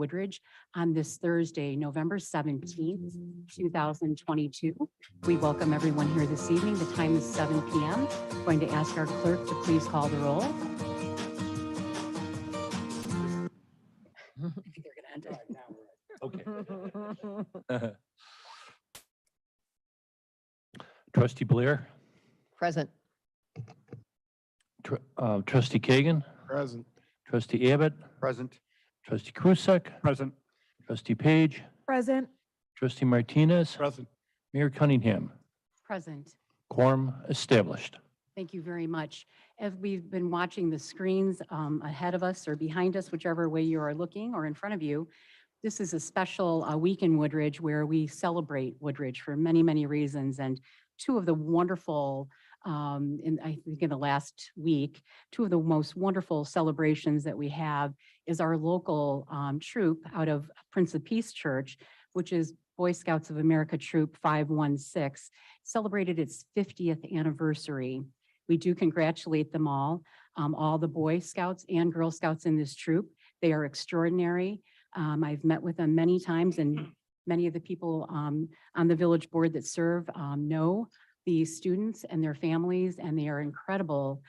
Woodridge on this Thursday, November 17th, 2022. We welcome everyone here this evening. The time is 7 p.m. Going to ask our clerk to please call the roll. I think they're going to end it. Okay. Trustee Blair, Present. Trustee Kagan, Present. Trustee Abbott, Present. Trustee Krusek, Present. Trustee Page, Present. Trustee Martinez, Present. Mayor Cunningham. Present. Quorum established. Thank you very much. As we've been watching the screens ahead of us or behind us, whichever way you are looking, or in front of you, this is a special week in Woodridge where we celebrate Woodridge for many, many reasons. And two of the wonderful, I think in the last week, two of the most wonderful celebrations that we have is our local troop out of Prince of Peace Church, which is Boy Scouts of America Troop 516, celebrated its 50th anniversary. We do congratulate them all the Boy Scouts and Girl Scouts in this troop. They are extraordinary. I've met with them many times, and many of the people on the village board that serve know these students and their families, and they are incredible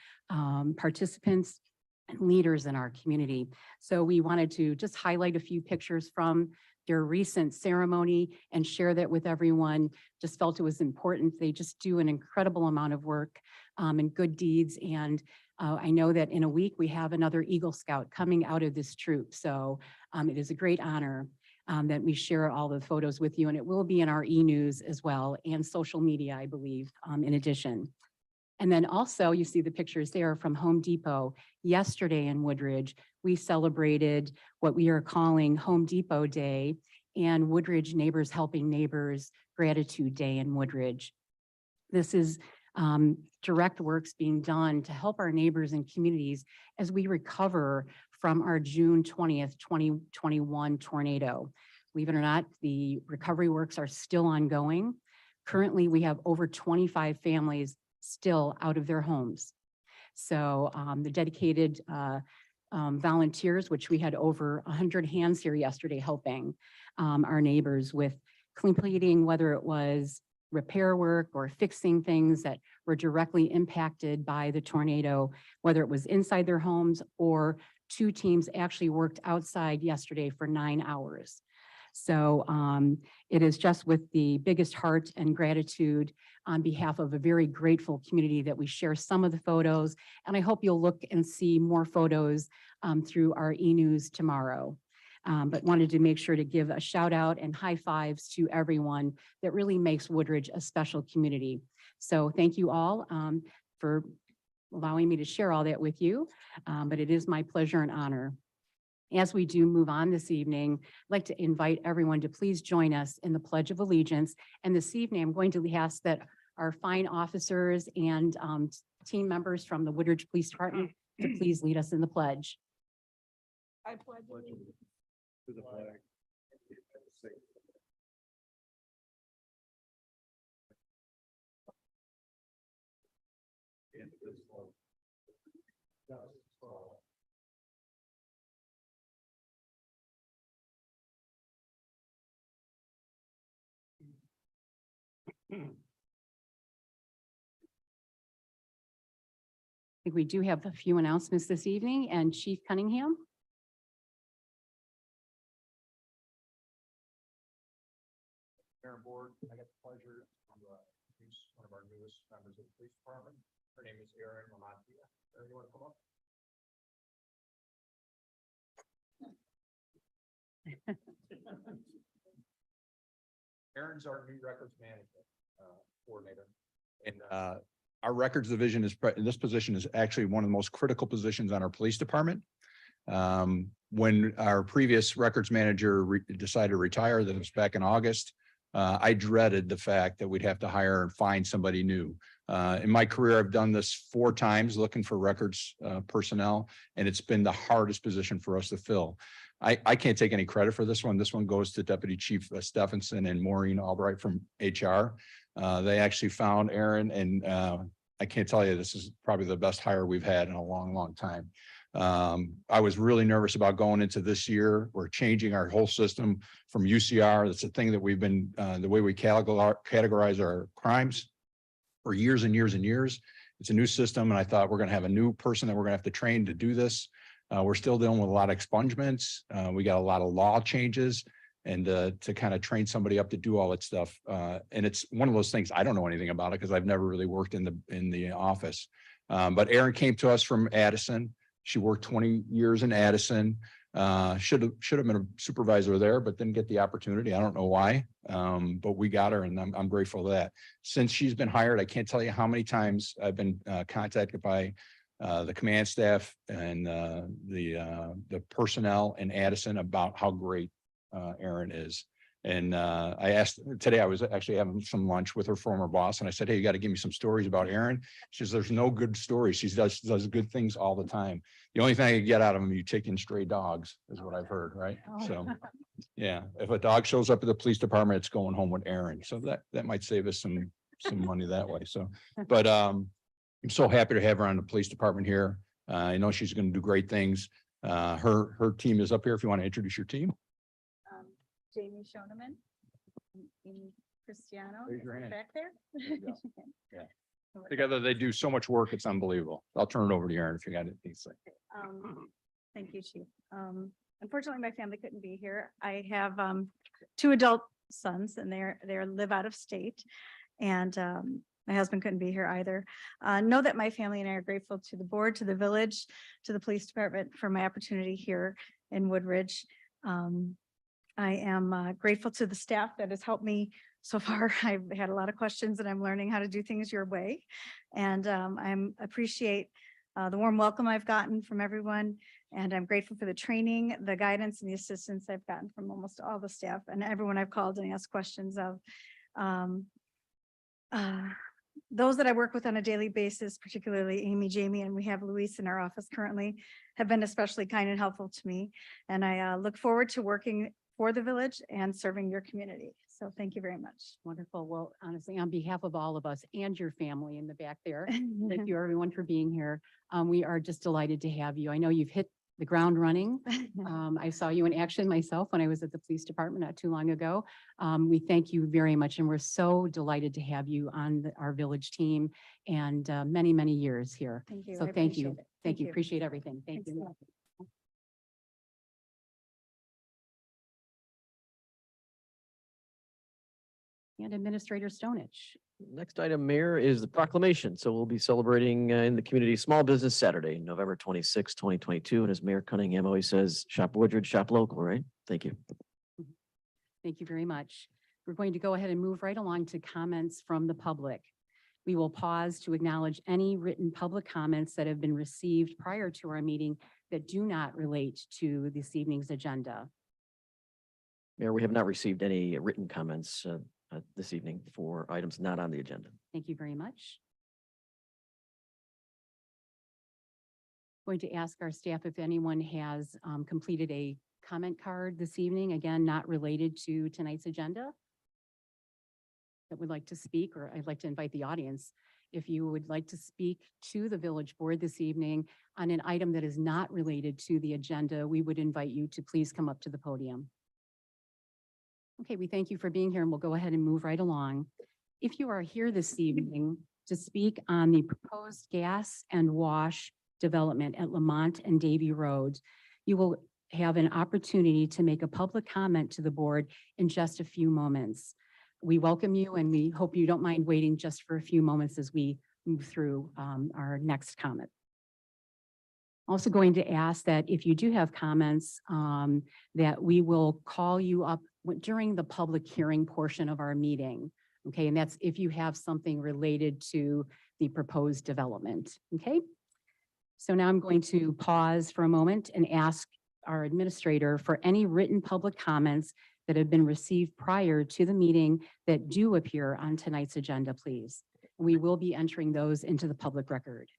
participants and leaders in our community. So we wanted to just highlight a few pictures from their recent ceremony and share that with everyone. Just felt it was important. They just do an incredible amount of work and good deeds. And I know that in a week we have another Eagle Scout coming out of this troop. So it is a great honor that we share all the photos with you, and it will be in our e-news as well and social media, I believe, in addition. And then also you see the pictures there from Home Depot. Yesterday in Woodridge, we celebrated what we are calling Home Depot Day and Woodridge Neighbors Helping Neighbors Gratitude Day in Woodridge. This is direct works being done to help our neighbors and communities as we recover from our June 20th, 2021 tornado. Believe it or not, the recovery works are still ongoing. Currently, we have over 25 families still out of their homes. So the dedicated volunteers, which we had over 100 hands here yesterday helping our neighbors with completing, whether it was repair work or fixing things that were directly impacted by the tornado, whether it was inside their homes, or two teams actually worked outside yesterday for 9 hours. So it is just with the biggest heart and gratitude on behalf of a very grateful community that we share some of the photos. And I hope you'll look and see more photos through our e-news tomorrow. But wanted to make sure to give a shout out and high fives to everyone that really makes Woodridge a special community. So thank you all for allowing me to share all that with you. But it is my pleasure and honor. As we do move on this evening, I'd like to invite everyone to please join us in the Pledge of Allegiance. And this evening, I'm going to ask that our fine officers and team members from the Woodridge Police Department to please lead us in the pledge. I pledge allegiance To the flag. I think we do have a few announcements this evening, and Chief Cunningham. Mayor and Board, I got the pleasure to introduce one of our newest members of the police department. Her name is Erin Lamantia. Erin, you want to come up? Erin's our new records management coordinator. And our records division this position is actually one of the most critical positions on our police department. When our previous records manager decided to retire, that was back in August, I dreaded the fact that we'd have to hire and find somebody new. In my career, I've done this 4 times looking for records personnel, and it's been the hardest position for us to fill. I can't take any credit for this one. This one goes to Deputy Chief Stephenson and Maureen Albright from HR. They actually found Erin, and I can't tell you, this is probably the best hire we've had in a long, long time. I was really nervous about going into this year. We're changing our whole system from UCR. That's the thing that we've been, the way we categorize our crimes for years and years and years. It's a new system, and I thought we're going to have a new person that we're going to have to train to do this. We're still dealing with a lot of expungements. We got a lot of law changes, and to kind of train somebody up to do all that stuff. And it's one of those things, I don't know anything about it because I've never really worked in the office. But Erin came to us from Addison. She worked 20 years in Addison. Should have been a supervisor there, but didn't get the opportunity. I don't know why. But we got her, and I'm grateful for that. Since she's been hired, I can't tell you how many times I've been contacted by the command staff and the personnel in Addison about how great Erin is. And I asked today, I was actually having some lunch with her former boss, and I said, hey, you got to give me some stories about Erin. She says, there's no good stories. She does good things all the time. The only thing I could get out of them, you take in stray dogs, is what I've heard, right? So, yeah, if a dog shows up at the police department, it's going home with Erin. So that might save us some money that way. So, but I'm so happy to have her on the police department here. I know she's going to do great things. Her team is up here. If you want to introduce your team. Jamie Shoneman. Amy Cristiano. Raise your hand. Back there. you go. Yeah. Together, they do so much work. It's unbelievable. I'll turn it over to Erin if you got anything to say. Thank you, Chief. Unfortunately, my family couldn't be here. I have two adult sons, and they live out of state. And my husband couldn't be here either. Know that my family and I are grateful to the board, to the village, to the police department for my opportunity here in Woodridge. I am grateful to the staff that has helped me so far. I've had a lot of questions, and I'm learning how to do things your way. And I appreciate the warm welcome I've gotten from everyone. And I'm grateful for the training, the guidance, and the assistance I've gotten from almost all the staff and everyone I've called and asked questions of. Those that I work with on a daily basis, particularly Amy, Jamie, and we have Luis in our office currently, have been especially kind and helpful to me. And I look forward to working for the village and serving your community. So thank you very much. Wonderful. Well, honestly, on behalf of all of us and your family in the back there, thank you everyone for being here. We are just delighted to have you. I know you've hit the ground running. I saw you in action myself when I was at the police department not too long ago. We thank you very much, and we're so delighted to have you on our village team and many, many years here. Thank you. So I thank you. appreciate it. Thank you. Appreciate everything. Thank Thanks a you. lot. And Administrator Stonich. Next item, Mayor, is the proclamation. So we'll be celebrating in the community Small Business Saturday, November 26, 2022. And as Mayor Cunningham always says, shop Woodridge, shop local, right? Thank you. Thank you very much. We're going to go ahead and move right along to comments from the public. We will pause to acknowledge any written public comments that have been received prior to our meeting that do not relate to this evening's agenda. Mayor, we have not received any written comments this evening for items not on the agenda. Thank you very much. Going to ask our staff if anyone has completed a comment card this evening, again, not related to tonight's agenda, that would like to speak, or I'd like to invite the audience. If you would like to speak to the village board this evening on an item that is not related to the agenda, we would invite you to please come up to the podium. Okay, we thank you for being here, and we'll go ahead and move right along. If you are here this evening to speak on the proposed gas and wash development at Lamont and Davie Road, you will have an opportunity to make a public comment to the board in just a few moments. We welcome you, and we hope you don't mind waiting just for a few moments as we move through our next comment. Also going to ask that if you do have comments, that we will call you up during the public hearing portion of our meeting. Okay, and that's if you have something related to the proposed development. Okay, so now I'm going to pause for a moment and ask our administrator for any written public comments that have been received prior to the meeting that do appear on tonight's agenda, please. We will be entering those into the public record.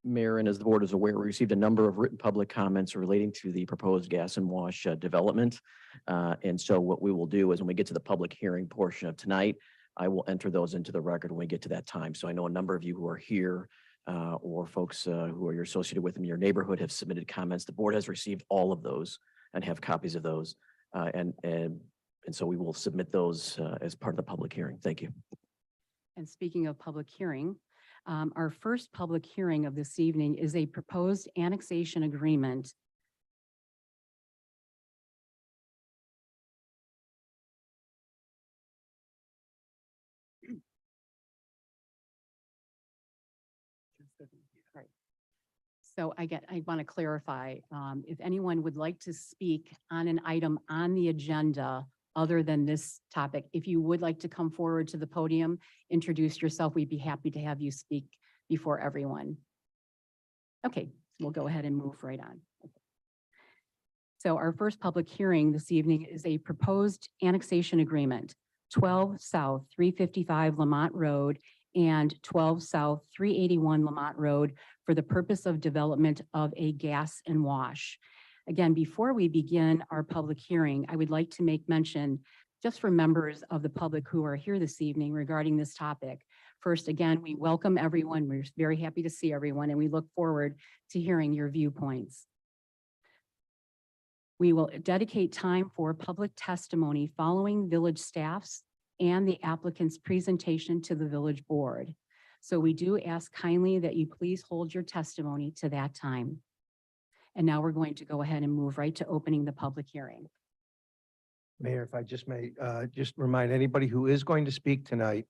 Mayor, and as the board is aware, we received a number of written public comments relating to the proposed gas and wash development. And so what we will do is when we get to the public hearing portion of tonight, I will enter those into the record when we get to that time. So I know a number of you who are here or folks who are you're associated with in your neighborhood have submitted comments. The board has received all of those and have copies of those. And so we will submit those as part of the public hearing. Thank you. And speaking of public hearing, our first public hearing of this evening is a proposed annexation agreement. Right. So I want to clarify, if anyone would like to speak on an item on the agenda other than this topic, if you would like to come forward to the podium, introduce yourself, we'd be happy to have you speak before everyone. Okay, we'll go ahead and move right on. So our first public hearing this evening is a proposed annexation agreement, 12 South 355 Lamont Road and 12 South 381 Lamont Road for the purpose of development of a gas and wash. Again, before we begin our public hearing, I would like to make mention just for members of the public who are here this evening regarding this topic. First, again, we welcome everyone. We're very happy to see everyone, and we look forward to hearing your viewpoints. We will dedicate time for public testimony following village staff's and the applicant's presentation to the village board. So we do ask kindly that you please hold your testimony to that time. And now we're going to go ahead and move right to opening the public hearing. Mayor, if I just may, just remind anybody who is going to speak tonight,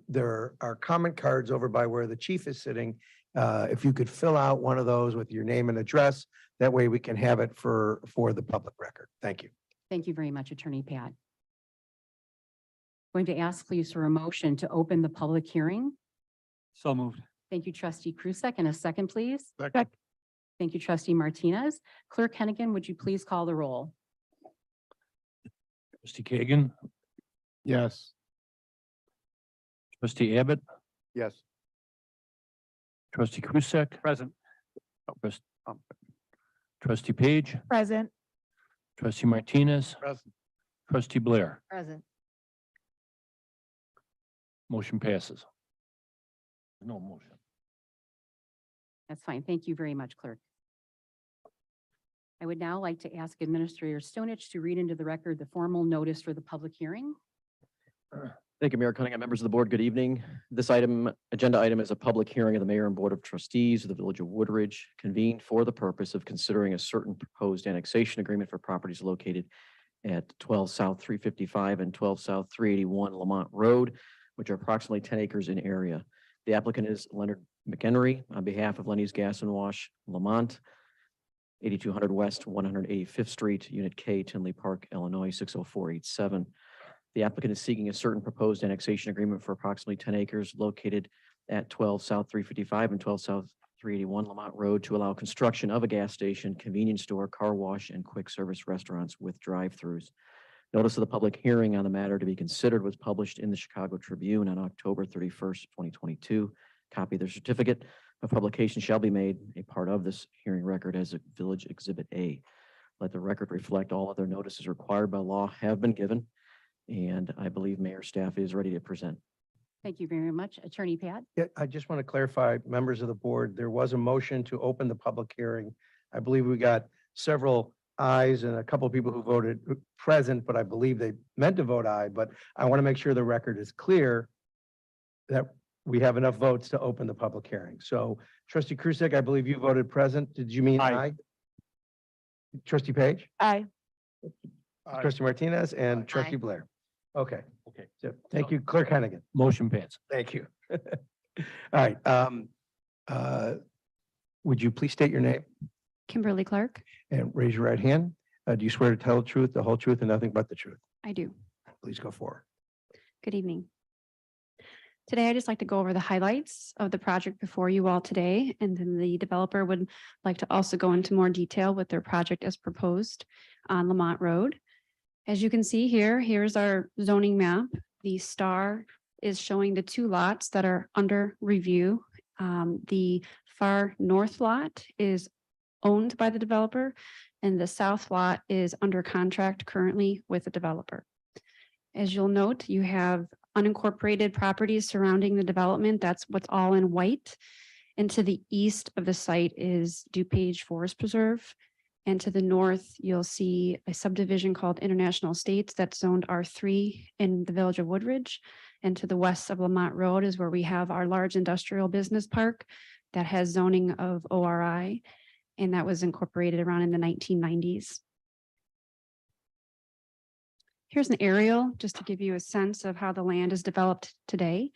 there are comment cards over by where the chief is sitting. If you could fill out one of those with your name and address, that way we can have it for the public record. Thank you. Thank you very much, Attorney Pat. Going to ask please for a motion to open the public hearing. So moved. Thank you, Trustee Krusek, and a second, please. Second. Thank you, Trustee Martinez. Clerk Hennigan, would you please call the roll? Trustee Kagan, Yes. trustee Abbott, Yes. trustee Krusek. Present. Trustee Page, Present. trustee Martinez, Present. trustee Blair. Present. Motion passes. No motion. That's fine. Thank you very much, Clerk. I would now like to ask Administrator Stonich to read into the record the formal notice for the public hearing. Thank you, Mayor Cunningham. Members of the board, good evening. This agenda item is a public hearing of the mayor and board of trustees of the Village of Woodridge convened for the purpose of considering a certain proposed annexation agreement for properties located at 12 South 355 and 12 South 381 Lamont Road, which are approximately 10 acres in area. The applicant is Leonard McHenry on behalf of Lenny's Gas and Wash Lamont, 8200 West 185th Street, Unit K, Tinley Park, Illinois, 60487. The applicant is seeking a certain proposed annexation agreement for approximately 10 acres located at 12 South 355 and 12 South 381 Lamont Road to allow construction of a gas station, convenience store, car wash, and quick service restaurants with drive-throughs. Notice of the public hearing on the matter to be considered was published in the Chicago Tribune on October 31st, 2022. Copy of the certificate of publication shall be made a part of this hearing record as a Village Exhibit A. Let the record reflect all other notices required by law have been given, and I believe mayor staff is ready to present. Thank you very much. Attorney Pat? Yeah, I just want to clarify, members of the board, there was a motion to open the public hearing. I believe we got several ayes and a couple of people who voted present, but I believe they meant to vote aye. But I want to make sure the record is clear that we have enough votes to open the public hearing. So trustee Krusek, I believe you voted present. Did you mean aye? Trustee Page? Aye. Trustee Martinez and trustee Blair? Okay. Okay. So thank you, Clerk Hennigan. Motion passes. Thank you. All right. Would you please state your name Kimberly Clark. and raise your right hand? Do you swear to tell the truth, the whole truth, and nothing but the truth? I do. Please go forward. Good evening. Today, I'd just like to go over the highlights of the project before you all today, and then the developer would like to also go into more detail with their project as proposed on Lamont Road. As you can see here, here's our zoning map. The star is showing the two lots that are under review. The far north lot is owned by the developer, and the south lot is under contract currently with the developer. As you'll note, you have unincorporated properties surrounding the development. That's what's all in white. And to the east of the site is DuPage Forest Preserve. And to the north, you'll see a subdivision called International Estates that's zoned R3 in the village of Woodridge. And to the west of Lamont Road is where we have our large industrial business park that has zoning of ORI. And that was incorporated around in the 1990s. Here's an aerial just to give you a sense of how the land is developed today.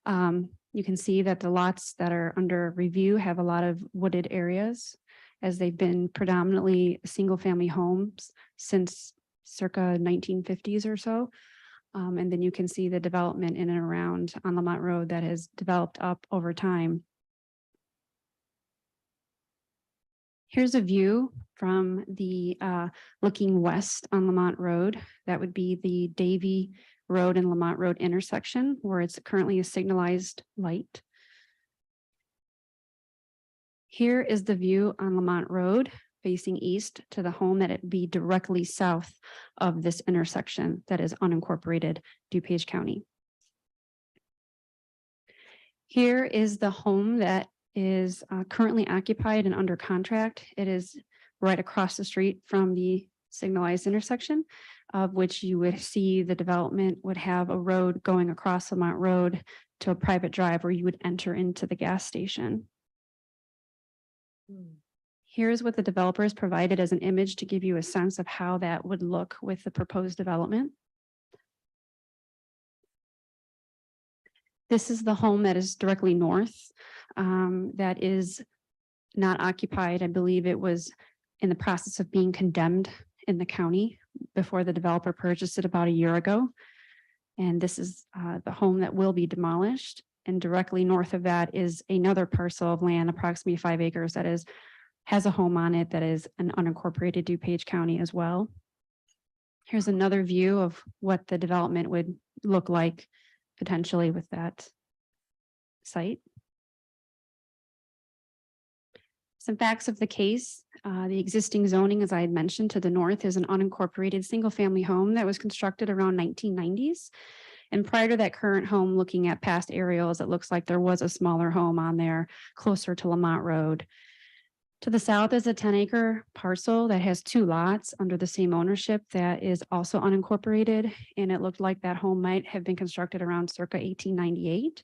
You can see that the lots that are under review have a lot of wooded areas, as they've been predominantly single-family homes since circa 1950s or so. And then you can see the development in and around on Lamont Road that has developed up over time. Here's a view from the looking west on Lamont Road. That would be the Davie Road and Lamont Road intersection, where it's currently a signalized light. Here is the view on Lamont Road facing east to the home that it be directly south of this intersection that is unincorporated DuPage County. Here is the home that is currently occupied and under contract. It is right across the street from the signalized intersection, of which you would see the development would have a road going across Lamont Road to a private drive where you would enter into the gas station. Here's what the developers provided as an image to give you a sense of how that would look with the proposed development. This is the home that is directly north, that is not occupied. I believe it was in the process of being condemned in the county before the developer purchased it about a year ago. And this is the home that will be demolished. And directly north of that is another parcel of land, approximately 5 acres, that has a home on it that is an unincorporated DuPage County as well. Here's another view of what the development would look like potentially with that site. Some facts of the case. The existing zoning, as I had mentioned, to the north is an unincorporated single-family home that was constructed around 1990s. And prior to that current home, looking at past aerials, it looks like there was a smaller home on there closer to Lamont Road. To the south is a 10-acre parcel that has 2 lots under the same ownership that is also unincorporated. And it looked like that home might have been constructed around circa 1898.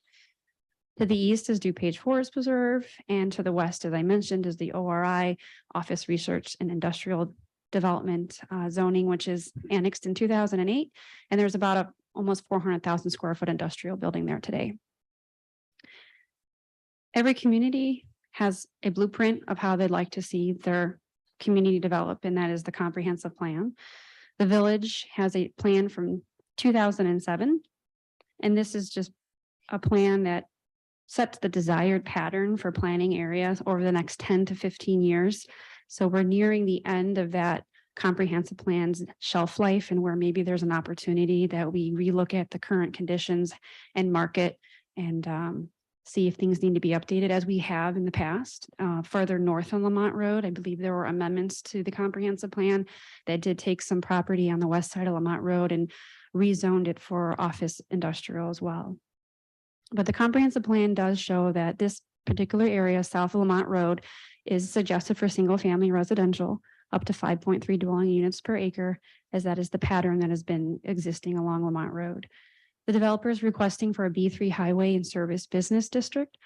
To the east is DuPage Forest Preserve, and to the west, as I mentioned, is the ORI, Office Research and Industrial Development zoning, which is annexed in 2008. And there's about almost 400,000 square foot industrial building there today. Every community has a blueprint of how they'd like to see their community develop, and that is the comprehensive plan. The village has a plan from 2007, and this is just a plan that sets the desired pattern for planning areas over the next 10 to 15 years. So we're nearing the end of that comprehensive plan's shelf life, and where maybe there's an opportunity that we relook at the current conditions and market and see if things need to be updated, as we have in the past. Further north on Lamont Road, I believe there were amendments to the comprehensive plan that did take some property on the west side of Lamont Road and rezoned it for office industrial as well. But the comprehensive plan does show that this particular area south of Lamont Road is suggested for single family residential up to 5.3 dwelling units per acre, as that is the pattern that has been existing along Lamont Road. The developer is requesting for a B3 highway and service business district.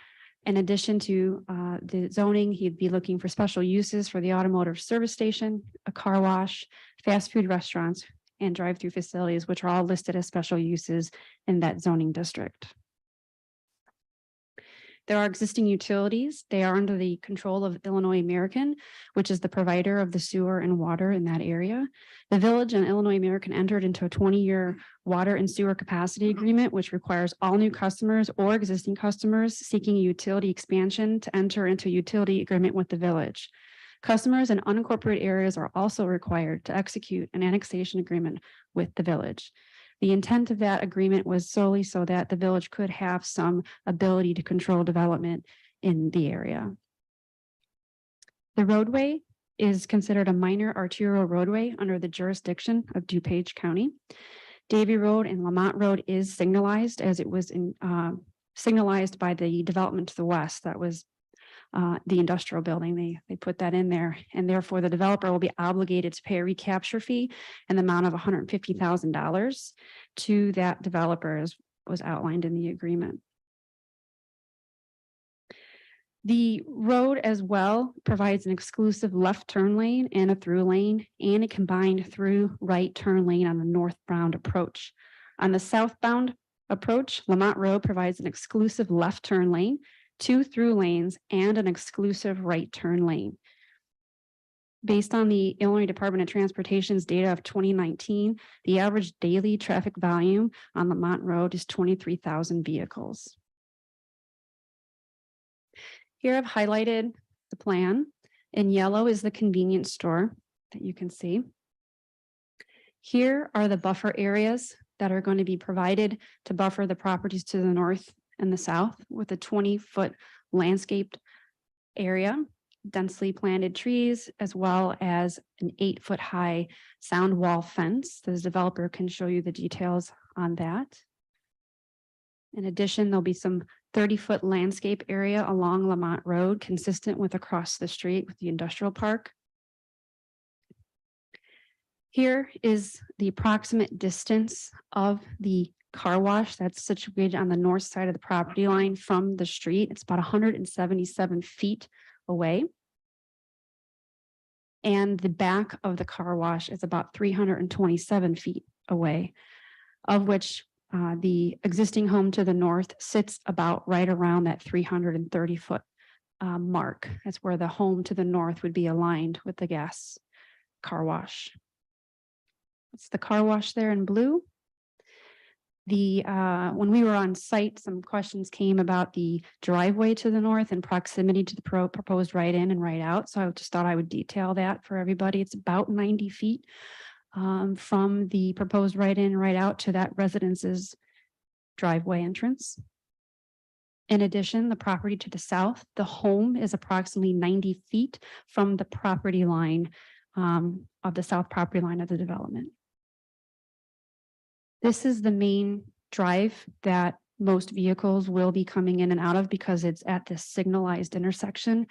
In addition to the zoning, he'd be looking for special uses for the automotive service station, a car wash, fast food restaurants, and drive-through facilities, which are all listed as special uses in that zoning district. There are existing utilities. They are under the control of Illinois American, which is the provider of the sewer and water in that area. The village and Illinois American entered into a 20-year water and sewer capacity agreement, which requires all new customers or existing customers seeking a utility expansion to enter into a utility agreement with the village. Customers in unincorporated areas are also required to execute an annexation agreement with the village. The intent of that agreement was solely so that the village could have some ability to control development in the area. The roadway is considered a minor arterial roadway under the jurisdiction of DuPage County. Davie Road and Lamont Road is signalized, as it was signalized by the development to the west that was the industrial building. They put that in there, and therefore the developer will be obligated to pay a recapture fee in the amount of $150,000 to that developer, as was outlined in the agreement. The road as well provides an exclusive left turn lane and a through lane and a combined through right turn lane on the northbound approach. On the southbound approach, Lamont Road provides an exclusive left turn lane, 2 through lanes, and an exclusive right turn lane. Based on the Illinois Department of Transportation's data of 2019, the average daily traffic volume on Lamont Road is 23,000 vehicles. Here I've highlighted the plan. In yellow is the convenience store that you can see. Here are the buffer areas that are going to be provided to buffer the properties to the north and the south with a 20-foot landscaped area, densely planted trees, as well as an 8-foot high sound wall fence. The developer can show you the details on that. In addition, there'll be some 30-foot landscape area along Lamont Road, consistent with across the street with the industrial park. Here is the approximate distance of the car wash that's situated on the north side of the property line from the street. It's about 177 feet away. And the back of the car wash is about 327 feet away, of which the existing home to the north sits about right around that 330-foot mark. That's where the home to the north would be aligned with the gas car wash. It's the car wash there in blue. When we were on site, some questions came about the driveway to the north and proximity to the proposed right in and right out. So I just thought I would detail that for everybody. It's about 90 feet from the proposed right in, right out to that residence's driveway entrance. In addition, the property to the south, the home is approximately 90 feet from the property line of the south property line of the development. This is the main drive that most vehicles will be coming in and out of because it's at this signalized intersection.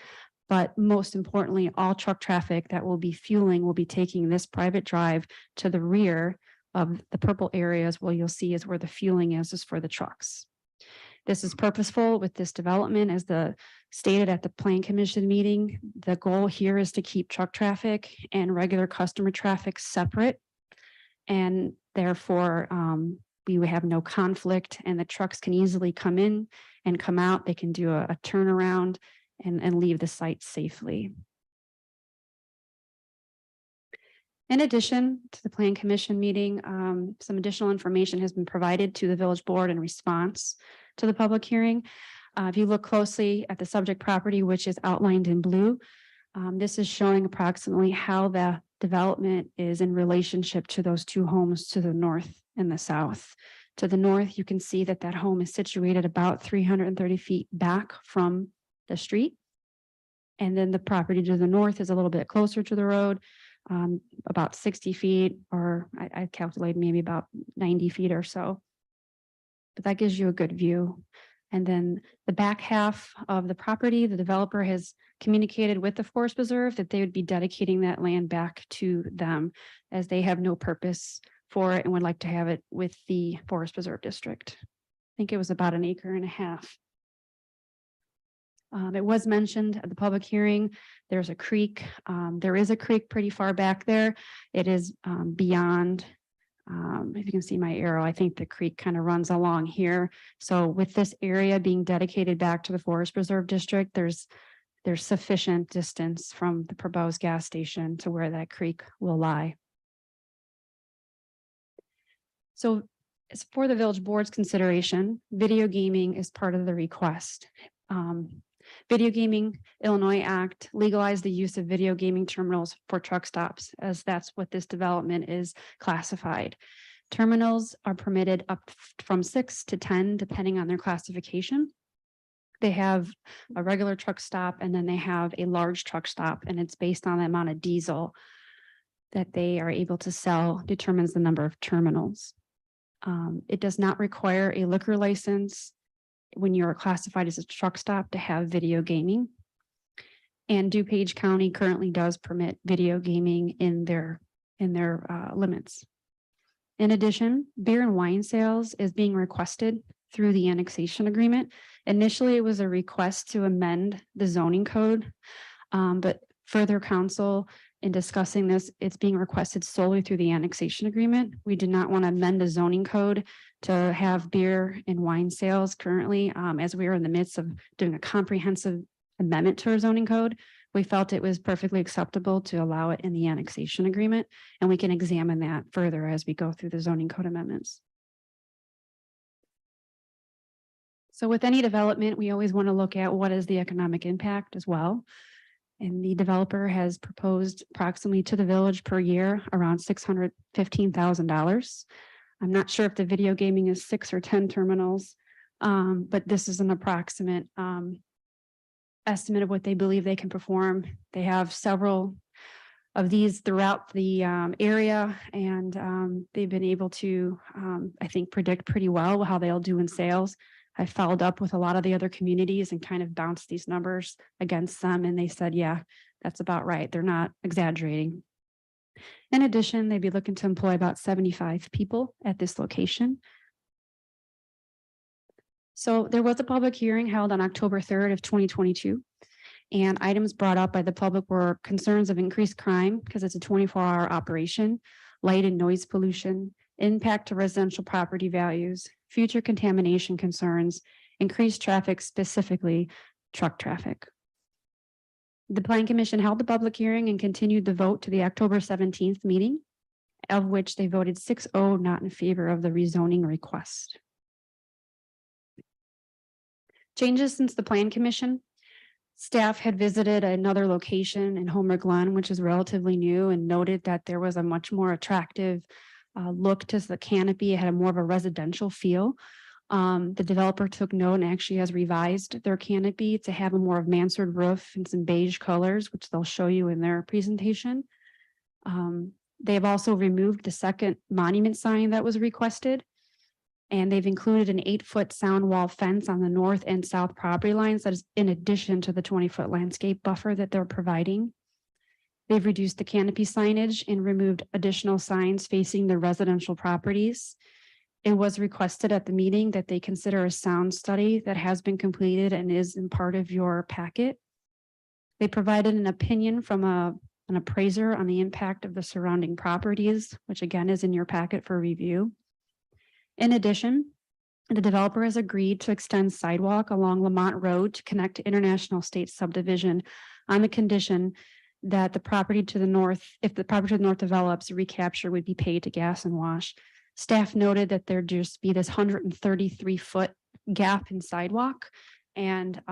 But most importantly, all truck traffic that will be fueling will be taking this private drive to the rear of the purple areas. Well, you'll see is where the fueling is for the trucks. This is purposeful with this development, as the stated at the Plan Commission meeting. The goal here is to keep truck traffic and regular customer traffic separate. And therefore, we would have no conflict, and the trucks can easily come in and come out. They can do a turnaround and leave the site safely. In addition to the Plan Commission meeting, some additional information has been provided to the village board in response to the public hearing. If you look closely at the subject property, which is outlined in blue, this is showing approximately how the development is in relationship to those two homes to the north and the south. To the north, you can see that that home is situated about 330 feet back from the street. And then the property to the north is a little bit closer to the road, about 60 feet, or I calculated maybe about 90 feet or so. But that gives you a good view. And then the back half of the property, the developer has communicated with the Forest Preserve that they would be dedicating that land back to them, as they have no purpose for it and would like to have it with the Forest Preserve District. I think it was about 1.5 acres. It was mentioned at the public hearing, there's a creek. There is a creek pretty far back there. It is beyond, if you can see my arrow, I think the creek kind of runs along here. So with this area being dedicated back to the Forest Preserve District, there's sufficient distance from the proposed gas station to where that creek will lie. So as for the village board's consideration, video gaming is part of the request. Video Gaming Illinois Act legalized the use of video gaming terminals for truck stops, as that's what this development is classified. Terminals are permitted up from 6 to 10, depending on their classification. They have a regular truck stop, and then they have a large truck stop, and it's based on the amount of diesel that they are able to sell determines the number of terminals. It does not require a liquor license when you're classified as a truck stop to have video gaming. And DuPage County currently does permit video gaming in their limits. In addition, beer and wine sales is being requested through the annexation agreement. Initially, it was a request to amend the zoning code. But further counsel in discussing this, it's being requested solely through the annexation agreement. We did not want to amend the zoning code to have beer and wine sales currently, as we are in the midst of doing a comprehensive amendment to our zoning code. We felt it was perfectly acceptable to allow it in the annexation agreement, and we can examine that further as we go through the zoning code amendments. So with any development, we always want to look at what is the economic impact as well. And the developer has proposed approximately to the village per year around $615,000. I'm not sure if the video gaming is 6 or 10 terminals, but this is an approximate estimate of what they believe they can perform. They have several of these throughout the area, and they've been able to, I think, predict pretty well how they'll do in sales. I followed up with a lot of the other communities and kind of bounced these numbers against them, and they said, yeah, that's about right. They're not exaggerating. In addition, they'd be looking to employ about 75 people at this location. So there was a public hearing held on October 3rd of 2022. And items brought up by the public were concerns of increased crime because it's a 24-hour operation, light and noise pollution, impact to residential property values, future contamination concerns, increased traffic, specifically truck traffic. The Plan Commission held the public hearing and continued the vote to the October 17th meeting, of which they voted 6-0 not in favor of the rezoning request. Changes since the Plan Commission. Staff had visited another location in Homer Glen, which is relatively new, and noted that there was a much more attractive look to the canopy. It had more of a residential feel. The developer took note and actually has revised their canopy to have a more of mansard roof and some beige colors, which they'll show you in their presentation. They have also removed the second monument sign that was requested. And they've included an 8-foot sound wall fence on the north and south property lines that is in addition to the 20-foot landscape buffer that they're providing. They've reduced the canopy signage and removed additional signs facing the residential properties. It was requested at the meeting that they consider a sound study that has been completed and is in part of your packet. They provided an opinion from an appraiser on the impact of the surrounding properties, which again is in your packet for review. In addition, the developer has agreed to extend sidewalk along Lamont Road to connect to International State Subdivision on the condition that the property to the north, if the property to the north develops, recapture would be paid to Gas and Wash. Staff noted that there'd just be this 133-foot gap in sidewalk, and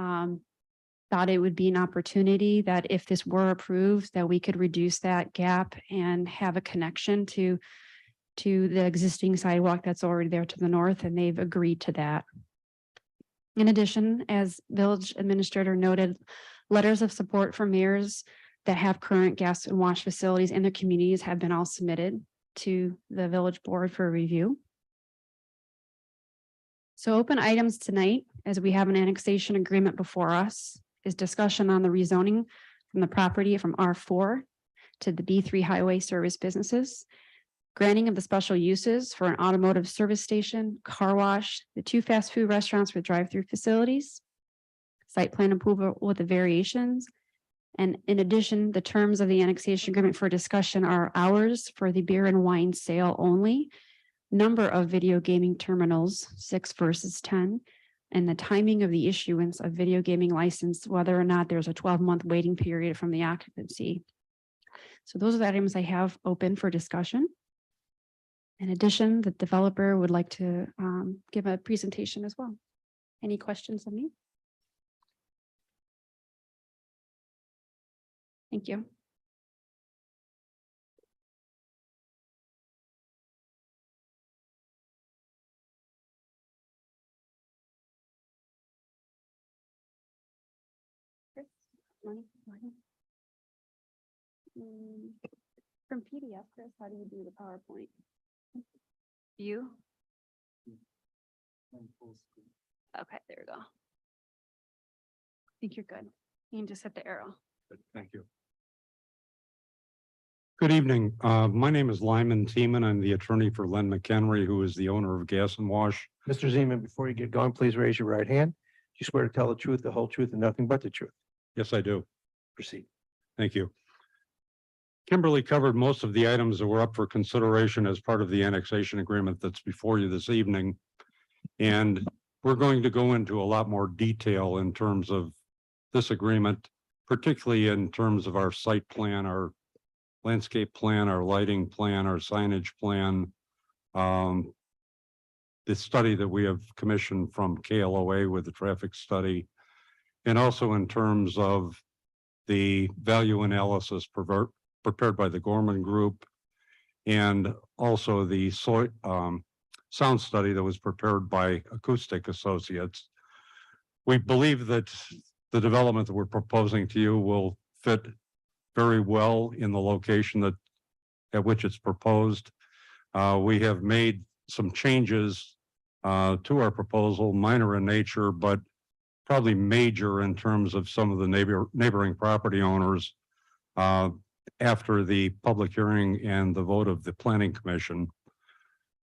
thought it would be an opportunity that if this were approved, that we could reduce that gap and have a connection to the existing sidewalk that's already there to the north, and they've agreed to that. In addition, as village administrator noted, letters of support from mayors that have current gas and wash facilities in their communities have been all submitted to the village board for review. So open items tonight, as we have an annexation agreement before us, is discussion on the rezoning from the property from R4 to the B3 highway service businesses, granting of the special uses for an automotive service station, car wash, the 2 fast food restaurants with drive-through facilities, site plan approval with the variations. And in addition, the terms of the annexation agreement for discussion are hours for the beer and wine sale only, number of video gaming terminals, 6 versus 10, and the timing of the issuance of video gaming license, whether or not there's a 12-month waiting period from the occupancy. So those are the items I have open for discussion. In addition, the developer would like to give a presentation as well. Any questions of me? Thank you. Chris, money. From PDF, Chris, how do you do the PowerPoint? You? Okay, there we go. I think you're good. You can just hit the arrow. Thank you. Good evening. My name is Lyman Teeman. I'm the attorney for Len McHenry, who is the owner of Gas and Wash. Mr. Zeman, before you get going, please raise your right hand. Do you swear to tell the truth, the whole truth, and nothing but the truth? Yes, I do. Proceed. Thank you. Kimberly covered most of the items that were up for consideration as part of the annexation agreement that's before you this evening. And we're going to go into a lot more detail in terms of this agreement, particularly in terms of our site plan, our landscape plan, our lighting plan, our signage plan. The study that we have commissioned from KLOA with the traffic study. And also in terms of the value analysis prepared by the Gorman Group. And also the sound study that was prepared by Acoustic Associates. We believe that the development that we're proposing to you will fit very well in the location at which it's proposed. We have made some changes to our proposal, minor in nature, but probably major in terms of some of the neighboring property owners after the public hearing and the vote of the Planning Commission.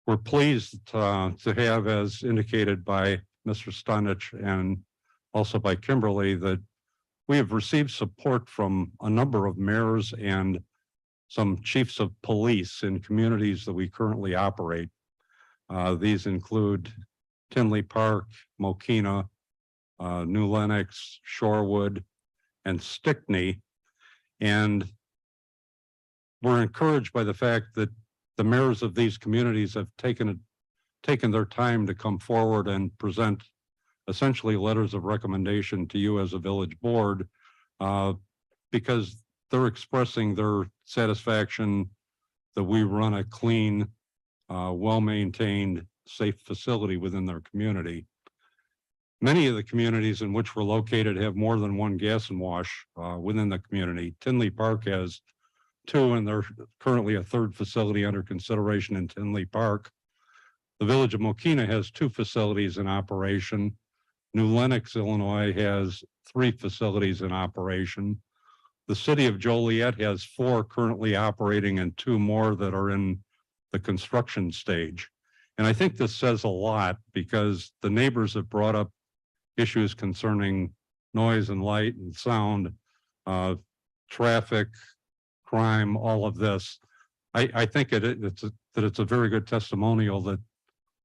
We're pleased to have, as indicated by Mr. Stunich and also by Kimberly, that we have received support from a number of mayors and some chiefs of police in communities that we currently operate. These include Tinley Park, Mokina, New Lenox, Shorewood, and Stickney. And we're encouraged by the fact that the mayors of these communities have taken their time to come forward and present essentially letters of recommendation to you as a village board, because they're expressing their satisfaction that we run a clean, well-maintained, safe facility within their community. Many of the communities in which we're located have more than one gas and wash within the community. Tinley Park has 2, and there's currently a 3rd facility under consideration in Tinley Park. The village of Mokina has 2 facilities in operation. New Lenox, Illinois has 3 facilities in operation. The city of Joliet has 4 currently operating and 2 more that are in the construction stage. And I think this says a lot because the neighbors have brought up issues concerning noise and light and sound, traffic, crime, all of this. I think it's a very good testimonial that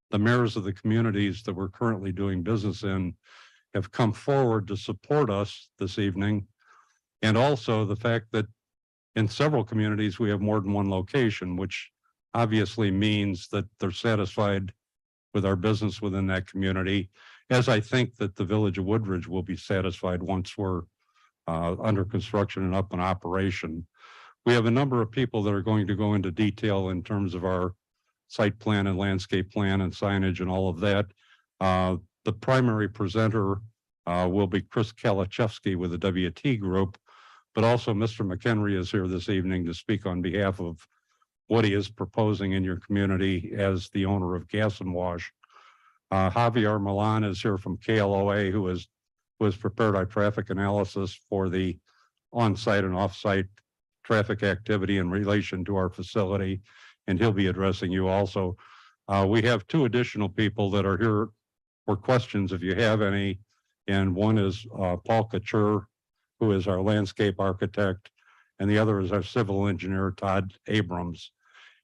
the mayors of the communities that we're currently doing business in have come forward to support us this evening. And also the fact that in several communities, we have more than one location, which obviously means that they're satisfied with our business within that community, as I think that the village of Woodridge will be satisfied once we're under construction and up in operation. We have a number of people that are going to go into detail in terms of our site plan and landscape plan and signage and all of that. The primary presenter will be Chris Kalachevsky with the WT Group, but also Mr. McHenry is here this evening to speak on behalf of what he is proposing in your community as the owner of Gas and Wash. Javier Milan is here from KLOA, who has prepared our traffic analysis for the on-site and off-site traffic activity in relation to our facility, and he'll be addressing you also. We have 2 additional people that are here for questions if you have any, and one is Paul Couture, who is our landscape architect, and the other is our civil engineer, Todd Abrams.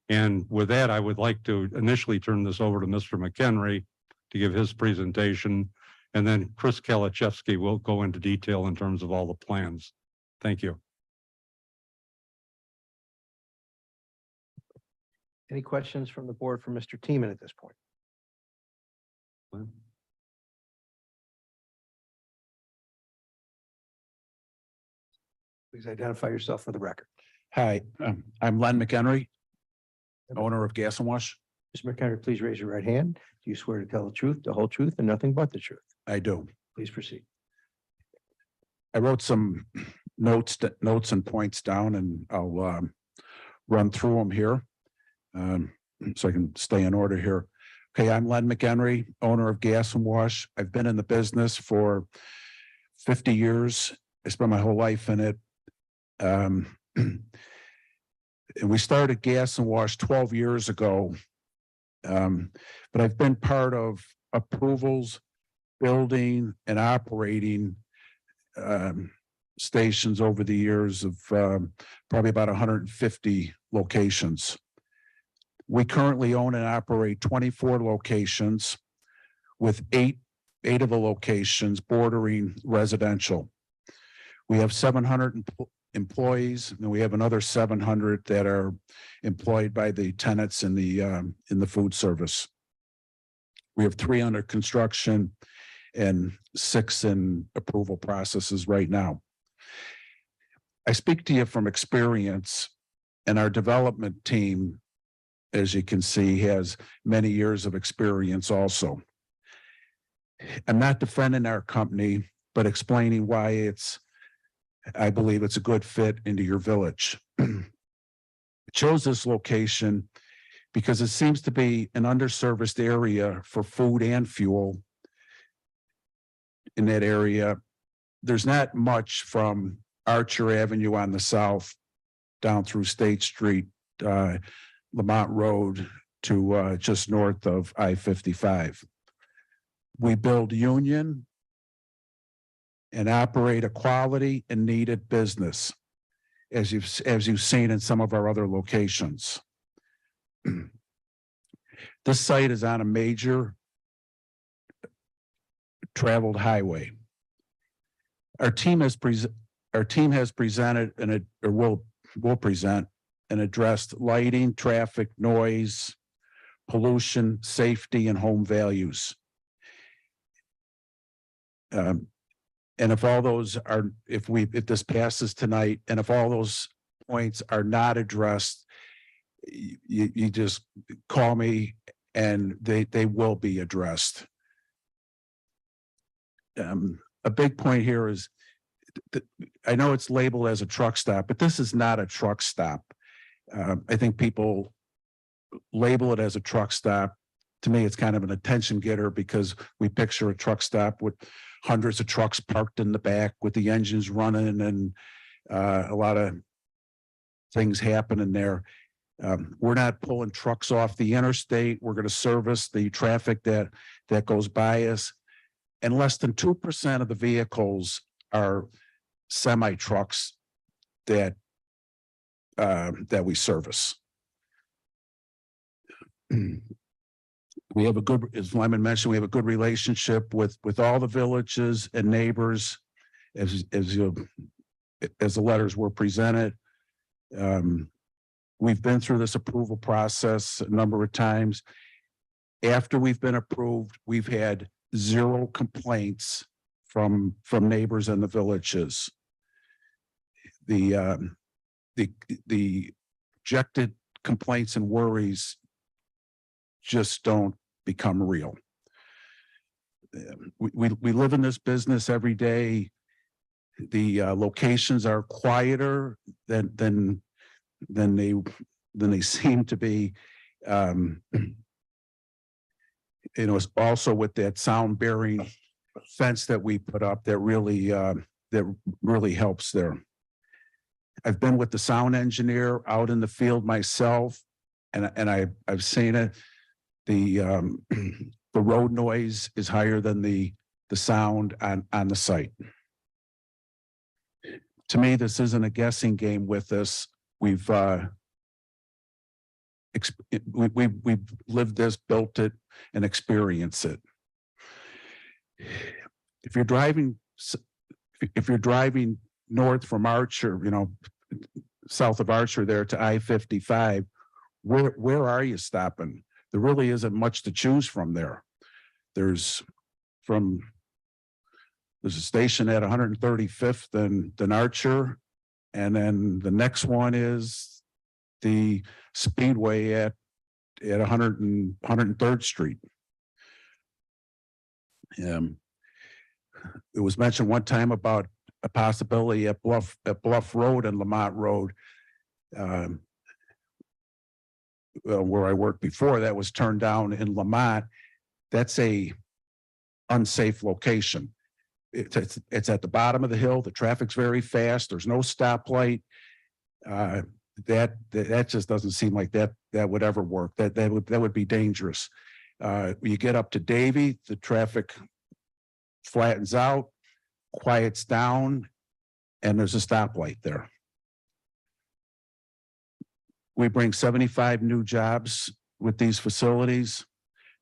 And with that, I would like to initially turn this over to Mr. McHenry to give his presentation, and then Chris Kalachevsky will go into detail in terms of all the plans. Thank you. Any questions from the board for Mr. Teeman at this point? Please identify yourself for the record. Hi, I'm Len McHenry, owner of Gas and Wash. Mr. McHenry, please raise your right hand. Do you swear to tell the truth, the whole truth, and nothing but the truth? I do. Please proceed. I wrote some notes and points down, and I'll run through them here so I can stay in order here. Okay, I'm Len McHenry, owner of Gas and Wash. I've been in the business for 50 years. I spent my whole life in it. And we started Gas and Wash 12 years ago. But I've been part of approvals, building and operating stations over the years of probably about 150 locations. We currently own and operate 24 locations with eight of the locations bordering residential. We have 700 employees, and we have another 700 that are employed by the tenants in the food service. We have 3 under construction and 6 in approval processes right now. I speak to you from experience, and our development team, as you can see, has many years of experience also. I'm not defending our company, but explaining why I believe it's a good fit into your village. I chose this location because it seems to be an underserviced area for food and fuel. In that area, there's not much from Archer Avenue on the south down through State Street, Lamont Road to just north of I-55. We build union and operate a quality and needed business, as you've seen in some of our other locations. This site is on a major traveled highway. Our team has presented will present and addressed lighting, traffic, noise, pollution, safety, and home values. And if all those are, if this passes tonight, and if all those points are not addressed, you just call me and they will be addressed. A big point here is that I know it's labeled as a truck stop, but this is not a truck stop. I think people label it as a truck stop. To me, it's kind of an attention getter because we picture a truck stop with hundreds of trucks parked in the back with the engines running and a lot of things happening there. We're not pulling trucks off the interstate. We're going to service the traffic that goes by us. And less than 2% of the vehicles are semi trucks that we service. We have a good, as Lyman mentioned, we have a good relationship with all the villages and neighbors as the letters were presented. We've been through this approval process a number of times. After we've been approved, we've had 0 complaints from neighbors in the villages. The projected complaints and worries just don't become real. We live in this business every day. The locations are quieter than they seem to be. It's also with that sound bearing fence that we put up that really helps there. I've been with the sound engineer out in the field myself, and I've seen it. The road noise is higher than the sound on the site. To me, this isn't a guessing game with this. We've lived this, built it, and experienced it. If you're driving north from Archer, south of Archer there to I-55, where are you stopping? There really isn't much to choose from there. There's a station at 135th and Archer, and then the next one is the Speedway at 103rd Street. It was mentioned one time about a possibility at Bluff Road and Lamont Road, where I worked before. That was turned down in Lamont. That's a unsafe location. it's at the bottom of the hill. The traffic's very fast. There's no stoplight. That just doesn't seem like that would ever work. That would be dangerous. You get up to Davie, the traffic flattens out, quiets down, and there's a stoplight there. We bring 75 new jobs with these facilities,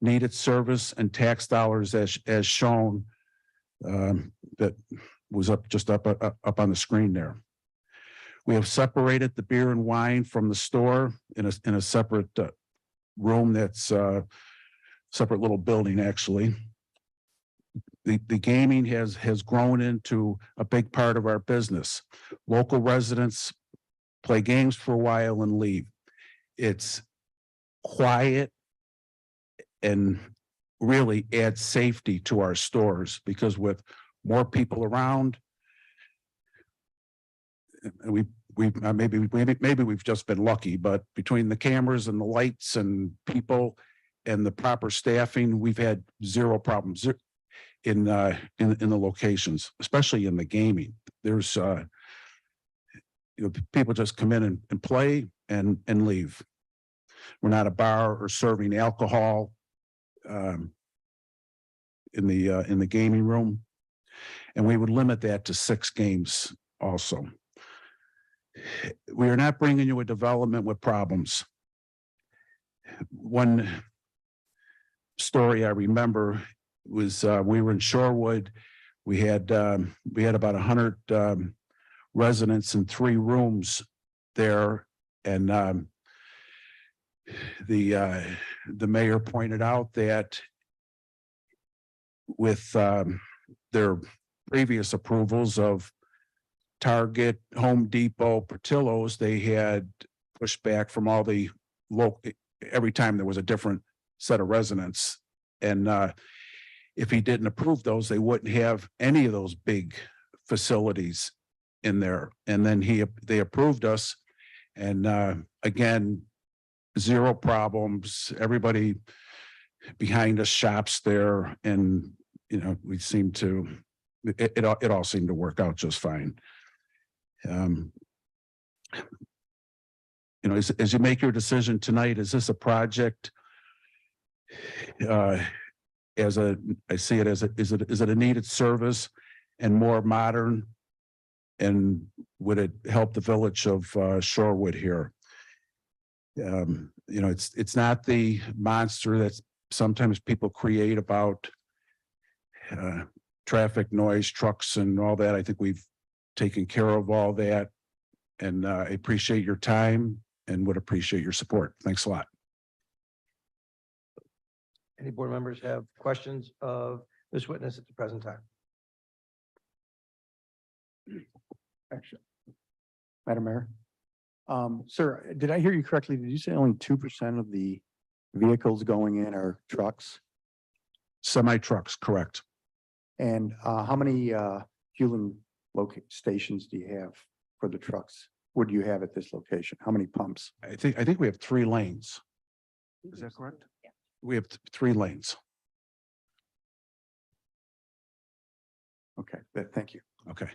needed service and tax dollars as shown. That was up on the screen there. We have separated the beer and wine from the store in a separate room that's separate little building, actually. The gaming has grown into a big part of our business. Local residents play games for a while and leave. It's quiet and really adds safety to our stores, because with more people around, we maybe we've just been lucky, but between the cameras and the lights and people and the proper staffing, we've had zero problems in the locations, especially in the gaming. There's people just come in and play and leave. We're not a bar or serving alcohol in the gaming room, and we would limit that to 6 games also. We are not bringing you a development with problems. One story I remember was we were in Shorewood. We had about 100 residents in 3 rooms there, and the mayor pointed out that with their previous approvals of Target, Home Depot, Portillo's, they had pushback from all the local, every time there was a different set of residents. And if he didn't approve those, they wouldn't have any of those big facilities in there. And then they approved us. And again, zero problems. Everybody behind us shops there. And, we seem to, it all seemed to work out just fine. As you make your decision tonight, is this a project I see it as is it a needed service and more modern, and would it help the village of Shorewood here? It's not the monster that sometimes people create about traffic noise, trucks and all that. I think we've taken care of all that, and I appreciate your time and would appreciate your support. Thanks a lot. Any board members have questions of this witness at the present time? Actually, Madam Mayor. Sir, did I hear you correctly? Did you say only 2% of the vehicles going in are trucks? Semi trucks, correct. And how many fueling stations do you have for the trucks? Would you have at this location? How many pumps? I think we have 3 lanes. Is that correct? Yeah. We have 3 lanes. Okay, thank you. Okay.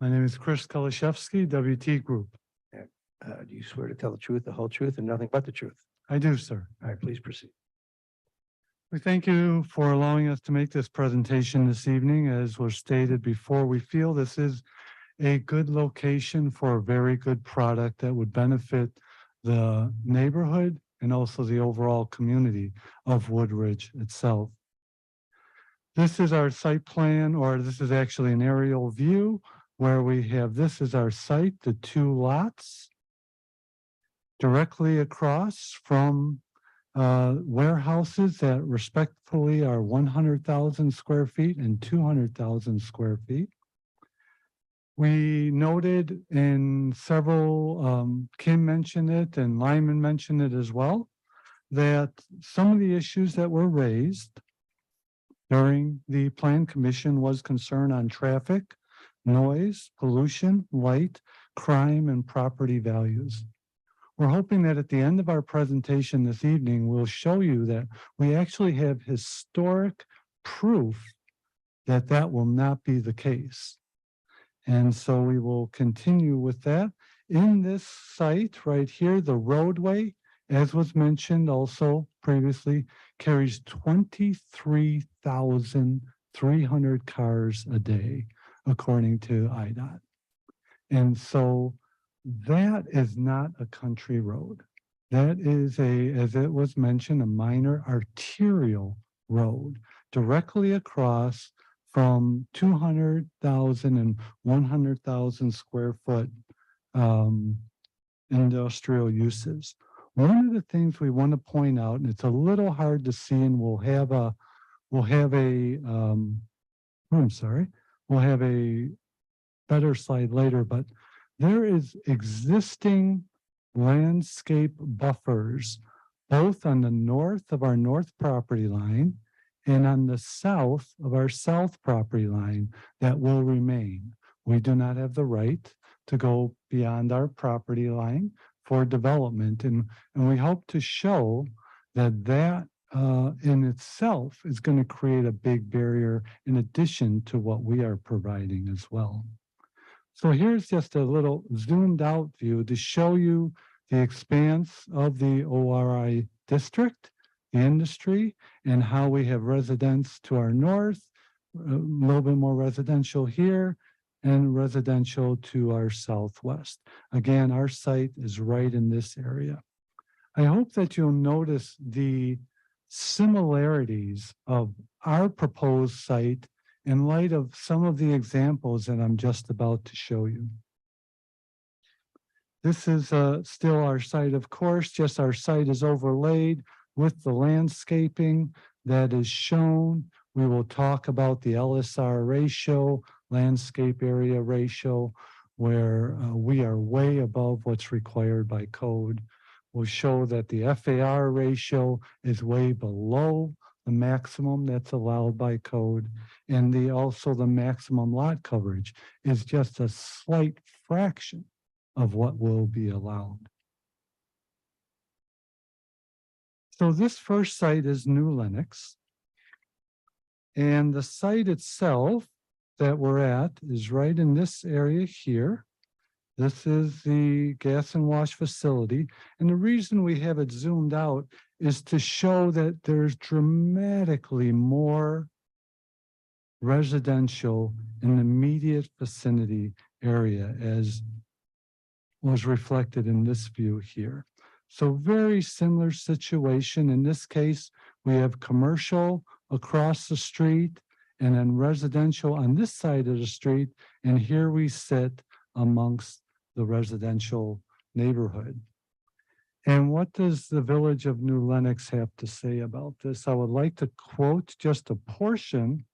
My name is Chris Kolashevsky, WT Group. Do you swear to tell the truth, the whole truth, and nothing but the truth? I do, sir. All right, please proceed. We thank you for allowing us to make this presentation this evening. As was stated before, we feel this is a good location for a very good product that would benefit the neighborhood and also the overall community of Woodridge itself. This is our site plan, or this is actually an aerial view where we have, this is our site, the 2 lots directly across from warehouses that respectfully are 100,000 square feet and 200,000 square feet. We noted in several, Kim mentioned it and Lyman mentioned it as well, that some of the issues that were raised during the plan commission was concern on traffic, noise, pollution, light, crime, and property values. We're hoping that at the end of our presentation this evening, we'll show you that we actually have historic proof that that will not be the case. And so we will continue with that. In this site right here, the roadway, as was mentioned also previously, carries 23,300 cars a day, according to IDOT. And so that is not a country road. That is as it was mentioned, a minor arterial road directly across from 200,000 and 100,000 square foot industrial uses. One of the things we want to point out, and it's a little hard to see, and we'll have a better slide later, but there is existing landscape buffers both on the north of our north property line and on the south of our south property line that will remain. We do not have the right to go beyond our property line for development. And we hope to show that that in itself is going to create a big barrier in addition to what we are providing as well. So here's just a little zoomed out view to show you the expanse of the ORI district, the industry, and how we have residents to our north, a little bit more residential here, and residential to our southwest. Again, our site is right in this area. I hope that you'll notice the similarities of our proposed site in light of some of the examples that I'm just about to show you. This is still our site, of course, just our site is overlaid with the landscaping that is shown. We will talk about the LSR ratio, landscape area ratio, where we are way above what's required by code. We'll show that the FAR ratio is way below the maximum that's allowed by code. And also the maximum lot coverage is just a slight fraction of what will be allowed. So this first site is New Lenox. And the site itself that we're at is right in this area here. This is the gas and wash facility. And the reason we have it zoomed out is to show that there's dramatically more residential in the immediate vicinity area, as was reflected in this view here. So very similar situation. In this case, we have commercial across the street and then residential on this side of the street. And here we sit amongst the residential neighborhood. And what does the village of New Lenox have to say about this? I would like to quote just a portion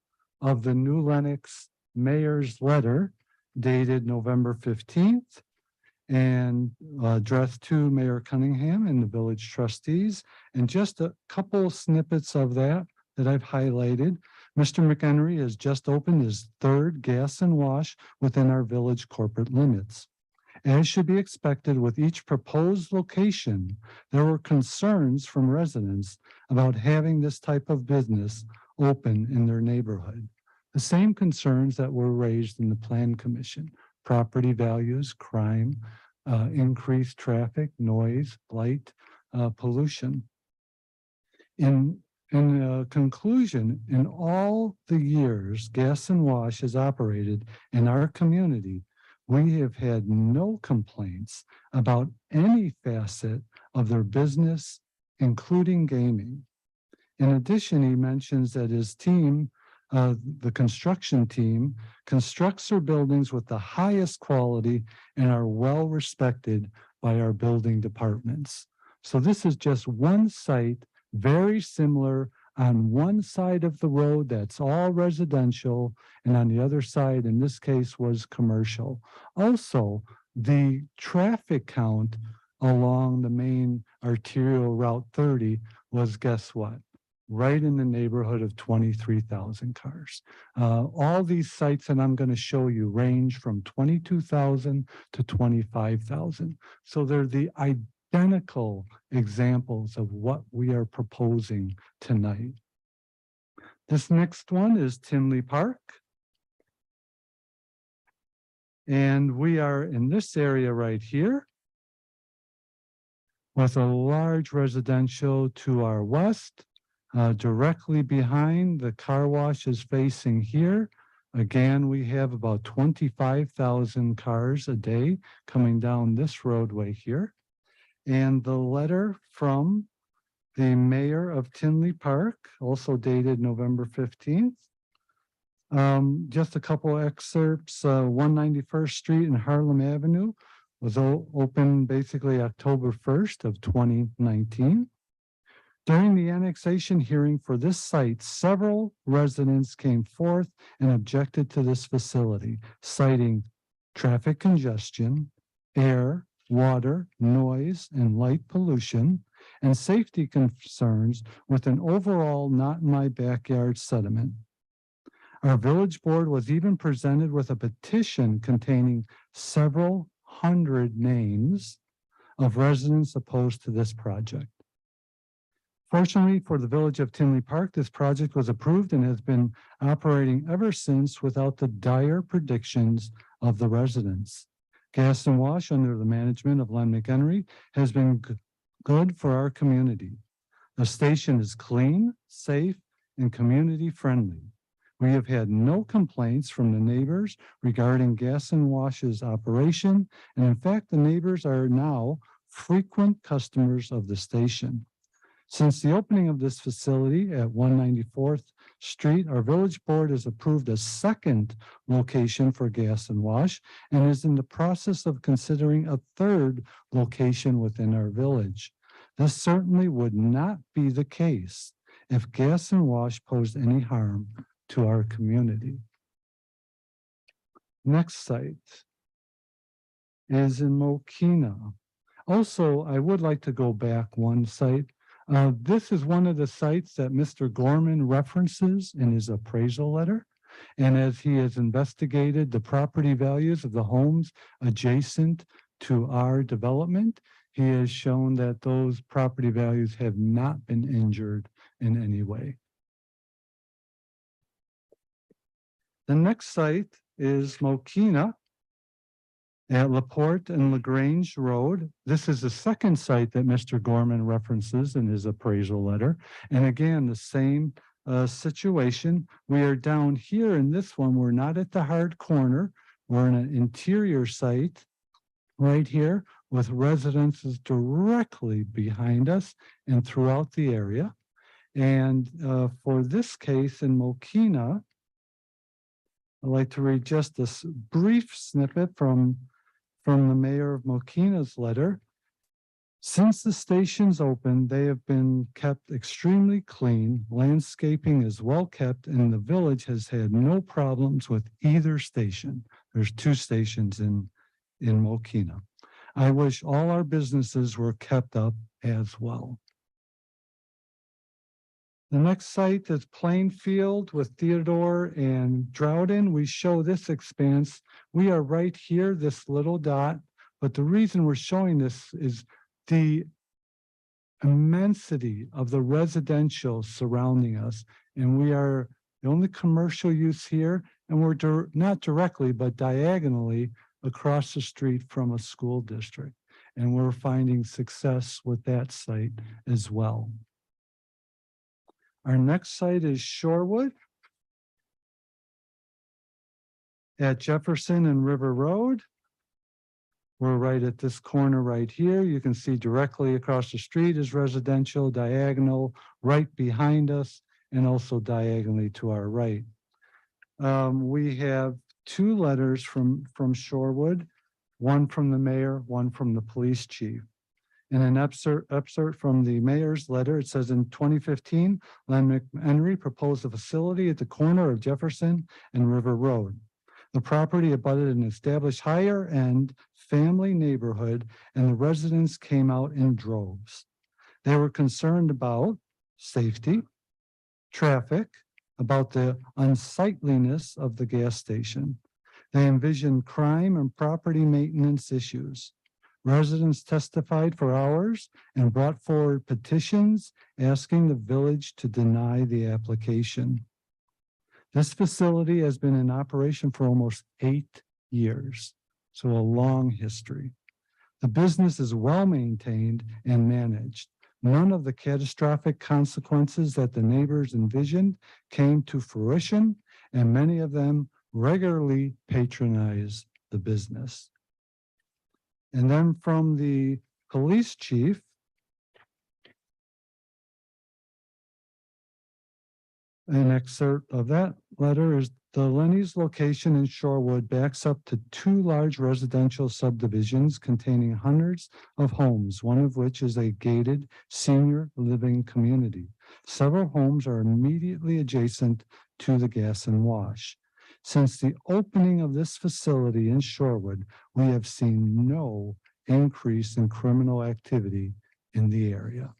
of the New Lenox mayor's letter dated November 15th and addressed to Mayor Cunningham and the village trustees. And just a couple snippets of that I've highlighted. Mr. McHenry has just opened his third gas and wash within our village corporate limits. As should be expected with each proposed location, there were concerns from residents about having this type of business open in their neighborhood. The same concerns that were raised in the Plan Commission: property values, crime, increased traffic, noise, light, pollution. In conclusion, in all the years Gas and Wash has operated in our community, we have had no complaints about any facet of their business, including gaming. In addition, he mentions that his team, the construction team, constructs their buildings with the highest quality and are well respected by our building departments. So this is just one site, very similar. On one side of the road, that's all residential, and on the other side, in this case, was commercial. Also, the traffic count along the main arterial Route 30 was, guess what? right in the neighborhood of 23,000 cars. All these sites that I'm going to show you range from 22,000 to 25,000. So they're the identical examples of what we are proposing tonight. This next one is Tinley Park. And we are in this area right here with a large residential to our west. Directly behind, the car wash is facing here. Again, we have about 25,000 cars a day coming down this roadway here. And the letter from the mayor of Tinley Park, also dated November 15th. Just a couple excerpts, 191st Street and Harlem Avenue was opened basically October 1st of 2019. During the annexation hearing for this site, several residents came forth and objected to this facility, citing traffic congestion, air, water, noise, and light pollution, and safety concerns with an overall not in my backyard sentiment. Our village board was even presented with a petition containing several hundred names of residents opposed to this project. Fortunately for the village of Tinley Park, this project was approved and has been operating ever since without the dire predictions of the residents. Gas and Wash, under the management of Len McHenry, has been good for our community. The station is clean, safe, and community friendly. We have had no complaints from the neighbors regarding Gas and Wash's operation, and in fact, the neighbors are now frequent customers of the station. Since the opening of this facility at 194th Street, our village board has approved a second location for Gas and Wash and is in the process of considering a third location within our village. This certainly would not be the case if Gas and Wash posed any harm to our community. Next site is in Mokina. Also, I would like to go back one site. This is one of the sites that Mr. Gorman references in his appraisal letter. And as he has investigated the property values of the homes adjacent to our development, he has shown that those property values have not been injured in any way. The next site is Mokina at LaPorte and LaGrange Road. This is the second site that Mr. Gorman references in his appraisal letter. And again, the same situation. We are down here in this one. We're not at the hard corner. We're in an interior site right here with residences directly behind us and throughout the area. And for this case in Mokina, I'd like to read just a brief snippet from the mayor of Mokina's letter. Since the stations opened, they have been kept extremely clean. Landscaping is well kept, and the village has had no problems with either station. There's two stations in Mokina. I wish all our businesses were kept up as well. The next site is Plainfield with Theodore and Droughton. We show this expanse. We are right here, this little dot, but the reason we're showing this is the immensity of the residential surrounding us. And we are the only commercial use here, and we're not directly, but diagonally across the street from a school district. And we're finding success with that site as well. Our next site is Shorewood at Jefferson and River Road. We're right at this corner right here. You can see directly across the street is residential, diagonal, right behind us, and also diagonally to our right. We have two letters from Shorewood, one from the mayor, one from the police chief. In an excerpt from the mayor's letter, it says in 2015, Len McHenry proposed a facility at the corner of Jefferson and River Road. The property abutted an established higher end family neighborhood, and the residents came out in droves. They were concerned about safety, traffic, about the unsightliness of the gas station. They envisioned crime and property maintenance issues. Residents testified for hours and brought forward petitions asking the village to deny the application. This facility has been in operation for almost 8 years, so a long history. The business is well maintained and managed. None of the catastrophic consequences that the neighbors envisioned came to fruition, and many of them regularly patronize the business. And then from the police chief, an excerpt of that letter is: the Lenny's location in Shorewood backs up to 2 large residential subdivisions containing hundreds of homes, one of which is a gated senior living community. Several homes are immediately adjacent to the gas and wash. Since the opening of this facility in Shorewood, we have seen no increase in criminal activity in the area.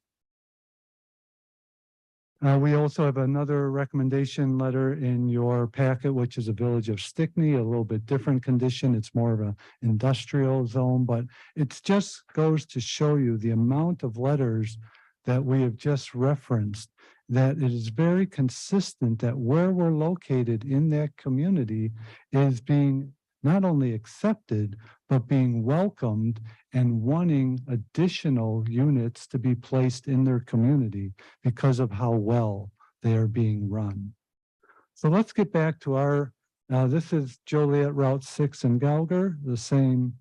We also have another recommendation letter in your packet, which is a Village of Stickney, a little bit different condition. It's more of an industrial zone, but it just goes to show you the amount of letters that we have just referenced, that it is very consistent that where we're located in that community is being not only accepted, but being welcomed and wanting additional units to be placed in their community because of how well they are being run. So let's get back to our, this is Joliet Route 6 in Gauger, the same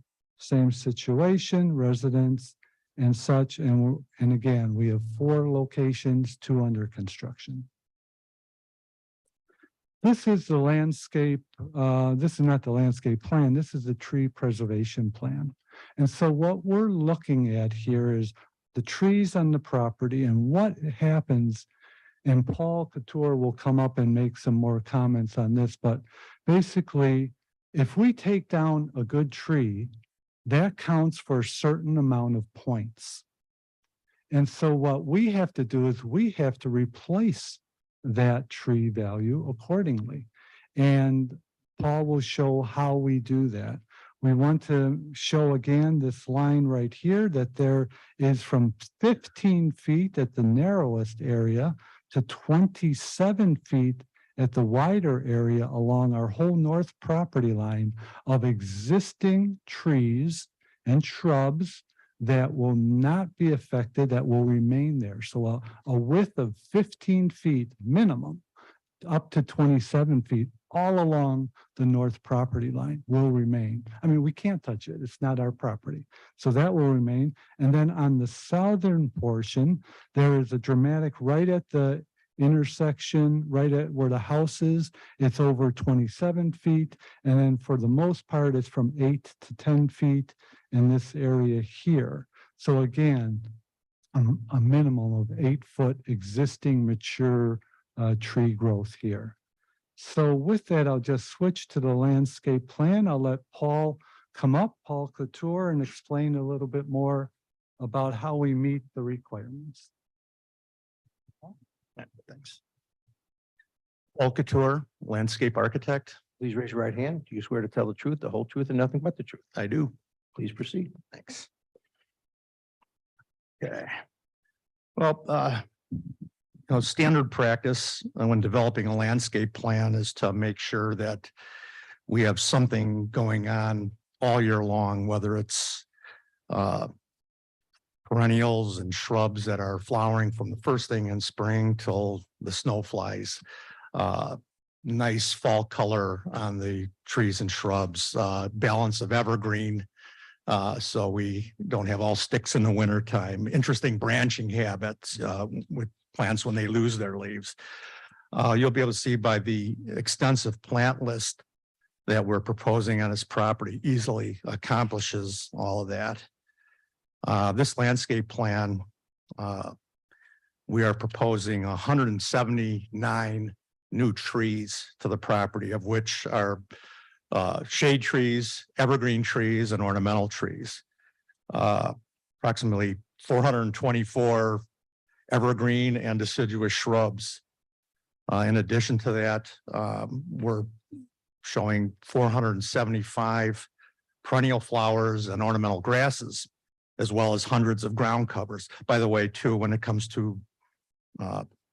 situation, residents and such. And again, we have 4 locations, 2 under construction. This is the landscape, this is not the landscape plan, this is the tree preservation plan. And so what we're looking at here is the trees on the property and what happens, and Paul Couture will come up and make some more comments on this, but basically, if we take down a good tree, that counts for a certain amount of points. And so what we have to do is we have to replace that tree value accordingly. And Paul will show how we do that. We want to show again this line right here that there is from 15 feet at the narrowest area to 27 feet at the wider area along our whole north property line of existing trees and shrubs that will not be affected, that will remain there. So a width of 15 feet minimum, up to 27 feet, all along the north property line will remain. I mean, we can't touch it. It's not our property. So that will remain. And then on the southern portion, there is a dramatic right at the intersection, right at where the house is, it's over 27 feet. And then for the most part, it's from 8 to 10 feet in this area here. So again, a minimum of 8-foot existing mature tree growth here. So with that, I'll just switch to the landscape plan. I'll let Paul come up, Paul Couture, and explain a little bit more about how we meet the requirements. Thanks. Paul Couture, landscape architect. Please raise your right hand. Do you swear to tell the truth, the whole truth, and nothing but the truth? I do. Please proceed. Thanks. Okay. Well, standard practice when developing a landscape plan is to make sure that we have something going on all year long, whether it's perennials and shrubs that are flowering from the first thing in spring till the snow flies. Nice fall color on the trees and shrubs, balance of evergreen. So we don't have all sticks in the winter time. Interesting branching habits with plants when they lose their leaves. You'll be able to see by the extensive plant list that we're proposing on this property easily accomplishes all of that. This landscape plan, we are proposing 179 new trees to the property, of which are shade trees, evergreen trees, and ornamental trees. Approximately 424 evergreen and deciduous shrubs In addition to that, we're showing 475 perennial flowers and ornamental grasses, as well as hundreds of ground covers. By the way, too, when it comes to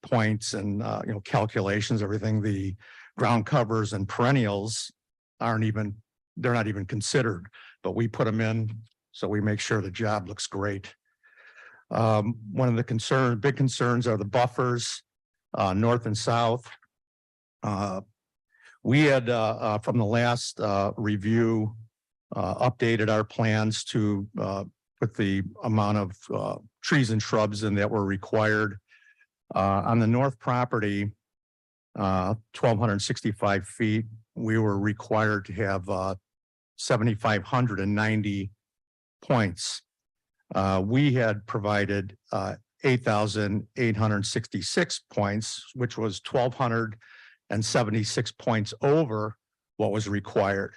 points and calculations, everything, the ground covers and perennials they're not even considered, but we put them in, so we make sure the job looks great. One of the big concerns are the buffers, north and south. We had, from the last review, updated our plans to put the amount of trees and shrubs in that were required. On the north property, 1,265 feet, we were required to have 7,590 points. We had provided 8,866 points, which was 1,276 points over what was required.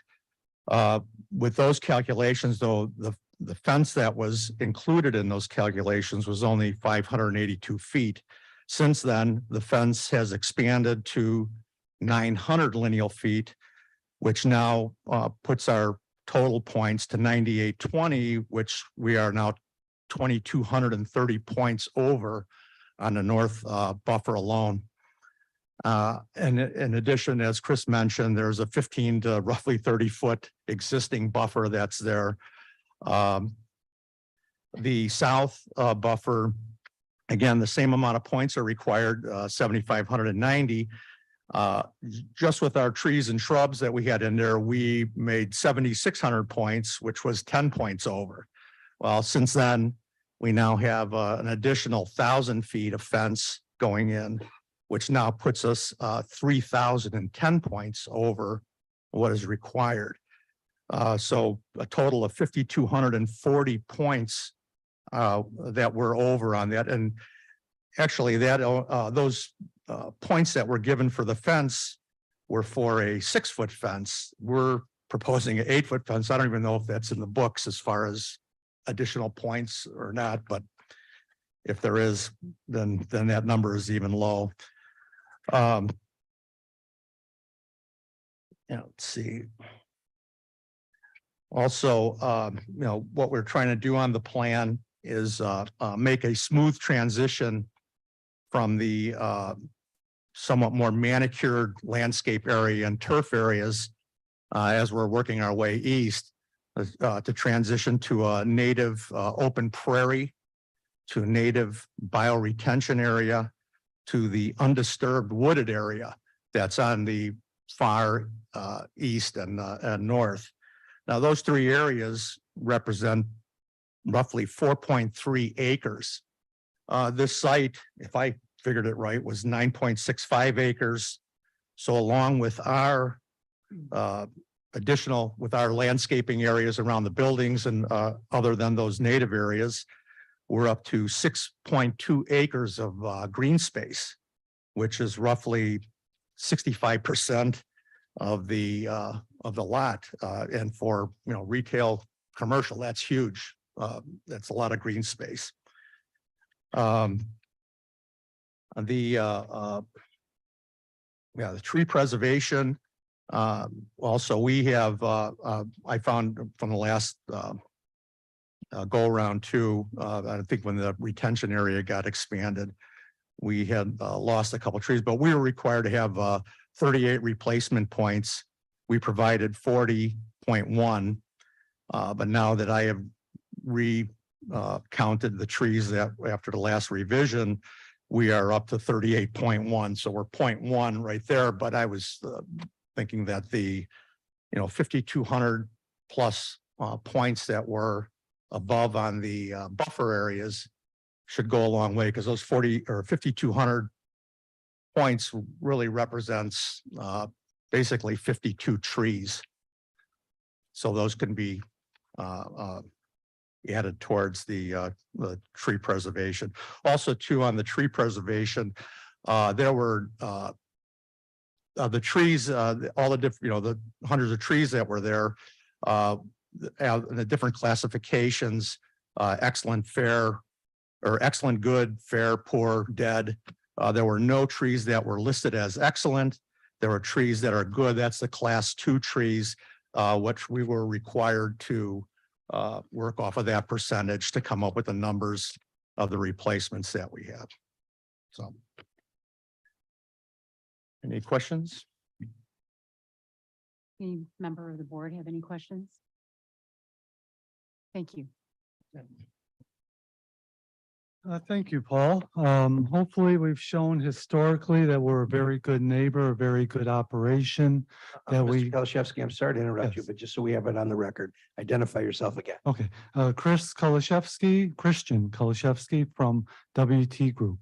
With those calculations, though, the fence that was included in those calculations was only 582 feet. Since then, the fence has expanded to 900 lineal feet, which now puts our total points to 9,820, which we are now 2,230 points over on the north buffer alone. And in addition, as Chris mentioned, there's a 15 to roughly 30-foot existing buffer that's there. The south buffer, again, the same amount of points are required, 7,590. Just with our trees and shrubs that we had in there, we made 7,600 points, which was 10 points over. Well, since then, we now have an additional 1,000 feet of fence going in, which now puts us 3,010 points over what is required. So a total of 5,240 points that we're over on that. And actually that those points that were given for the fence were for a 6-foot fence. We're proposing an 8-foot fence. I don't even know if that's in the books as far as additional points or not, but if there is, then that number is even low. Yeah, let's see. Also, what we're trying to do on the plan is make a smooth transition from the somewhat more manicured landscape area and turf areas as we're working our way east to transition to a native open prairie, to a native bioretention area, to the undisturbed wooded area that's on the far east and north. Now, those three areas represent roughly 4.3 acres. This site, if I figured it right, was 9.65 acres. So along with our with our landscaping areas around the buildings and other than those native areas, we're up to 6.2 acres of green space, which is roughly 65% of the lot. And for retail commercial, that's huge. That's a lot of green space. The tree preservation. Also, we have I found from the last go around too. I think when the retention area got expanded, we had lost a couple trees, but we were required to have 38 replacement points. We provided 40.1, but now that I have counted the trees that after the last revision, we are up to 38.1. So we're 0.1 right there. But I was thinking that the 5,200 plus points that were above on the buffer areas should go a long way, because those 5,200 points really represents basically 52 trees. So those can be added towards the tree preservation. Also, too, on the tree preservation, there were the trees, all the different, the hundreds of trees that were there, the different classifications, excellent, fair, or excellent, good, fair, poor, dead. There were no trees that were listed as excellent. There are trees that are good. That's the class 2 trees, which we were required to work off of that percentage to come up with the numbers of the replacements that we have. So. Any questions? Any member of the board have any questions? Thank you. Thank you, Paul. Hopefully we've shown historically that we're a very good neighbor, a very good operation. That Mr. we, Kalashevsky, I'm sorry to interrupt you, Yes. but just so we have it on the record, identify yourself again. okay, Christian Kalashevsky from WT Group.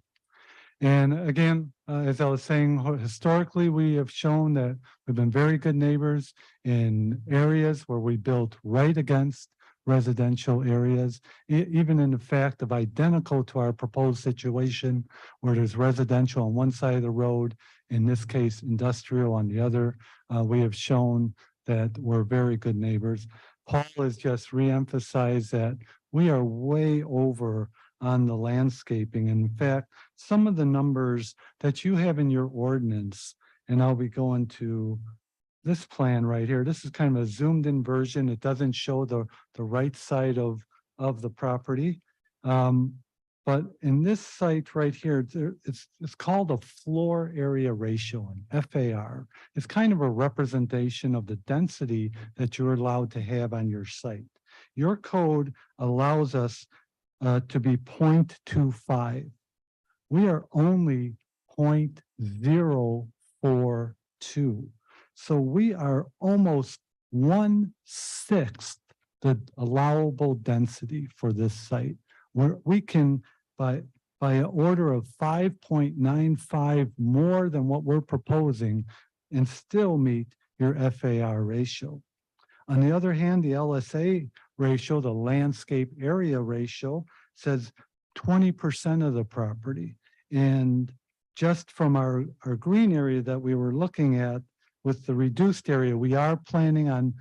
And again, as I was saying, historically, we have shown that we've been very good neighbors in areas where we built right against residential areas, even in the fact of identical to our proposed situation where there's residential on one side of the road, in this case, industrial on the other. We have shown that we're very good neighbors. Paul has just reemphasized that we are way over on the landscaping. In fact, some of the numbers that you have in your ordinance, and I'll be going to this plan right here. This is kind of a zoomed in version. It doesn't show the right side of the property. But in this site right here, it's called a floor area ratio, an FAR. It's kind of a representation of the density that you're allowed to have on your site. Your code allows us to be 0.25. We are only 0.042. So we are almost 1/6 the allowable density for this site, where we can, by an order of 5.95 more than what we're proposing, and still meet your FAR ratio. On the other hand, the LSA ratio, the landscape area ratio, says 20% of the property. And just from our green area that we were looking at with the reduced area, we are planning on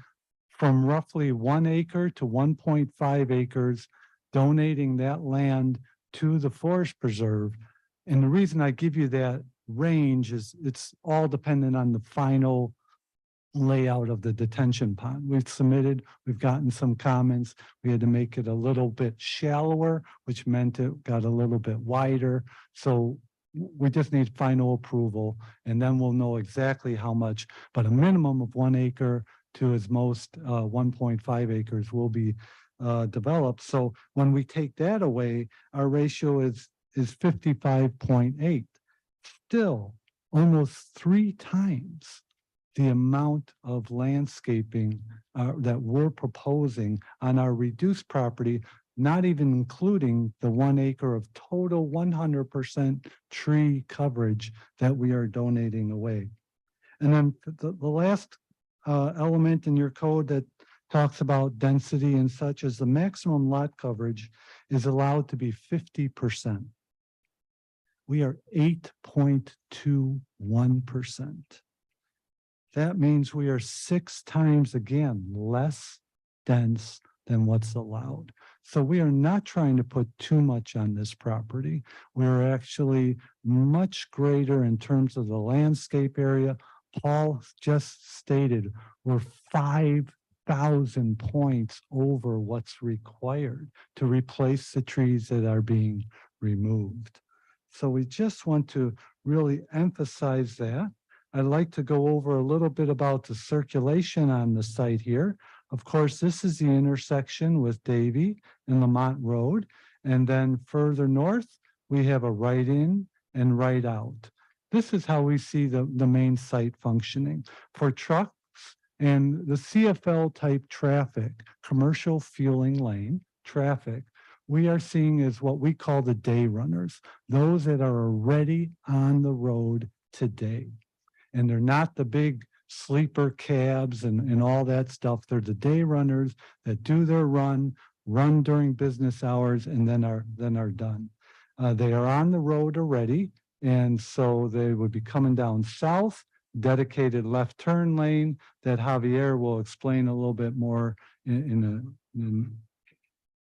from roughly 1 acre to 1.5 acres, donating that land to the forest preserve. And the reason I give you that range is it's all dependent on the final layout of the detention pond. We've submitted, we've gotten some comments. We had to make it a little bit shallower, which meant it got a little bit wider. So we just need final approval, and then we'll know exactly how much, but a minimum of 1 acre to as most 1.5 acres will be developed. So when we take that away, our ratio is 55.8. Still almost 3 times the amount of landscaping that we're proposing on our reduced property, not even including the 1 acre of total 100% tree coverage that we are donating away. And then the last element in your code that talks about density and such as the maximum lot coverage is allowed to be 50%. We are 8.21%. That means we are 6 times again less dense than what's allowed. So we are not trying to put too much on this property. We're actually much greater in terms of the landscape area. Paul just stated we're 5,000 points over what's required to replace the trees that are being removed. So we just want to really emphasize that. I'd like to go over a little bit about the circulation on the site here. Of course, this is the intersection with Davie and Lamont Road. And then further north, we have a right in and right out. This is how we see the main site functioning. For trucks and the CFL type traffic, commercial fueling lane traffic, we are seeing as what we call the day runners, those that are already on the road today. And they're not the big sleeper cabs and all that stuff. They're the day runners that do their run during business hours, and then are done. They are on the road already, and so they would be coming down south, dedicated left turn lane that Javier will explain a little bit more in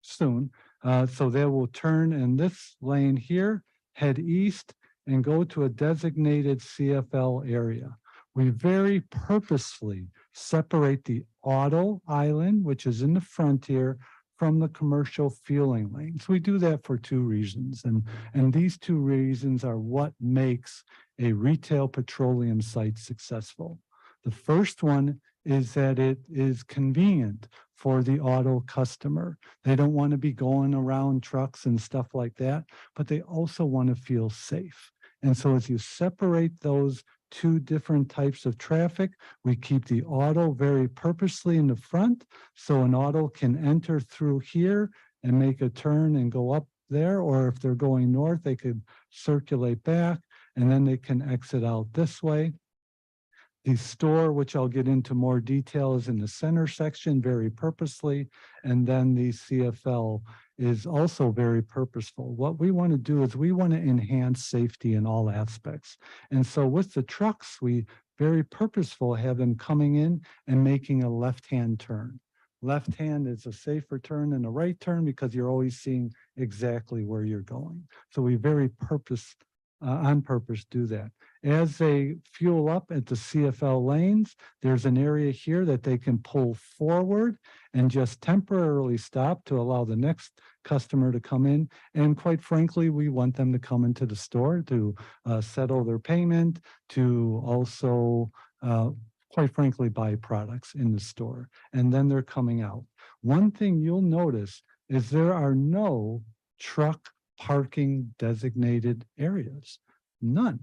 soon. So they will turn in this lane here, head east, and go to a designated CFL area. We very purposefully separate the auto island, which is in the front here, from the commercial fueling lanes. We do that for two reasons. And these two reasons are what makes a retail petroleum site successful. The first one is that it is convenient for the auto customer. They don't want to be going around trucks and stuff like that, but they also want to feel safe. And so as you separate those two different types of traffic, we keep the auto very purposely in the front, so an auto can enter through here and make a turn and go up there, or if they're going north, they could circulate back and then they can exit out this way. The store, which I'll get into more detail, is in the center section very purposely, and then the CFL is also very purposeful. What we want to do is we want to enhance safety in all aspects. And so with the trucks, we very purposeful have them coming in and making a left-hand turn. Left hand is a safer turn than a right turn because you're always seeing exactly where you're going. So we very on purpose do that. As they fuel up at the CFL lanes, there's an area here that they can pull forward and just temporarily stop to allow the next customer to come in. And quite frankly, we want them to come into the store to settle their payment, to also, quite frankly, buy products in the store. And then they're coming out. One thing you'll notice is there are no truck parking designated areas, none.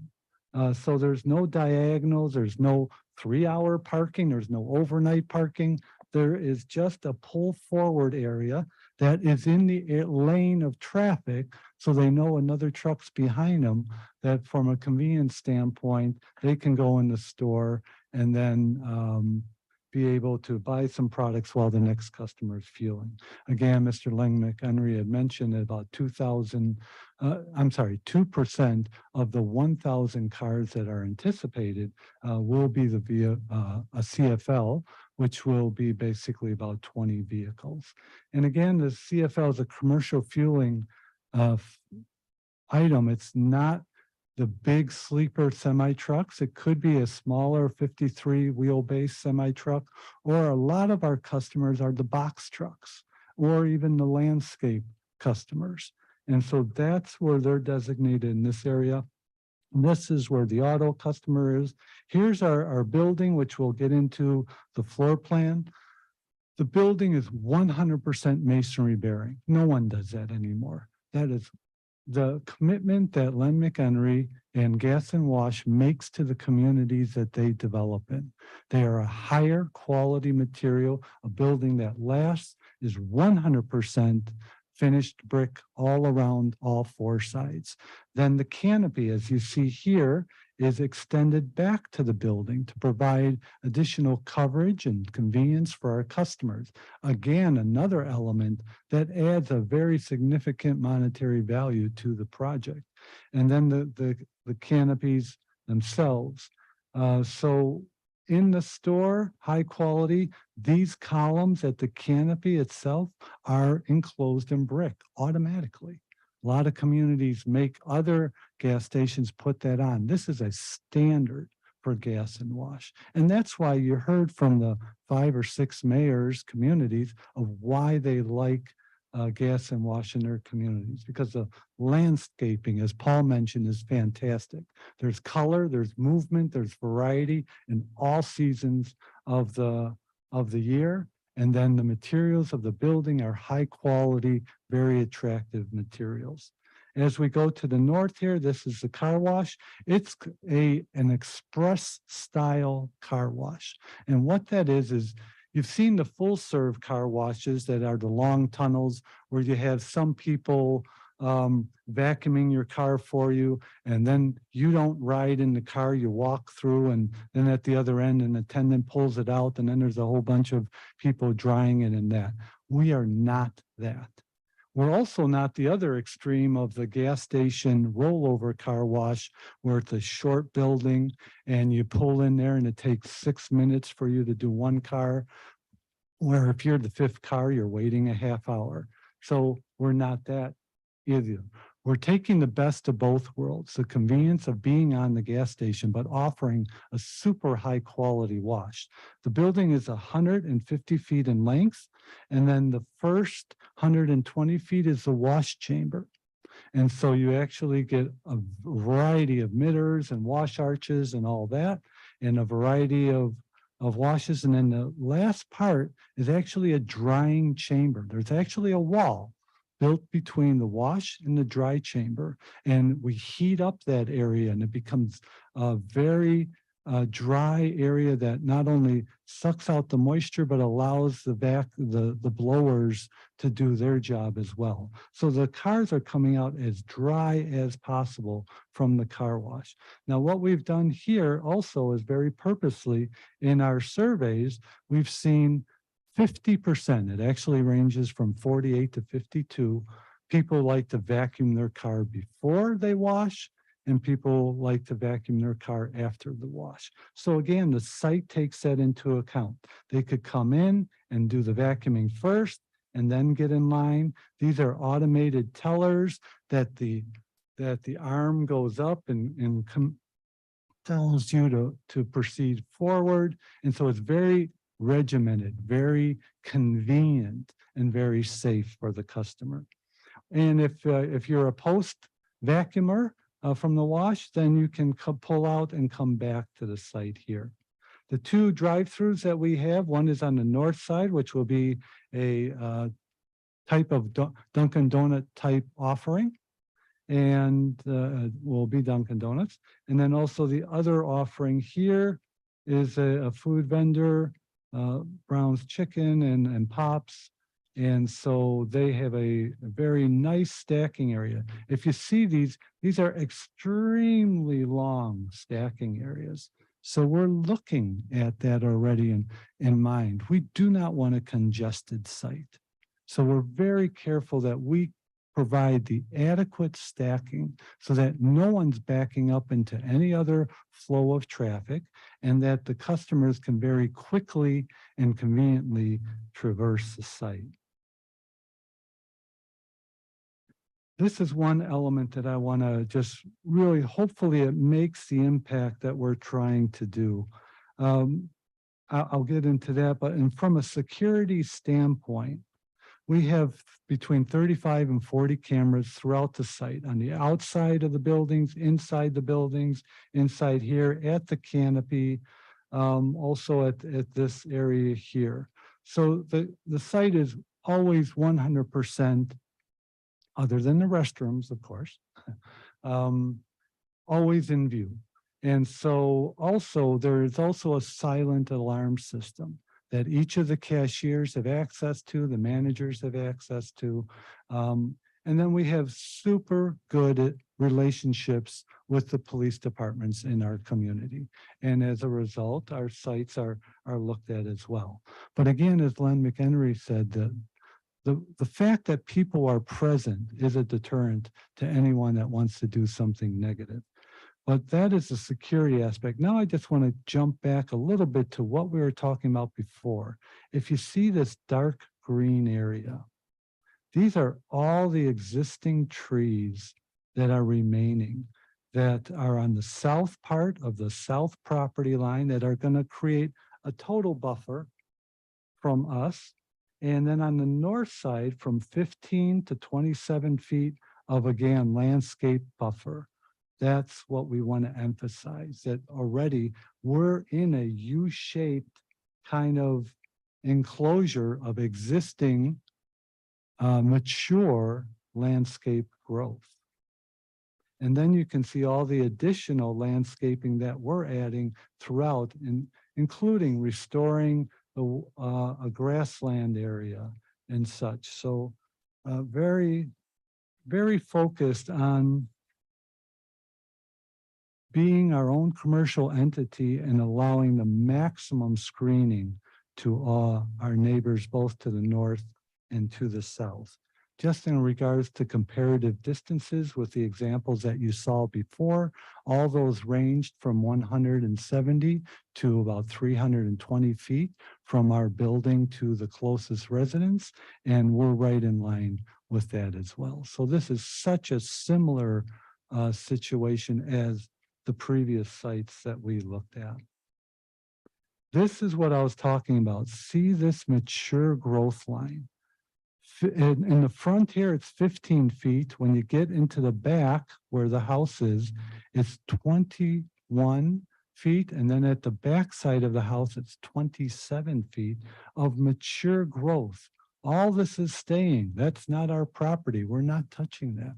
So there's no diagonals, there's no 3-hour parking, there's no overnight parking. There is just a pull forward area that is in the lane of traffic, so they know another truck's behind them, that from a convenience standpoint, they can go in the store and then be able to buy some products while the next customer is fueling. Again, Mr. Lang-McHenry had mentioned that about 2% of the 1,000 cars that are anticipated will be a CFL, which will be basically about 20 vehicles. And again, the CFL is a commercial fueling item. It's not the big sleeper semi trucks. It could be a smaller 53 wheelbase semi truck, or a lot of our customers are the box trucks or even the landscape customers. And so that's where they're designated in this area. And this is where the auto customer is. Here's our building, which we'll get into the floor plan. The building is 100% masonry bearing. No one does that anymore. That is the commitment that Lang-McHenry and Gas and Wash makes to the communities that they develop in. They are a higher quality material, a building that lasts, is 100% finished brick all around all four sides. Then the canopy, as you see here, is extended back to the building to provide additional coverage and convenience for our customers. Again, another element that adds a very significant monetary value to the project. And then the canopies themselves. So in the store, high quality, these columns at the canopy itself are enclosed in brick automatically. A lot of communities make other gas stations put that on. This is a standard for Gas and Wash. And that's why you heard from the 5 or 6 mayors, communities, of why they like Gas and Wash in their communities, because the landscaping, as Paul mentioned, is fantastic. There's color, there's movement, there's variety in all seasons of the year. And then the materials of the building are high quality, very attractive materials. As we go to the north here, this is the car wash. It's an express style car wash. And what that is you've seen the full serve car washes that are the long tunnels where you have some people vacuuming your car for you, and then you don't ride in the car, you walk through, and then at the other end an attendant pulls it out, and then there's a whole bunch of people drying it in that. We are not that. We're also not the other extreme of the gas station rollover car wash, where it's a short building and you pull in there and it takes 6 minutes for you to do one car, where if you're the 5th car, you're waiting a half hour. So we're not that either. we're taking the best of both worlds, the convenience of being on the gas station, but offering a super high quality wash. The building is 150 feet in length, and then the first 120 feet is the wash chamber. And so you actually get a variety of mitters and wash arches and all that, and a variety of washes. And then the last part is actually a drying chamber. There's actually a wall built between the wash and the dry chamber. And we heat up that area and it becomes a very dry area that not only sucks out the moisture, but allows the blowers to do their job as well. So the cars are coming out as dry as possible from the car wash. Now, what we've done here also is very purposely in our surveys, we've seen 50%, it actually ranges from 48 to 52. People like to vacuum their car before they wash, and people like to vacuum their car after the wash. So again, the site takes that into account. They could come in and do the vacuuming first and then get in line. These are automated tellers that the arm goes up and tells you to proceed forward. And so it's very regimented, very convenient, and very safe for the customer. And if you're a post vacuumer from the wash, then you can pull out and come back to the site here. The two drive-throughs that we have, one is on the north side, which will be a type of Dunkin' Donut type offering, and will be Dunkin' Donuts. And then also the other offering here is a food vendor, Brown's Chicken and Pops. And so they have a very nice stacking area. If you see these are extremely long stacking areas. So we're looking at that already in mind. We do not want a congested site. So we're very careful that we provide the adequate stacking so that no one's backing up into any other flow of traffic, and that the customers can very quickly and conveniently traverse the site. This is one element that I want to just really, hopefully it makes the impact that we're trying to do. I'll get into that, but from a security standpoint, we have between 35 and 40 cameras throughout the site, on the outside of the buildings, inside the buildings, inside here, at the canopy, also at this area here. So the site is always 100%, other than the restrooms, of course, always in view. And so also there is also a silent alarm system that each of the cashiers have access to, the managers have access to. And then we have super good relationships with the police departments in our community. And as a result, our sites are looked at as well. But again, as Len McHenry said, the fact that people are present is a deterrent to anyone that wants to do something negative. But that is the security aspect. Now I just want to jump back a little bit to what we were talking about before. If you see this dark green area, these are all the existing trees that are remaining, that are on the south part of the south property line, that are going to create a total buffer from us. And then on the north side, from 15 to 27 feet of, again, landscape buffer. That's what we want to emphasize, that already we're in a U-shaped kind of enclosure of existing mature landscape growth. And then you can see all the additional landscaping that we're adding throughout, including restoring a grassland area and such. So very, very focused on being our own commercial entity and allowing the maximum screening to our neighbors, both to the north and to the south. just in regards to comparative distances with the examples that you saw before. All those ranged from 170 to about 320 feet from our building to the closest residence, and we're right in line with that as well. So this is such a similar situation as the previous sites that we looked at. This is what I was talking about. See this mature growth line. In the front here, it's 15 feet. When you get into the back where the house is, it's 21 feet. And then at the back side of the house, it's 27 feet of mature growth. All this is staying. That's not our property. We're not touching that.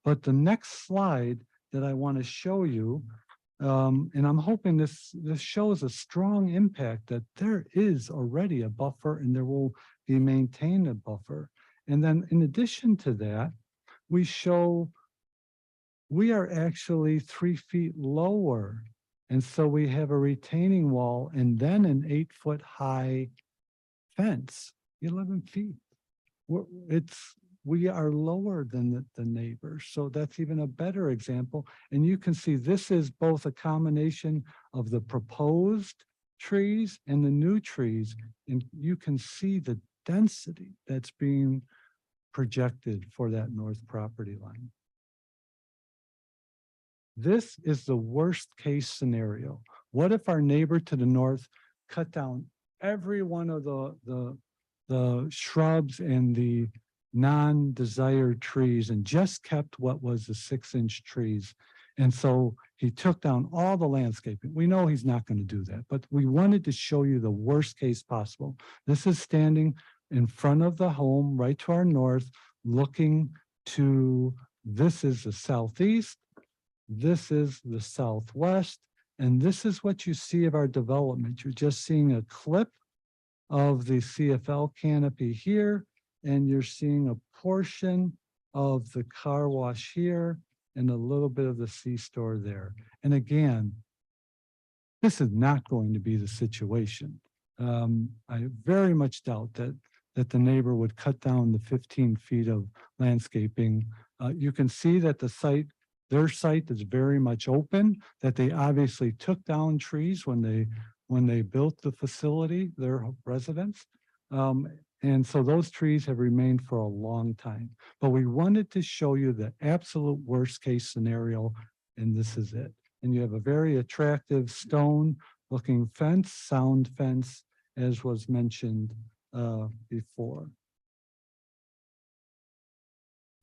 But the next slide that I want to show you, and I'm hoping this shows a strong impact that there is already a buffer and there will be maintained a buffer. And then in addition to that, we show we are actually 3 feet lower. And so we have a retaining wall and then an 8-foot high fence, 11 feet. We are lower than the neighbors. So that's even a better example. And you can see this is both a combination of the proposed trees and the new trees. And you can see the density that's being projected for that north property line. This is the worst case scenario. What if our neighbor to the north cut down every one of the shrubs and the non-desired trees and just kept what was the 6-inch trees? And so he took down all the landscaping. We know he's not going to do that, but we wanted to show you the worst case possible. This is standing in front of the home right to our north, looking to, this is the southeast, this is the southwest, and this is what you see of our development. You're just seeing a clip of the CFL canopy here, and you're seeing a portion of the car wash here and a little bit of the C-store there. And again, this is not going to be the situation. I very much doubt that the neighbor would cut down the 15 feet of landscaping. You can see that the site, their site is very much open, that they obviously took down trees when they built the facility, their residence. And so those trees have remained for a long time. But we wanted to show you the absolute worst case scenario, and this is it. And you have a very attractive stone looking fence, sound fence, as was mentioned before.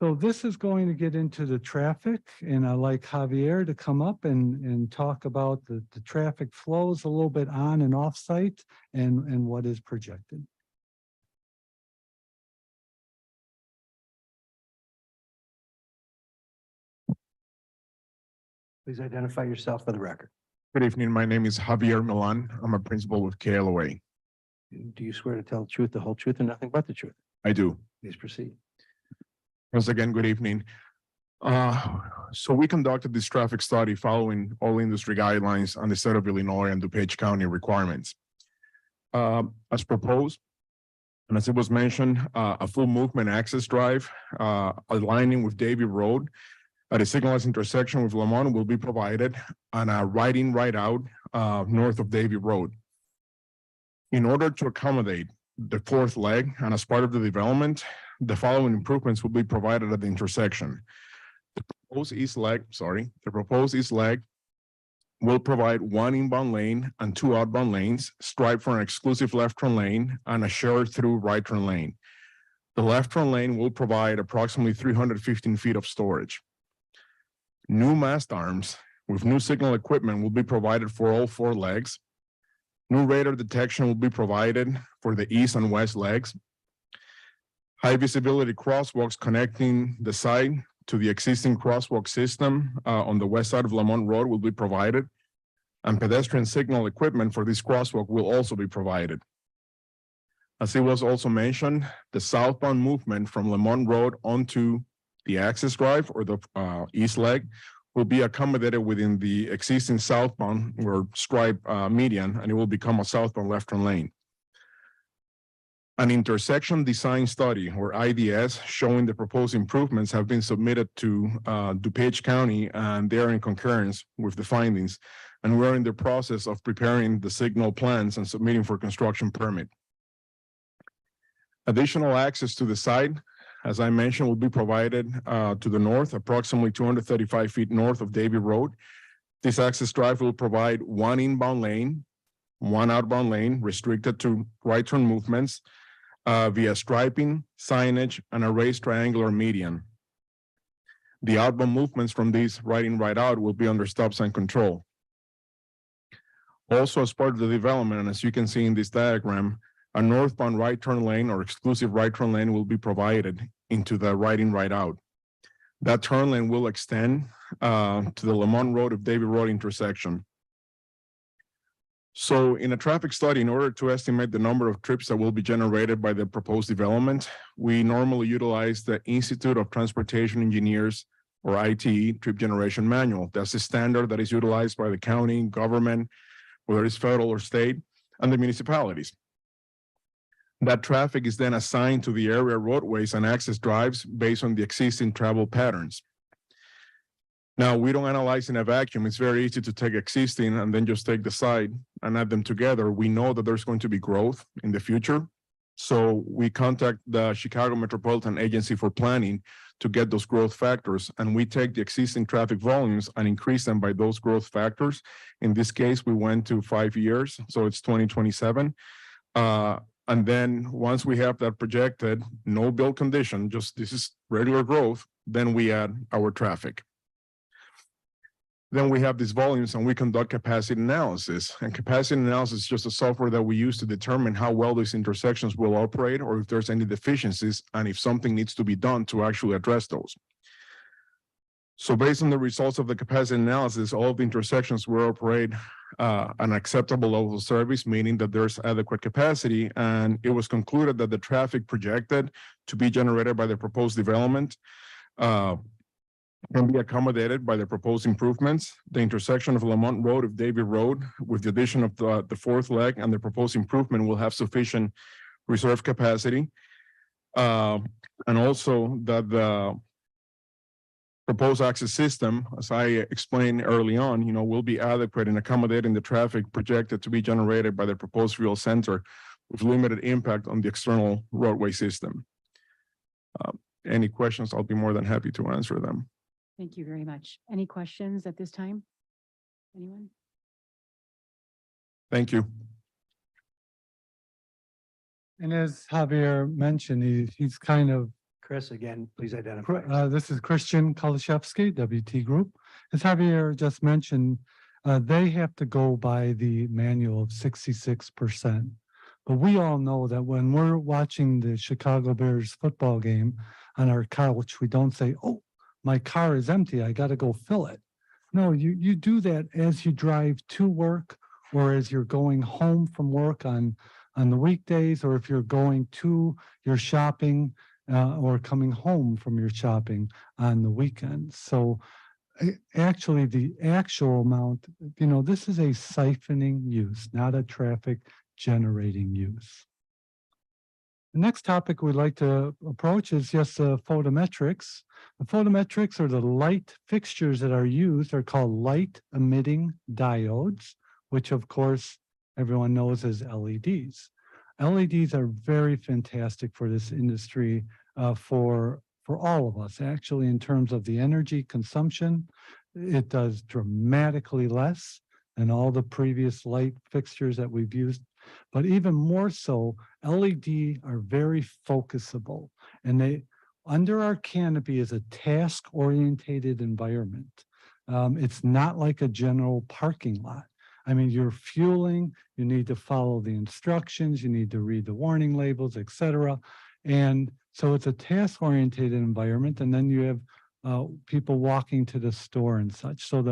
So this is going to get into the traffic, and I'd like Javier to come up and talk about the traffic flows a little bit on and off site and what is projected. Please identify yourself for the record. Good evening. My name is Javier Milan. I'm a principal with KLOA. Do you swear to tell the truth, the whole truth, and nothing but the truth? I do. Please proceed. Once again, good evening. So we conducted this traffic study following all industry guidelines on the state of Illinois and DuPage County requirements. As proposed, and as it was mentioned, a full movement access drive aligning with Davie Road at a signalized intersection with Lamont will be provided on a right in, right out north of Davie Road. In order to accommodate the fourth leg and as part of the development, the following improvements will be provided at the intersection. The proposed east leg will provide 1 inbound lane and 2 outbound lanes, striped for an exclusive left turn lane and a shared through right turn lane. The left turn lane will provide approximately 315 feet of storage. New mast arms with new signal equipment will be provided for all 4 legs. New radar detection will be provided for the east and west legs. High visibility crosswalks connecting the site to the existing crosswalk system on the west side of Lamont Road will be provided. And pedestrian signal equipment for this crosswalk will also be provided. As it was also mentioned, the southbound movement from Lamont Road onto the access drive or the east leg will be accommodated within the existing southbound or stripe median, and it will become a southbound left turn lane. An intersection design study, or IDS, showing the proposed improvements have been submitted to DuPage County, and they are in concurrence with the findings. And we're in the process of preparing the signal plans and submitting for construction permit. Additional access to the site, as I mentioned, will be provided to the north, approximately 235 feet north of Davie Road. This access drive will provide one inbound lane, one outbound lane restricted to right turn movements via striping, signage, and a raised triangular median. The outbound movements from these right in, right out will be under stop sign control. Also, as part of the development, and as you can see in this diagram, a northbound right turn lane or exclusive right turn lane will be provided into the right in, right out. That turn lane will extend to the Lamont Road of Davie Road intersection. So in a traffic study, in order to estimate the number of trips that will be generated by the proposed development, we normally utilize the Institute of Transportation Engineers, or ITE, trip generation manual. That's the standard that is utilized by the county government, whether it's federal or state, and the municipalities. That traffic is then assigned to the area roadways and access drives based on the existing travel patterns. Now, we don't analyze in a vacuum. It's very easy to take existing and then just take the site and add them together. We know that there's going to be growth in the future. So we contact the Chicago Metropolitan Agency for Planning to get those growth factors. And we take the existing traffic volumes and increase them by those growth factors. In this case, we went to 5 years, so it's 2027. And then once we have that projected, no build condition, just this is regular growth, then we add our traffic. Then we have these volumes and we conduct capacity analysis. And capacity analysis is just a software that we use to determine how well these intersections will operate, or if there's any deficiencies, and if something needs to be done to actually address those. So based on the results of the capacity analysis, all of the intersections will operate an acceptable level of service, meaning that there's adequate capacity. And it was concluded that the traffic projected to be generated by the proposed development can be accommodated by the proposed improvements. The intersection of Lamont Road of Davie Road, with the addition of the fourth leg and the proposed improvement, will have sufficient reserve capacity. And also that the proposed access system, as I explained early on, will be adequate in accommodating the traffic projected to be generated by the proposed fuel center with limited impact on the external roadway system. Any questions, I'll be more than happy to answer them. Thank you very much. Any questions at this time? Anyone? Thank you. And as Javier mentioned, he's kind of, Chris, again, please identify. this is Christian Kolashevsky, WT Group. As Javier just mentioned, they have to go by the manual of 66%. But we all know that when we're watching the Chicago Bears football game on our couch, we don't say, oh, my car is empty, I got to go fill it. No, you do that as you drive to work, or as you're going home from work on the weekdays, or if you're going to your shopping or coming home from your shopping on the weekends. So actually the actual amount, this is a siphoning use, not a traffic generating use. The next topic we'd like to approach is just photometrics. The photometrics, or the light fixtures that are used, are called light emitting diodes, which of course everyone knows as LEDs. LEDs are very fantastic for this industry, for all of us, actually, in terms of the energy consumption. It does dramatically less than all the previous light fixtures that we've used. But even more so, LED are very focusable, and they, under our canopy, is a task-orientated environment. It's not like a general parking lot. I mean, you're fueling, you need to follow the instructions, you need to read the warning labels, etc. And so it's a task-orientated environment, and then you have people walking to the store and such. So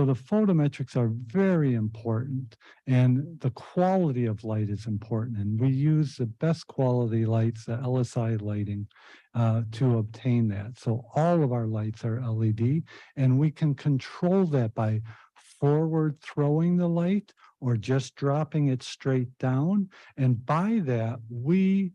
the photometrics are very important, and the quality of light is important. And we use the best quality lights, the LSI lighting, to obtain that. So all of our lights are LED, and we can control that by forward throwing the light or just dropping it straight down. And by that, we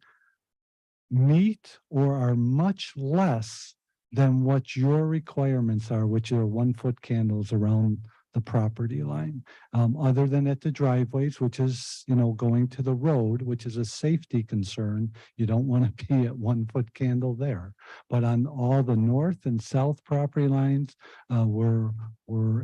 meet or are much less than what your requirements are, which are 1-foot candles around the property line. Other than at the driveways, which is, going to the road, which is a safety concern. You don't want to be at 1-foot candle there. But on all the north and south property lines, we're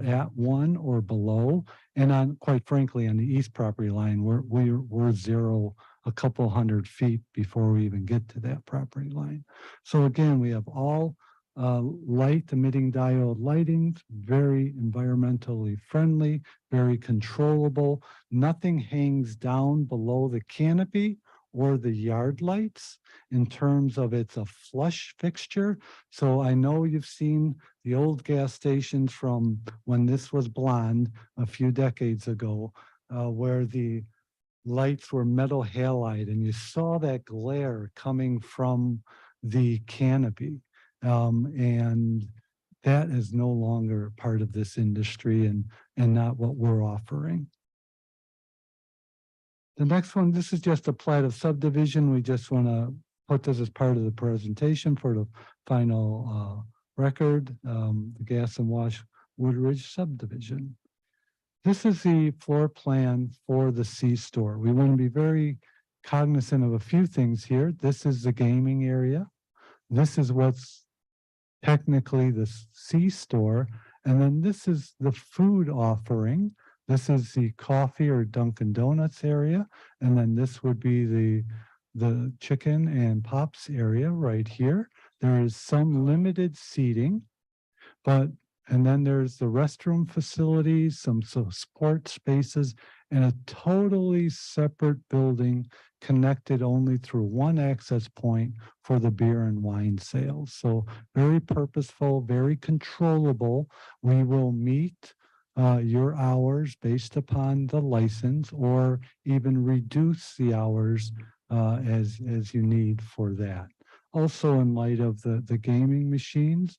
at 1 or below. And on, quite frankly, on the east property line, we're 0, a couple hundred feet before we even get to that property line. So again, we have all light emitting diode lightings, very environmentally friendly, very controllable. Nothing hangs down below the canopy or the yard lights in terms of it's a flush fixture. So I know you've seen the old gas stations from when this was blonde a few decades ago, where the lights were metal halide and you saw that glare coming from the canopy. And that is no longer part of this industry and not what we're offering. The next one, this is just a plat of subdivision. We just want to put this as part of the presentation for the final record, the Gas and Wash Woodridge subdivision. This is the floor plan for the C-store. We want to be very cognizant of a few things here. This is the gaming area. This is what's technically the C-store. And then this is the food offering. This is the coffee or Dunkin' Donuts area. And then this would be the chicken and pops area right here. There is some limited seating, and then there's the restroom facilities, some support spaces, and a totally separate building connected only through one access point for the beer and wine sales. So very purposeful, very controllable. We will meet your hours based upon the license or even reduce the hours as you need for that. Also, in light of the gaming machines,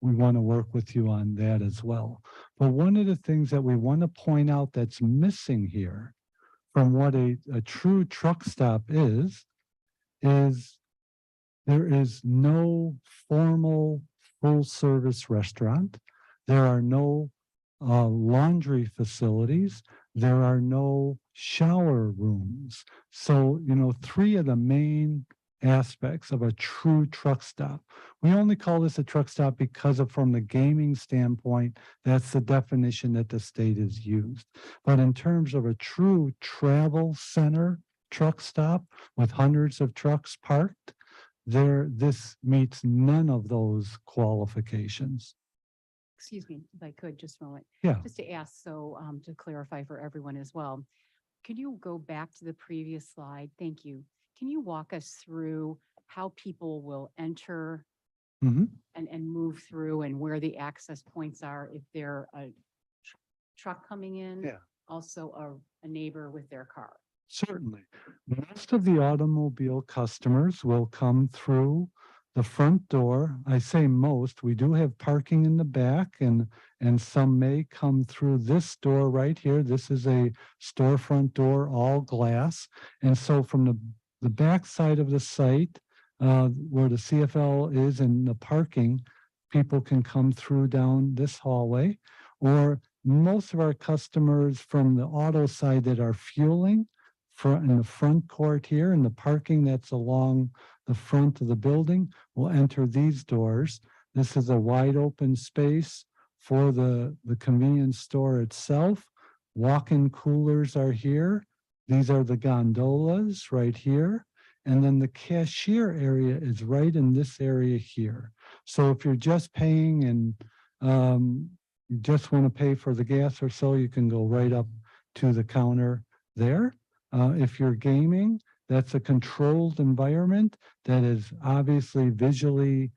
we want to work with you on that as well. But one of the things that we want to point out that's missing here from what a true truck stop is there is no formal full-service restaurant. There are no laundry facilities. There are no shower rooms. So, 3 of the main aspects of a true truck stop. We only call this a truck stop because from the gaming standpoint, that's the definition that the state has used. But in terms of a true travel center truck stop with hundreds of trucks parked, this meets none of those qualifications. Excuse me, if I could, just a moment. Yeah. Just to ask, so to clarify for everyone as well, could you go back to the previous slide? Thank you. Can you walk us through how people will enter Mhm. and move through and where the access points are if they're a truck coming in? Yeah. Also a neighbor with their car. Certainly. Most of the automobile customers will come through the front door. I say most, we do have parking in the back and some may come through this door right here. This is a storefront door, all glass. And so from the back side of the site, where the CFL is and the parking, people can come through down this hallway. Or most of our customers from the auto side that are fueling in the front court here and the parking that's along the front of the building will enter these doors. This is a wide open space for the convenience store itself. Walk-in coolers are here. These are the gondolas right here. And then the cashier area is right in this area here. So if you're just paying and you just want to pay for the gas or so, you can go right up to the counter there. If you're gaming, that's a controlled environment that is obviously visually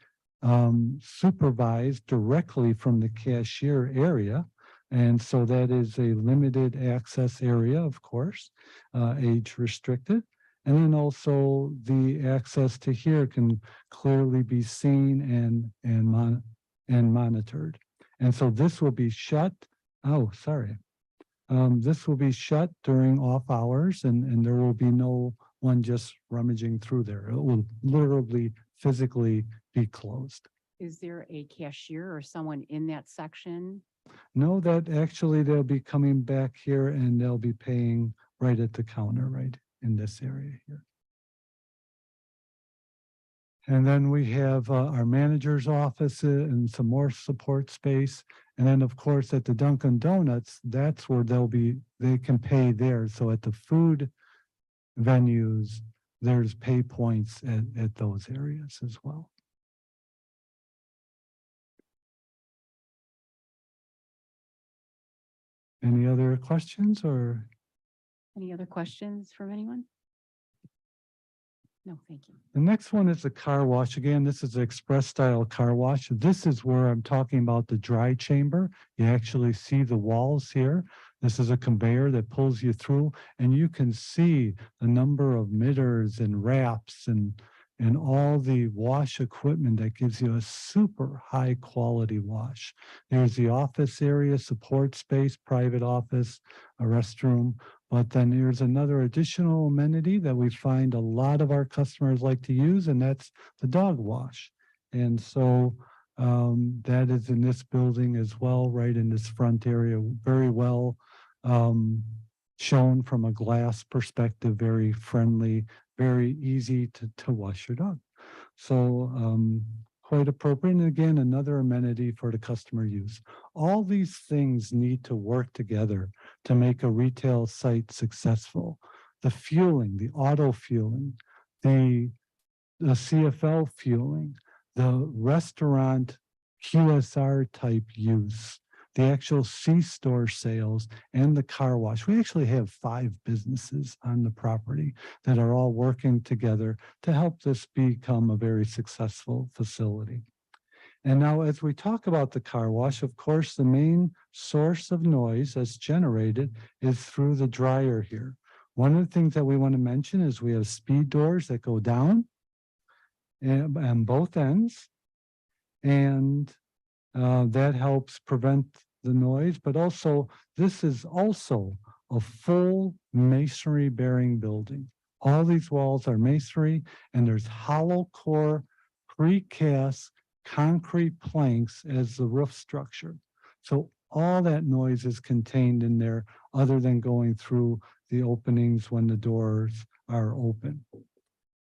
supervised directly from the cashier area. And so that is a limited access area, of course, age restricted. And then also the access to here can clearly be seen and monitored. And so this will be shut. Oh, sorry. This will be shut during off hours and there will be no one just rummaging through there. It will literally physically be closed. Is there a cashier or someone in that section? No, that actually they'll be coming back here and they'll be paying right at the counter, right in this area here. And then we have our manager's office and some more support space. And then, of course, at the Dunkin' Donuts, that's where they can pay there. So at the food venues, there's pay points at those areas as well. Any other questions or? Any other questions from anyone? No, thank you. The next one is the car wash. Again, this is the express style car wash. This is where I'm talking about the dry chamber. You actually see the walls here. This is a conveyor that pulls you through and you can see the number of mitters and wraps and all the wash equipment that gives you a super high quality wash. There's the office area, support space, private office, a restroom. But then there's another additional amenity that we find a lot of our customers like to use, and that's the dog wash. And so that is in this building as well, right in this front area, very well shown from a glass perspective, very friendly, very easy to wash your dog. So quite appropriate. And again, another amenity for the customer use. All these things need to work together to make a retail site successful. The fueling, the auto fueling, the CFL fueling, the restaurant QSR type use, the actual C-store sales, and the car wash. We actually have 5 businesses on the property that are all working together to help this become a very successful facility. And now as we talk about the car wash, of course, the main source of noise that's generated is through the dryer here. One of the things that we want to mention is we have speed doors that go down on both ends. And that helps prevent the noise, but also this is also a full masonry bearing building. All these walls are masonry and there's hollow core precast concrete planks as the roof structure. So all that noise is contained in there other than going through the openings when the doors are open.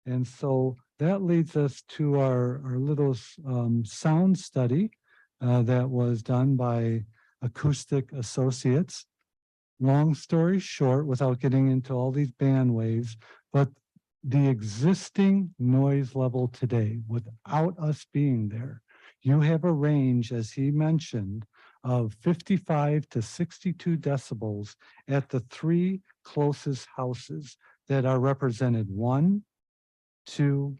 And so that leads us to our little sound study that was done by Acoustic Associates. Long story short, without getting into all these band waves, but the existing noise level today, without us being there, you have a range, as he mentioned, of 55 to 62 decibels at the 3 closest houses that are represented 1, 2,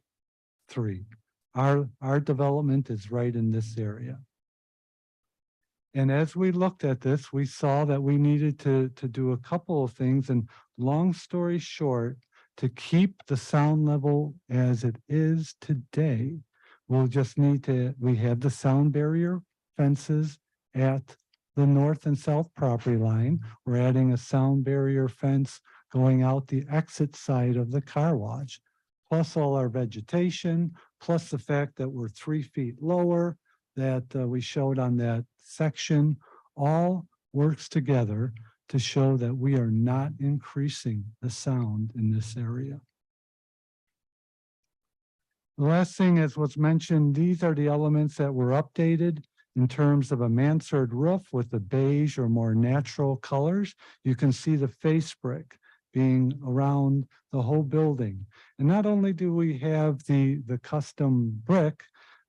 3. Our development is right in this area. And as we looked at this, we saw that we needed to do a couple of things. And long story short, to keep the sound level as it is today, we'll just need to, we have the sound barrier fences at the north and south property line. We're adding a sound barrier fence going out the exit side of the car wash, plus all our vegetation, plus the fact that we're 3 feet lower that we showed on that section, all works together to show that we are not increasing the sound in this area. The last thing is what's mentioned, these are the elements that were updated in terms of a mansard roof with the beige or more natural colors. You can see the face brick being around the whole building. And not only do we have the custom brick,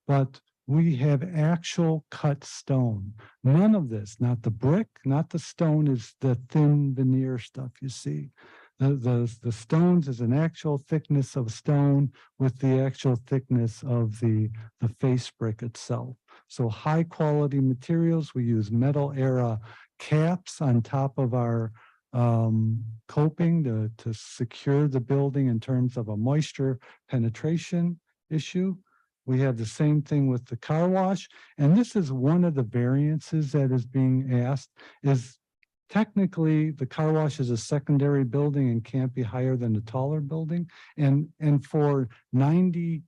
but we have actual cut stone. None of this, not the brick, not the stone, is the thin veneer stuff you see. The stones is an actual thickness of stone with the actual thickness of the face brick itself. So high quality materials. We use metal era caps on top of our coping to secure the building in terms of a moisture penetration issue. We have the same thing with the car wash. And this is one of the variances that is being asked is technically the car wash is a secondary building and can't be higher than the taller building. And for 97%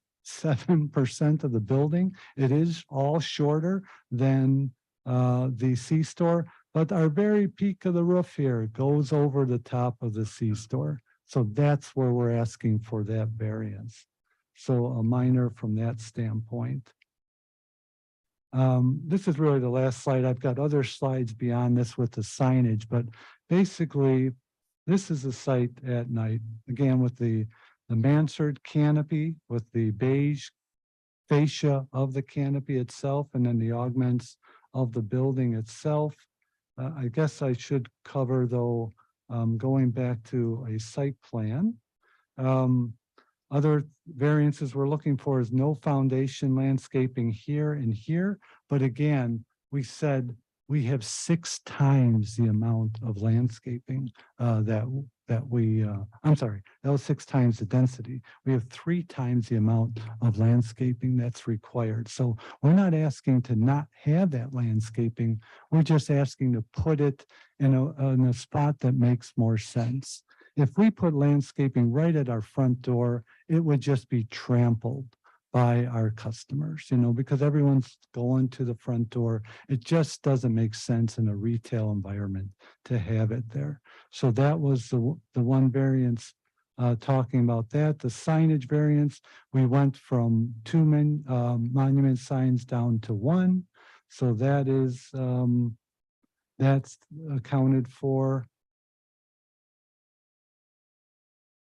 of the building, it is all shorter than the C-store. But our very peak of the roof here goes over the top of the C-store. So that's where we're asking for that variance. So a minor from that standpoint. This is really the last slide. I've got other slides beyond this with the signage, but basically this is the site at night. Again, with the mansard canopy with the beige fascia of the canopy itself, and then the augments of the building itself. I guess I should cover though, going back to a site plan. Other variances we're looking for is no foundation landscaping here and here. But again, we said we have 6 times the amount of landscaping that we, I'm sorry, that was 6 times the density. We have 3 times the amount of landscaping that's required. So we're not asking to not have that landscaping. We're just asking to put it in a spot that makes more sense. If we put landscaping right at our front door, it would just be trampled by our customers, you know, because everyone's going to the front door. It just doesn't make sense in a retail environment to have it there. So that was the one variance talking about that. The signage variance, we went from 2 monument signs down to 1. So that is, that's accounted for.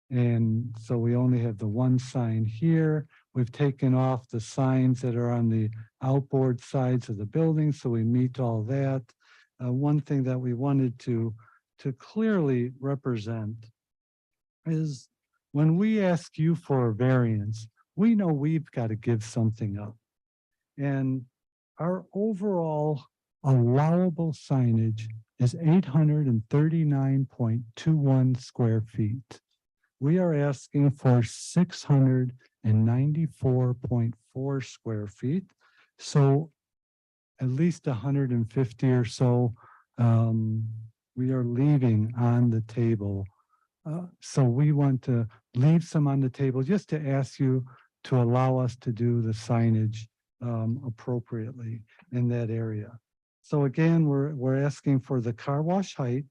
And so we only have the 1 sign here. We've taken off the signs that are on the outboard sides of the building, so we meet all that. One thing that we wanted to clearly represent is when we ask you for a variance, we know we've got to give something up. And our overall allowable signage is 839.21 square feet. We are asking for 694.4 square feet. So at least 150 or so we are leaving on the table. So we want to leave some on the table just to ask you to allow us to do the signage appropriately in that area. So again, we're asking for the car wash height.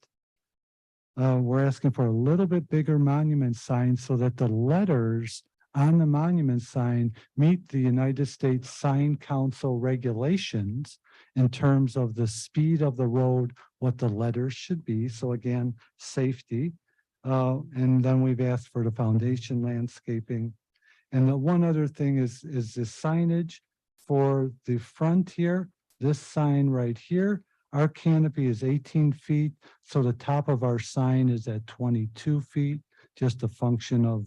We're asking for a little bit bigger monument sign so that the letters on the monument sign meet the United States Sign Council regulations in terms of the speed of the road, what the letters should be. So again, safety. And then we've asked for the foundation landscaping. And the one other thing is the signage for the front here, this sign right here. Our canopy is 18 feet, so the top of our sign is at 22 feet, just a function of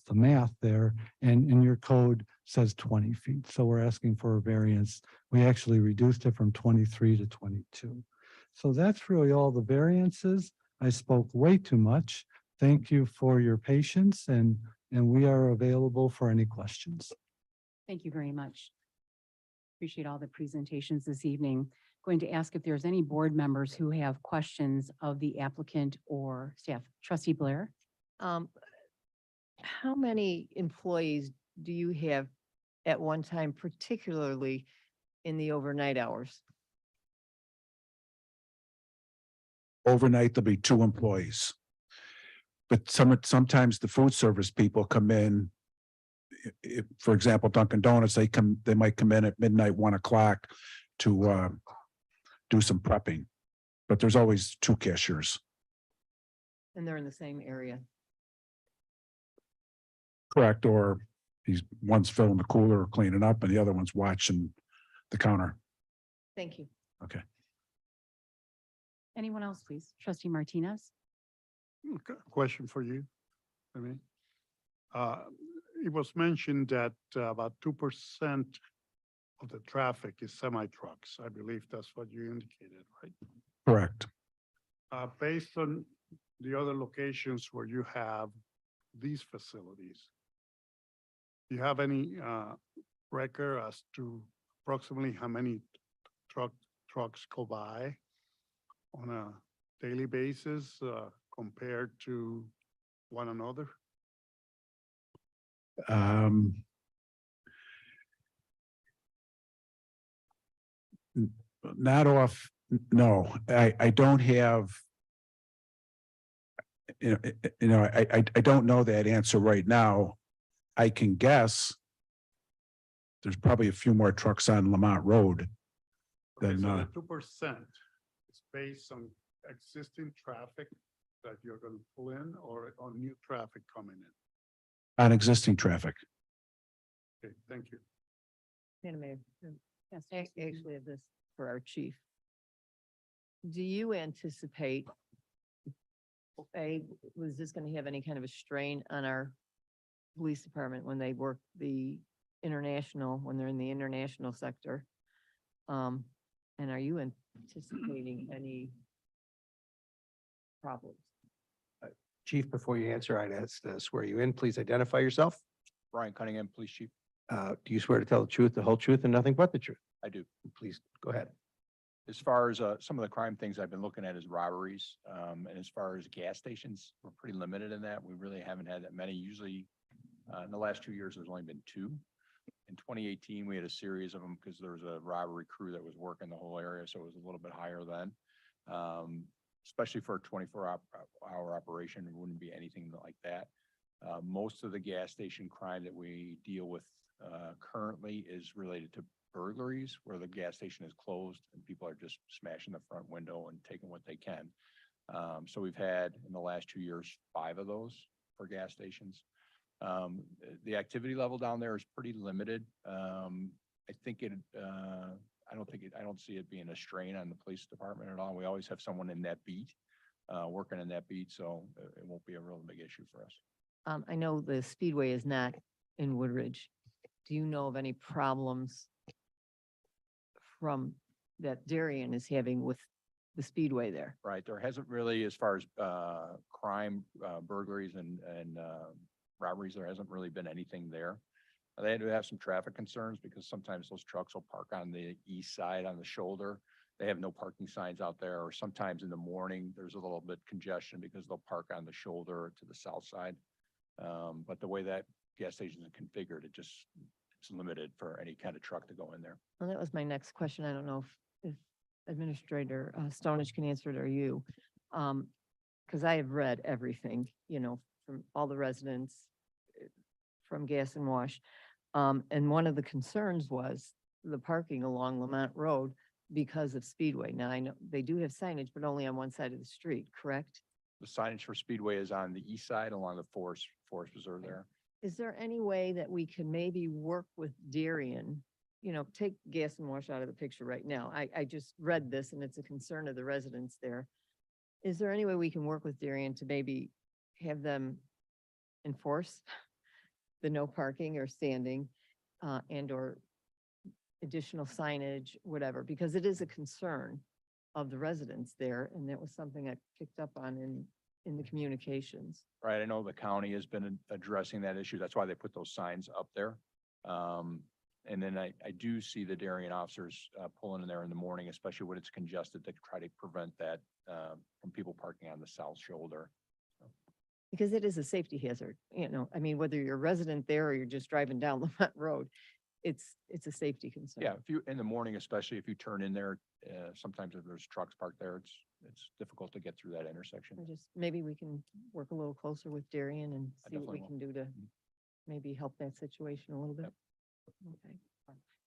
the math there. And in your code says 20 feet. So we're asking for a variance. We actually reduced it from 23 to 22. So that's really all the variances. I spoke way too much. Thank you for your patience, and we are available for any questions. Thank you very much. Appreciate all the presentations this evening. Going to ask if there's any board members who have questions of the applicant or staff. Trustee Blair? How many employees do you have at one time, particularly in the overnight hours? Overnight, there'll be 2 employees. But sometimes the food service people come in. If, for example, Dunkin' Donuts, they might come in at midnight, 1 o'clock to do some prepping. But there's always 2 cashiers. And they're in the same area. Correct, or one's filling the cooler or cleaning up and the other one's watching the counter. Thank you. Okay. Anyone else, please? Trustee Martinez? Question for you. I mean, it was mentioned that about 2% of the traffic is semi-trucks. I believe that's what you indicated, right? Correct. Based on the other locations where you have these facilities, do you have any record as to approximately how many trucks go by on a daily basis compared to one another? Not off, no, I don't have. I don't know that answer right now. I can guess. There's probably a few more trucks on Lamont Road Okay, than, so the 2% is based on existing traffic that you're going to pull in or on new traffic coming in? on existing traffic. Okay, thank you. Madam Mayor, Yes, I actually have this for our chief. Do you anticipate, was this going to have any kind of a strain on our police department when they work the international, when they're in the international sector? And are you anticipating any problems? Chief, before you answer, I'd ask to swear you in. Please identify yourself. Brian Cunningham, Police Chief. Do you swear to tell the truth, the whole truth, and nothing but the truth? I do. Please go ahead. As far as some of the crime things I've been looking at is robberies. And as far as gas stations, we're pretty limited in that. We really haven't had that many. Usually, in the last 2 years, there's only been 2. In 2018, we had a series of them because there was a robbery crew that was working the whole area, so it was a little bit higher then. Especially for a 24-hour operation, it wouldn't be anything like that. Most of the gas station crime that we deal with currently is related to burglaries, where the gas station is closed and people are just smashing the front window and taking what they can. So we've had in the last 2 years, 5 of those for gas stations. The activity level down there is pretty limited. I think I don't see it being a strain on the police department at all. We always have someone in that beat, working in that beat, so it won't be a real big issue for us. I know the Speedway is not in Woodridge. Do you know of any problems from that Darien is having with the Speedway there? Right, there hasn't really, as far as crime, burglaries and robberies, there hasn't really been anything there. They do have some traffic concerns because sometimes those trucks will park on the east side on the shoulder. They have no parking signs out there, or sometimes in the morning, there's a little bit congestion because they'll park on the shoulder to the south side. But the way that gas station is configured, it's limited for any kind of truck to go in there. Well, that was my next question. I don't know if Administrator Stonich can answer it or you. Because I have read everything, from all the residents, from Gas and Wash. And one of the concerns was the parking along Lamont Road because of Speedway. Now, I know they do have signage, but only on one side of the street, correct? The signage for Speedway is on the east side along the Forest Preserve there. Is there any way that we can maybe work with Darien? Take Gas and Wash out of the picture right now. I just read this and it's a concern of the residents there. Is there any way we can work with Darien to maybe have them enforce the no parking or standing and or additional signage, whatever, because it is a concern of the residents there. And that was something I picked up on in the communications. Right, I know the county has been addressing that issue. That's why they put those signs up there. And then I do see the Darien officers pulling in there in the morning, especially when it's congested, to try to prevent that from people parking on the south shoulder. Because it is a safety hazard, I mean, whether you're a resident there or you're just driving down Lamont Road, it's a safety concern. Yeah, if you, in the morning, especially if you turn in there, sometimes if there's trucks parked there, it's difficult to get through that intersection. Maybe we can work a little closer with Darien and I see what we definitely can do to maybe help that situation a little bit. Okay.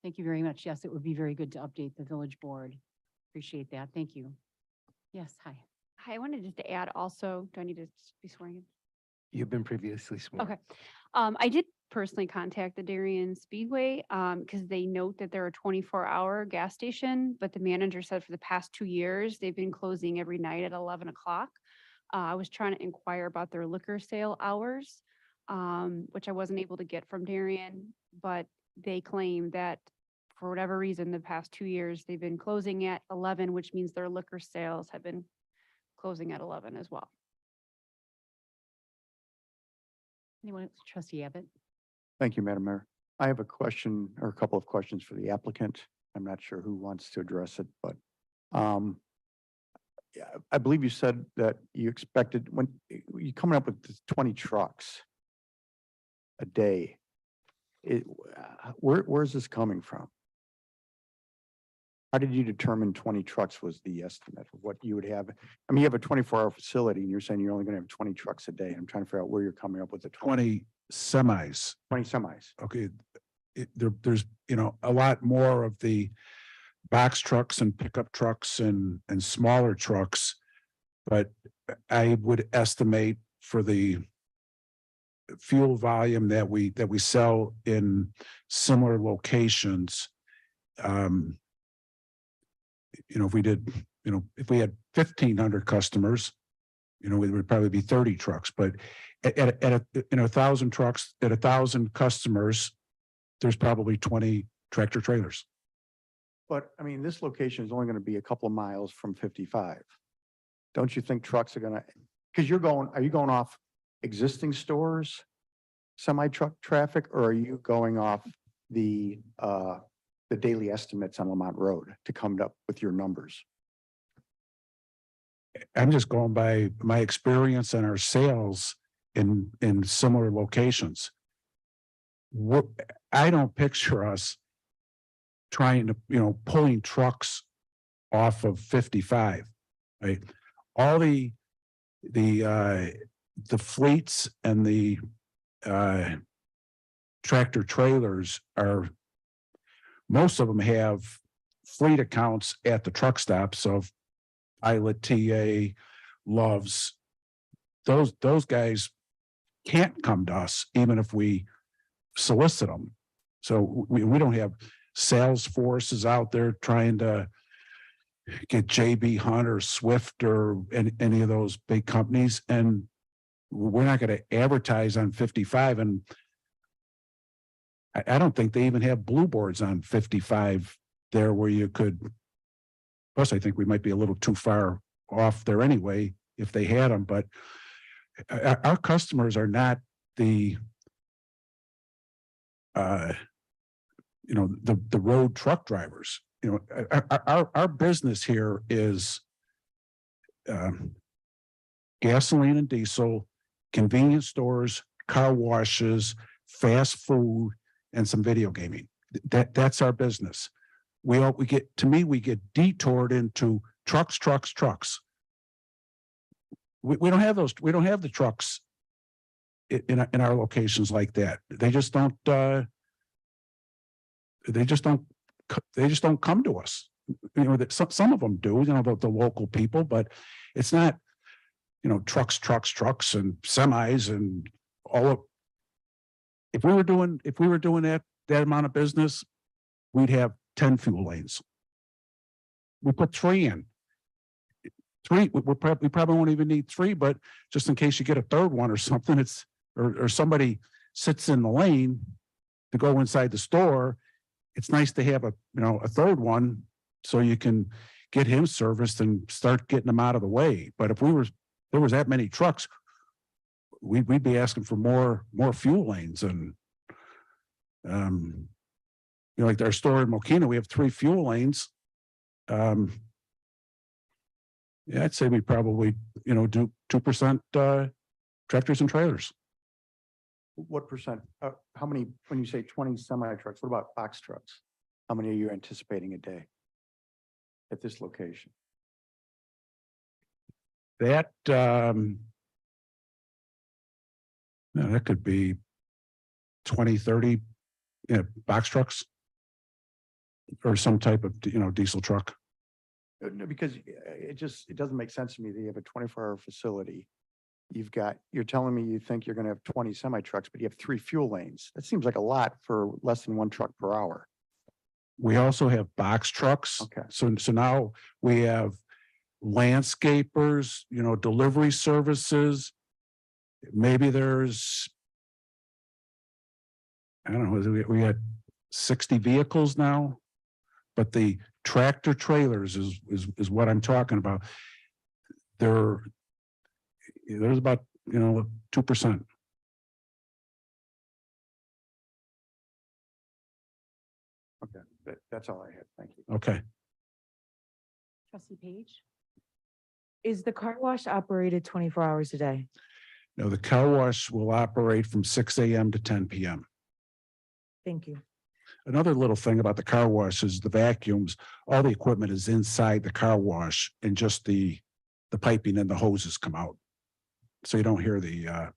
Thank you very much. Yes, it would be very good to update the village board. Appreciate that. Thank you. Yes, hi. Hi, I wanted just to add also, do I need to be sworn in? You've been previously sworn. Okay. I did personally contact the Darien Speedway because they note that they're a 24-hour gas station, but the manager said for the past 2 years, they've been closing every night at 11 o'clock. I was trying to inquire about their liquor sale hours, which I wasn't able to get from Darien, but they claim that for whatever reason, the past 2 years, they've been closing at 11, which means their liquor sales have been closing at 11 as well. Anyone else? Trustee Abbott? Thank you, Madam Mayor. I have a question or a couple of questions for the applicant. I'm not sure who wants to address it, but yeah, I believe you said that you expected when you coming up with this 20 trucks a day. Where's this coming from? How did you determine 20 trucks was the estimate of what you would have? I mean, you have a 24-hour facility and you're saying you're only going to have 20 trucks a day. I'm trying to figure out where you're coming up with the 20 semis. 20 semis. Okay, there's, a lot more of the box trucks and pickup trucks and smaller trucks. But I would estimate for the fuel volume that we sell in similar locations, if we did, if we had 1,500 customers, it would probably be 30 trucks, but at 1,000 trucks, at 1,000 customers, there's probably 20 tractor trailers. But I mean, this location is only going to be a couple of miles from 55. Don't you think trucks are going to, because are you going off existing stores, semi-truck traffic, or are you going off the daily estimates on Lamont Road to come up with your numbers? I'm just going by my experience and our sales in similar locations. I don't picture us trying to, pulling trucks off of 55, right? All the fleets and the tractor trailers most of them have fleet accounts at the truck stops of Pilot, TA, Loves. Those guys can't come to us even if we solicit them. So we don't have sales forces out there trying to get JB Hunt or Swift or any of those big companies. And we're not going to advertise on 55. And I don't think they even have blue boards on 55 there where you could. Plus, I think we might be a little too far off there anyway if they had them. But our customers are not the road truck drivers. Our business here is gasoline and diesel, convenience stores, car washes, fast food, and some video gaming. That's our business. We get detoured into trucks. We don't have those. We don't have the trucks in our locations like that. They just don't. They just don't come to us. Some of them do. The local people, but it's not. Trucks, and semis, and all of. If we were doing that amount of business, we'd have 10 fuel lanes. We put 3 in. We probably won't even need 3, but just in case you get a third one or something, or somebody sits in the lane to go inside the store, it's nice to have a third one so you can get him serviced and start getting them out of the way. But if there was that many trucks, we'd be asking for more fuel lanes. And like our store in Mokina, we have 3 fuel lanes. Yeah, I'd say we probably do 2% tractors and trailers. What percent? How many, when you say 20 semi trucks, what about box trucks? How many are you anticipating a day at this location? That that could be 20, 30 box trucks or some type of diesel truck. No, because it doesn't make sense to me that you have a 24-hour facility. You're telling me you think you're going to have 20 semi trucks, but you have 3 fuel lanes. That seems like a lot for less than 1 truck per hour. We also have box trucks. Okay. So now we have landscapers, delivery services. Maybe there's, I don't know, we had 60 vehicles now, but the tractor trailers is what I'm talking about. There's about 2%. That's all I had. Thank you. Okay. Trustee Page? Is the car wash operated 24 hours a day? Now, the car wash will operate from 6 AM to 10 PM. Thank you. Another little thing about the car wash is the vacuums, all the equipment is inside the car wash and just the piping and the hoses come out. So you don't hear the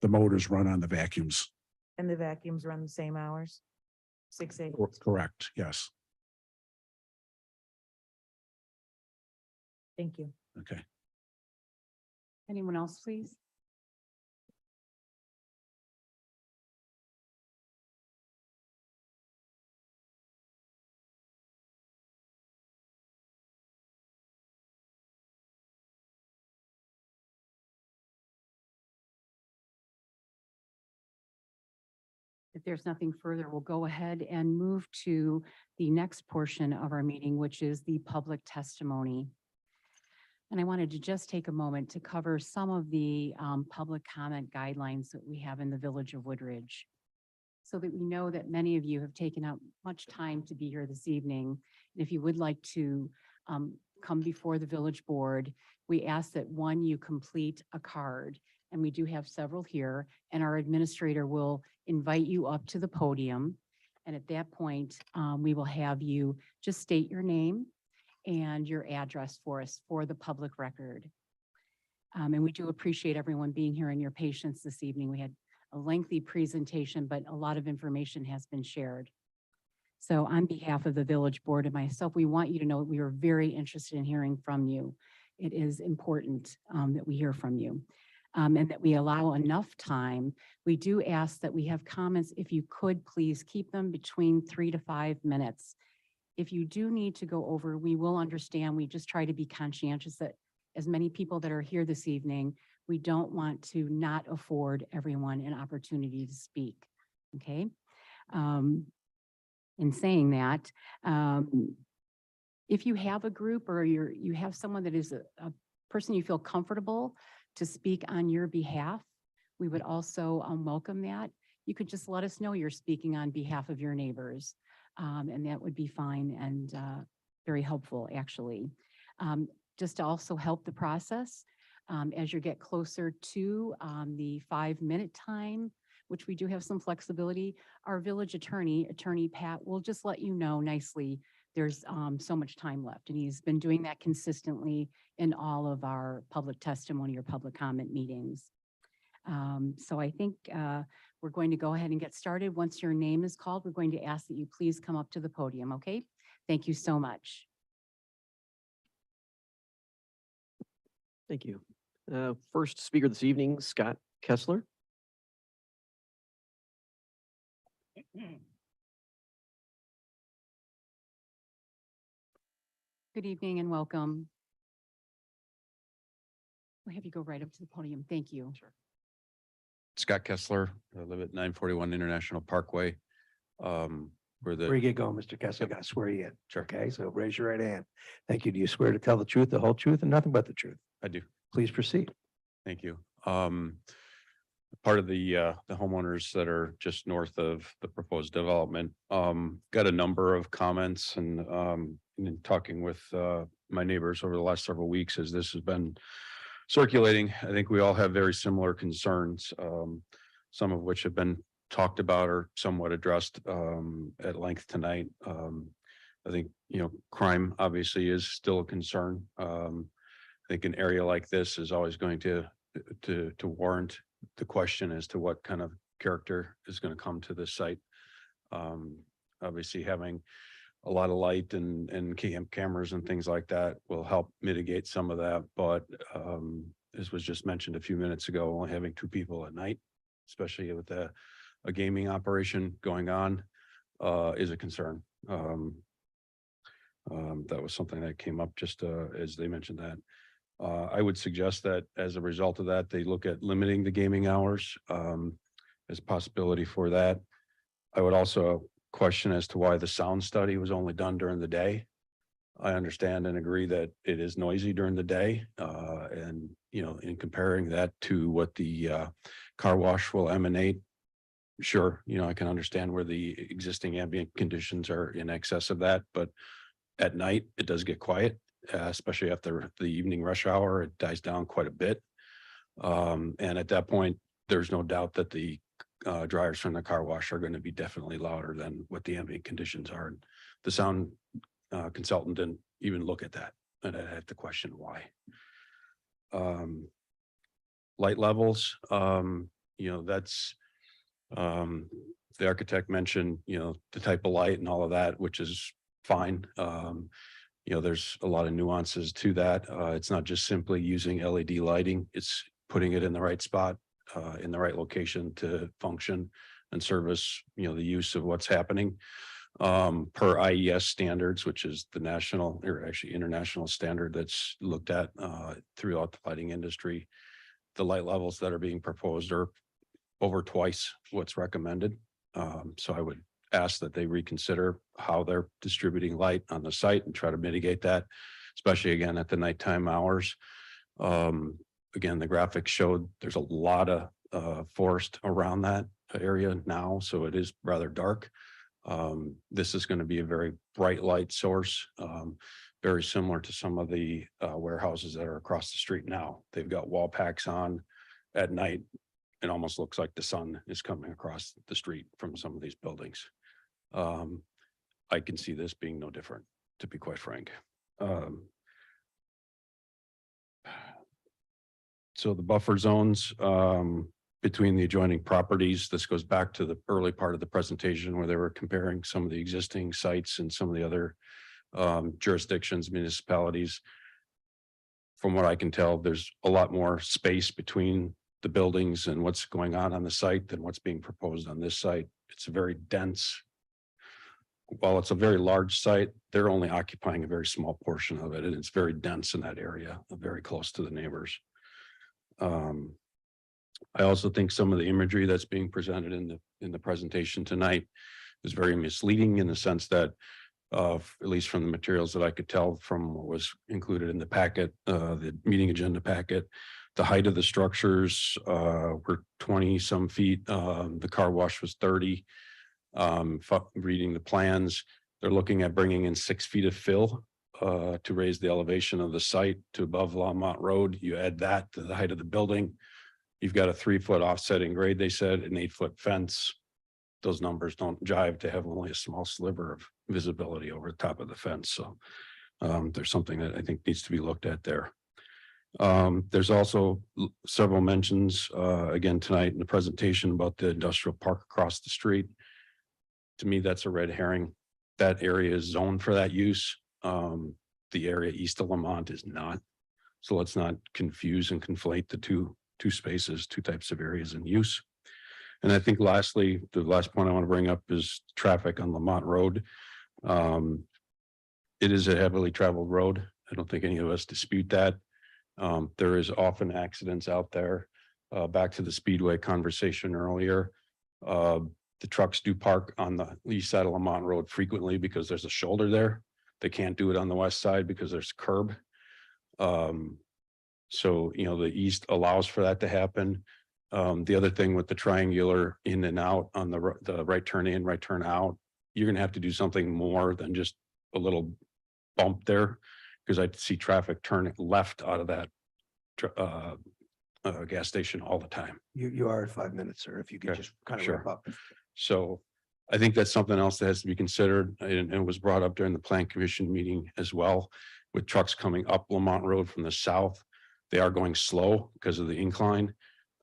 motors run on the vacuums. And the vacuums run the same hours? 6, 8? Correct, yes. Thank you. Okay. Anyone else, please? If there's nothing further, we'll go ahead and move to the next portion of our meeting, which is the public testimony. And I wanted to just take a moment to cover some of the public comment guidelines that we have in the Village of Woodridge, so that we know that many of you have taken out much time to be here this evening. And if you would like to come before the village board, we ask that one, you complete a card, and we do have several here, and our administrator will invite you up to the podium. And at that point, we will have you just state your name and your address for us for the public record. And we do appreciate everyone being here and your patience this evening. We had a lengthy presentation, but a lot of information has been shared. So on behalf of the village board and myself, we want you to know that we are very interested in hearing from you. It is important that we hear from you. And that we allow enough time. We do ask that we have comments, if you could please keep them between 3 to 5 minutes. If you do need to go over, we will understand. We just try to be conscientious that as many people that are here this evening, we don't want to not afford everyone an opportunity to speak, okay? In saying that, if you have a group or you have someone that is a person you feel comfortable to speak on your behalf, we would also welcome that. You could just let us know you're speaking on behalf of your neighbors, and that would be fine and very helpful, actually. Just to also help the process, as you get closer to the 5-minute time, which we do have some flexibility, our village attorney, Attorney Pat, will just let you know nicely there's so much time left. And he's been doing that consistently in all of our public testimony or public comment meetings. So I think we're going to go ahead and get started. Once your name is called, we're going to ask that you please come up to the podium, okay? Thank you so much. Thank you. First speaker this evening, Scott Kessler. Good evening and welcome. We'll have you go right up to the podium. Thank you. Sure. Scott Kessler, I live at 941 International Parkway. We're Before you get going, Mr. Kessler, I got to swear you in. Sure. Okay, so raise your right hand. Thank you. Do you swear to tell the truth, the whole truth, and nothing but the truth? I do. Please proceed. Thank you. Part of the homeowners that are just north of the proposed development, got a number of comments and in talking with my neighbors over the last several weeks as this has been circulating. I think we all have very similar concerns, some of which have been talked about or somewhat addressed at length tonight. I think, crime obviously is still a concern. I think an area like this is always going to warrant the question as to what kind of character is going to come to this site. Obviously having a lot of light and cameras and things like that will help mitigate some of that. But as was just mentioned a few minutes ago, only having 2 people at night, especially with a gaming operation going on, is a concern. That was something that came up just as they mentioned that. I would suggest that as a result of that, they look at limiting the gaming hours as a possibility for that. I would also question as to why the sound study was only done during the day. I understand and agree that it is noisy during the day. And, in comparing that to what the car wash will emanate, sure, I can understand where the existing ambient conditions are in excess of that, but at night, it does get quiet, especially after the evening rush hour, it dies down quite a bit. And at that point, there's no doubt that the dryers from the car wash are going to be definitely louder than what the ambient conditions are. And the sound consultant didn't even look at that, and I had to question why. Light levels, that's the architect mentioned, the type of light and all of that, which is fine. There's a lot of nuances to that. It's not just simply using LED lighting, it's putting it in the right spot, in the right location to function and service, the use of what's happening. Per IES standards, which is the national or actually international standard that's looked at throughout the lighting industry. The light levels that are being proposed are over twice what's recommended. So I would ask that they reconsider how they're distributing light on the site and try to mitigate that, especially again at the nighttime hours. Again, the graphics showed there's a lot of forest around that area now, so it is rather dark. This is going to be a very bright light source, very similar to some of the warehouses that are across the street now. They've got wall packs on at night. It almost looks like the sun is coming across the street from some of these buildings. I can see this being no different, to be quite frank. So the buffer zones between the adjoining properties, this goes back to the early part of the presentation where they were comparing some of the existing sites and some of the other jurisdictions, municipalities. From what I can tell, there's a lot more space between the buildings and what's going on the site than what's being proposed on this site. It's a very dense. While it's a very large site, they're only occupying a very small portion of it, and it's very dense in that area, very close to the neighbors. I also think some of the imagery that's being presented in the presentation tonight is very misleading in the sense that, at least from the materials that I could tell from what was included in the packet, the meeting agenda packet, the height of the structures were 20 some feet. The car wash was 30. Reading the plans, they're looking at bringing in 6 feet of fill to raise the elevation of the site to above Lamont Road. You add that to the height of the building, you've got a 3-foot offsetting grade, they said, an 8-foot fence. Those numbers don't jive to have only a small sliver of visibility over the top of the fence. So there's something that I think needs to be looked at there. There's also several mentions again tonight in the presentation about the industrial park across the street. To me, that's a red herring. That area is zoned for that use. The area east of Lamont is not. So let's not confuse and conflate the two spaces, two types of areas in use. And I think lastly, the last point I want to bring up is traffic on Lamont Road. It is a heavily traveled road. I don't think any of us dispute that. There is often accidents out there. Back to the Speedway conversation earlier. The trucks do park on the east side of Lamont Road frequently because there's a shoulder there. They can't do it on the west side because there's a curb. So, the east allows for that to happen. The other thing with the triangular in and out on the right turn in, right turn out, you're going to have to do something more than just a little bump there, because I see traffic turn left out of that gas station all the time. You are at 5 minutes, sir, if you could Okay, just kind of sure. wrap up. So I think that's something else that has to be considered, and it was brought up during the Plan Commission meeting as well, with trucks coming up Lamont Road from the south. They are going slow because of the incline.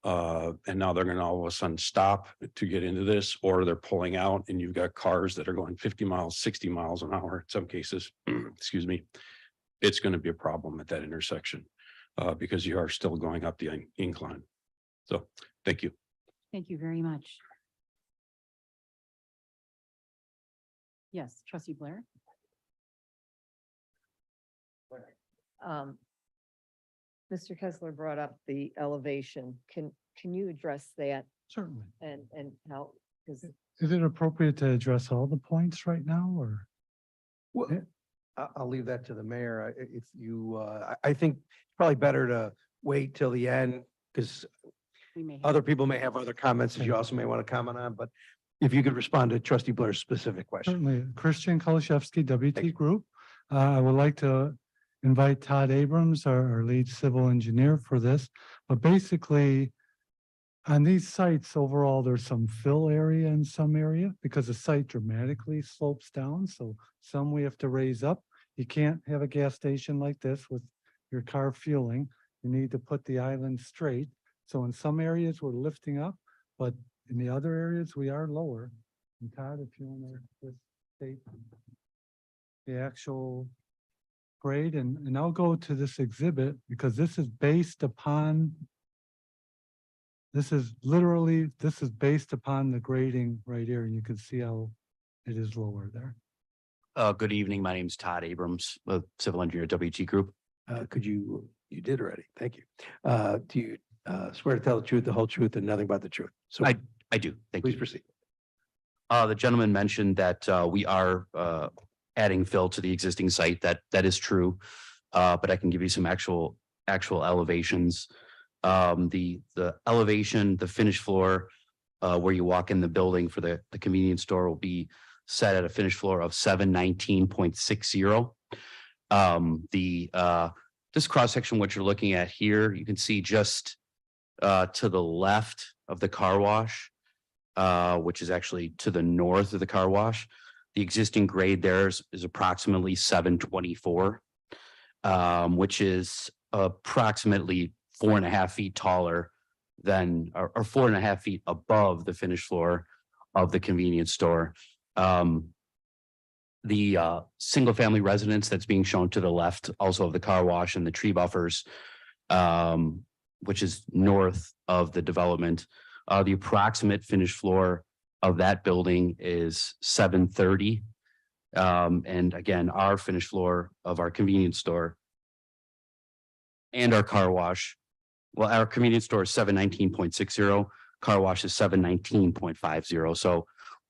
And now they're going to all of a sudden stop to get into this, or they're pulling out and you've got cars that are going 50 miles, 60 miles an hour in some cases. Excuse me. It's going to be a problem at that intersection because you are still going up the incline. So thank you. Thank you very much. Yes, trustee Blair. Mr. Kessler brought up the elevation. Can you address that Certainly. and how, because Is it appropriate to address all the points right now or? Well, Yeah. I'll leave that to the mayor. I think it's probably better to wait till the end because we may have. Other people may have other comments that you also may want to comment on, but if you could respond to trustee Blair's specific question. Certainly. Christian Kolashevsky, Thank WT you. Group. I would like to invite Todd Abrams, our lead civil engineer for this. But basically, on these sites overall, there's some fill area in some area because the site dramatically slopes down. So some we have to raise up. You can't have a gas station like this with your car fueling. You need to put the island straight. So in some areas, we're lifting up, but in the other areas, we are lower. And Todd, if you want to just state the actual grade, and I'll go to this exhibit because this is based upon, this is based upon the grading right here. And you can see how it is lower there. Good evening. My name is Todd Abrams, a civil engineer at WT Group. You did already. Thank you. Do you swear to tell the truth, the whole truth, and nothing but the truth? So I do. Thank please you. proceed. The gentleman mentioned that we are adding fill to the existing site. That is true. But I can give you some actual elevations. The elevation, the finished floor where you walk in the building for the convenience store will be set at a finished floor of 719.60. This cross section, what you're looking at here, you can see just to the left of the car wash, which is actually to the north of the car wash. The existing grade there is approximately 724, which is approximately 4.5 feet taller than, or 4.5 feet above the finished floor of the convenience store. The single family residence that's being shown to the left, also of the car wash and the tree buffers, which is north of the development. The approximate finished floor of that building is 730. And again, our finished floor of our convenience store and our car wash, well, our convenience store is 719.60, car wash is 719.50. So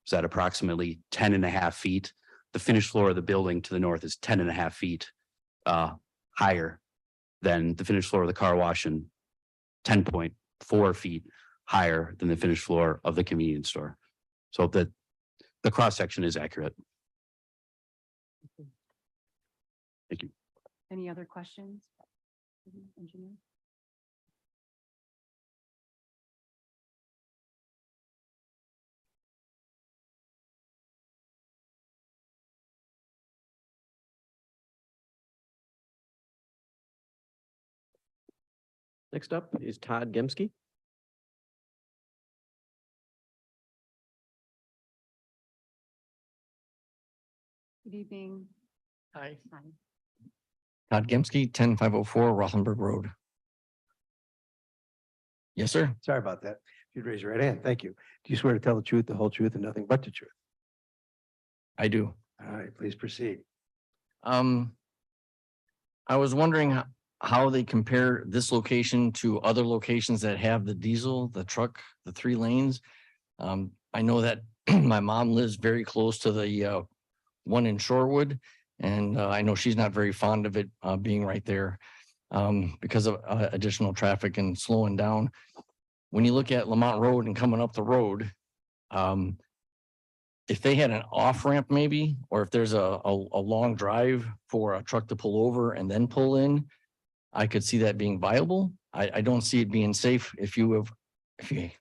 is that approximately 10.5 feet? The finished floor of the building to the north is 10.5 feet higher than the finished floor of the car wash and 10.4 feet higher than the finished floor of the convenience store. So the cross section is accurate. Thank you. Any other questions? Engineer? Next up is Todd Gemske. Good evening. Hi. Hi. Todd Gemske, 10504 Rothenberg Road. Yes, sir. Sorry about that. If you'd raise your right hand, thank you. Do you swear to tell the truth, the whole truth, and nothing but the truth? I do. All right, please proceed. I was wondering how they compare this location to other locations that have the diesel, the truck, the 3 lanes. I know that my mom lives very close to the one in Shorewood, and I know she's not very fond of it being right there because of additional traffic and slowing down. When you look at Lamont Road and coming up the road, if they had an off ramp maybe, or if there's a long drive for a truck to pull over and then pull in, I could see that being viable. I don't see it being safe if you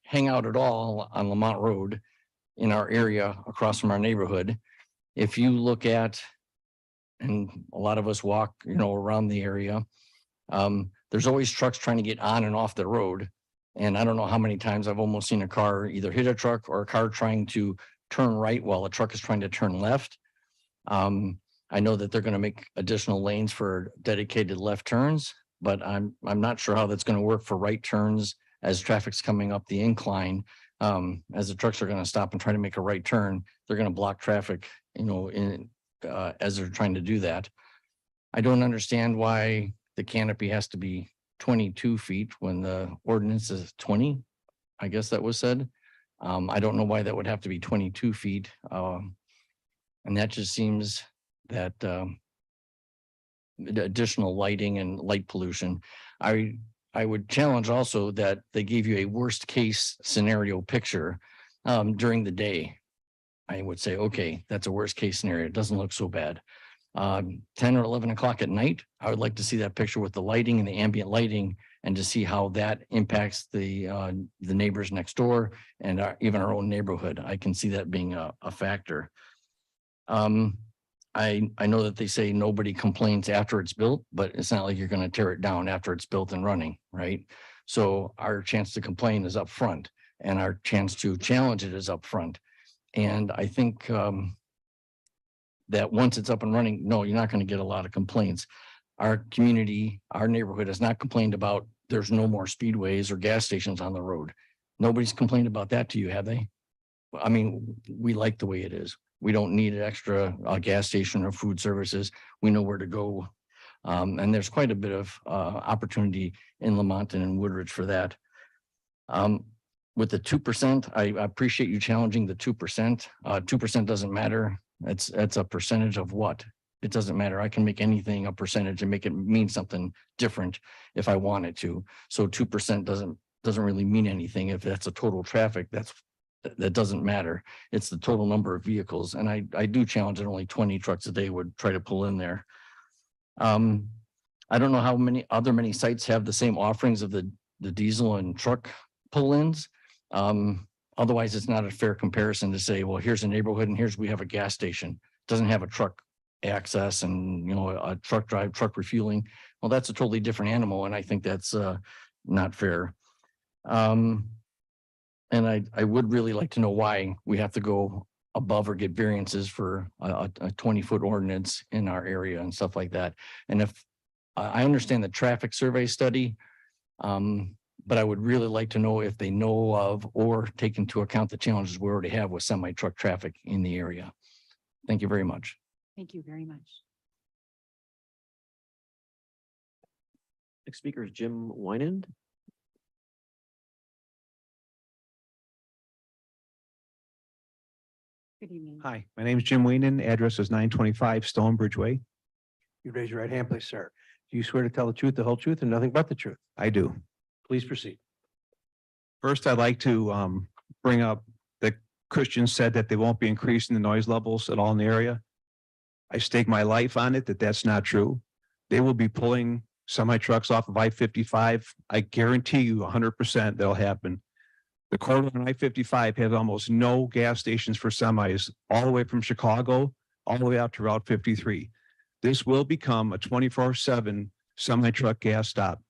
hang out at all on Lamont Road in our area across from our neighborhood. If you look at, and a lot of us walk, around the area, there's always trucks trying to get on and off the road. And I don't know how many times I've almost seen a car either hit a truck or a car trying to turn right while a truck is trying to turn left. I know that they're going to make additional lanes for dedicated left turns, but I'm not sure how that's going to work for right turns as traffic's coming up the incline. As the trucks are going to stop and try to make a right turn, they're going to block traffic, as they're trying to do that. I don't understand why the canopy has to be 22 feet when the ordinance is 20. I guess that was said. I don't know why that would have to be 22 feet. And that just seems that the additional lighting and light pollution. I I would challenge also that they gave you a worst case scenario picture during the day. I would say, okay, that's a worst case scenario. It doesn't look so bad. 10 or 11 o'clock at night, I would like to see that picture with the lighting and the ambient lighting and to see how that impacts the neighbors next door and even our own neighborhood. I can see that being a factor. I know that they say nobody complains after it's built, but it's not like you're going to tear it down after it's built and running, right? So our chance to complain is up front and our chance to challenge it is up front. And I think that once it's up and running, no, you're not going to get a lot of complaints. Our community, our neighborhood has not complained about there's no more speedways or gas stations on the road. Nobody's complained about that to you, have they? I mean, we like the way it is. We don't need an extra gas station or food services. We know where to go. And there's quite a bit of opportunity in Lamont and in Woodridge for that. With the 2%, I appreciate you challenging the 2%. 2% doesn't matter. It's a percentage of what? It doesn't matter. I can make anything a percentage and make it mean something different if I wanted to. So 2% doesn't really mean anything. If that's a total traffic, that doesn't matter. It's the total number of vehicles. And I do challenge that only 20 trucks a day would try to pull in there. I don't know how many sites have the same offerings of the diesel and truck pull-ins. Otherwise, it's not a fair comparison to say, well, here's a neighborhood and we have a gas station. Doesn't have a truck access and, a truck drive, truck refueling. Well, that's a totally different animal. And I think that's not fair. And I would really like to know why we have to go above or get variances for a 20-foot ordinance in our area and stuff like that. And if I understand the traffic survey study, but I would really like to know if they know of or take into account the challenges we already have with semi-truck traffic in the area. Thank you very much. Thank you very much. Next speaker is Jim Wynand. Good evening. Hi, my name is Jim Weenan. Address is 925 Stonebridge Way. You raise your right hand, please, sir. Do you swear to tell the truth, the whole truth, and nothing but the truth? I do. Please proceed. First, I'd like to bring up that Christians said that they won't be increasing the noise levels at all in the area. I stake my life on it that that's not true. They will be pulling semi trucks off of I-55. I guarantee you 100% that'll happen. The corridor on I-55 has almost no gas stations for semis all the way from Chicago, all the way out to Route 53. This will become a 24/7 semi-truck gas stop.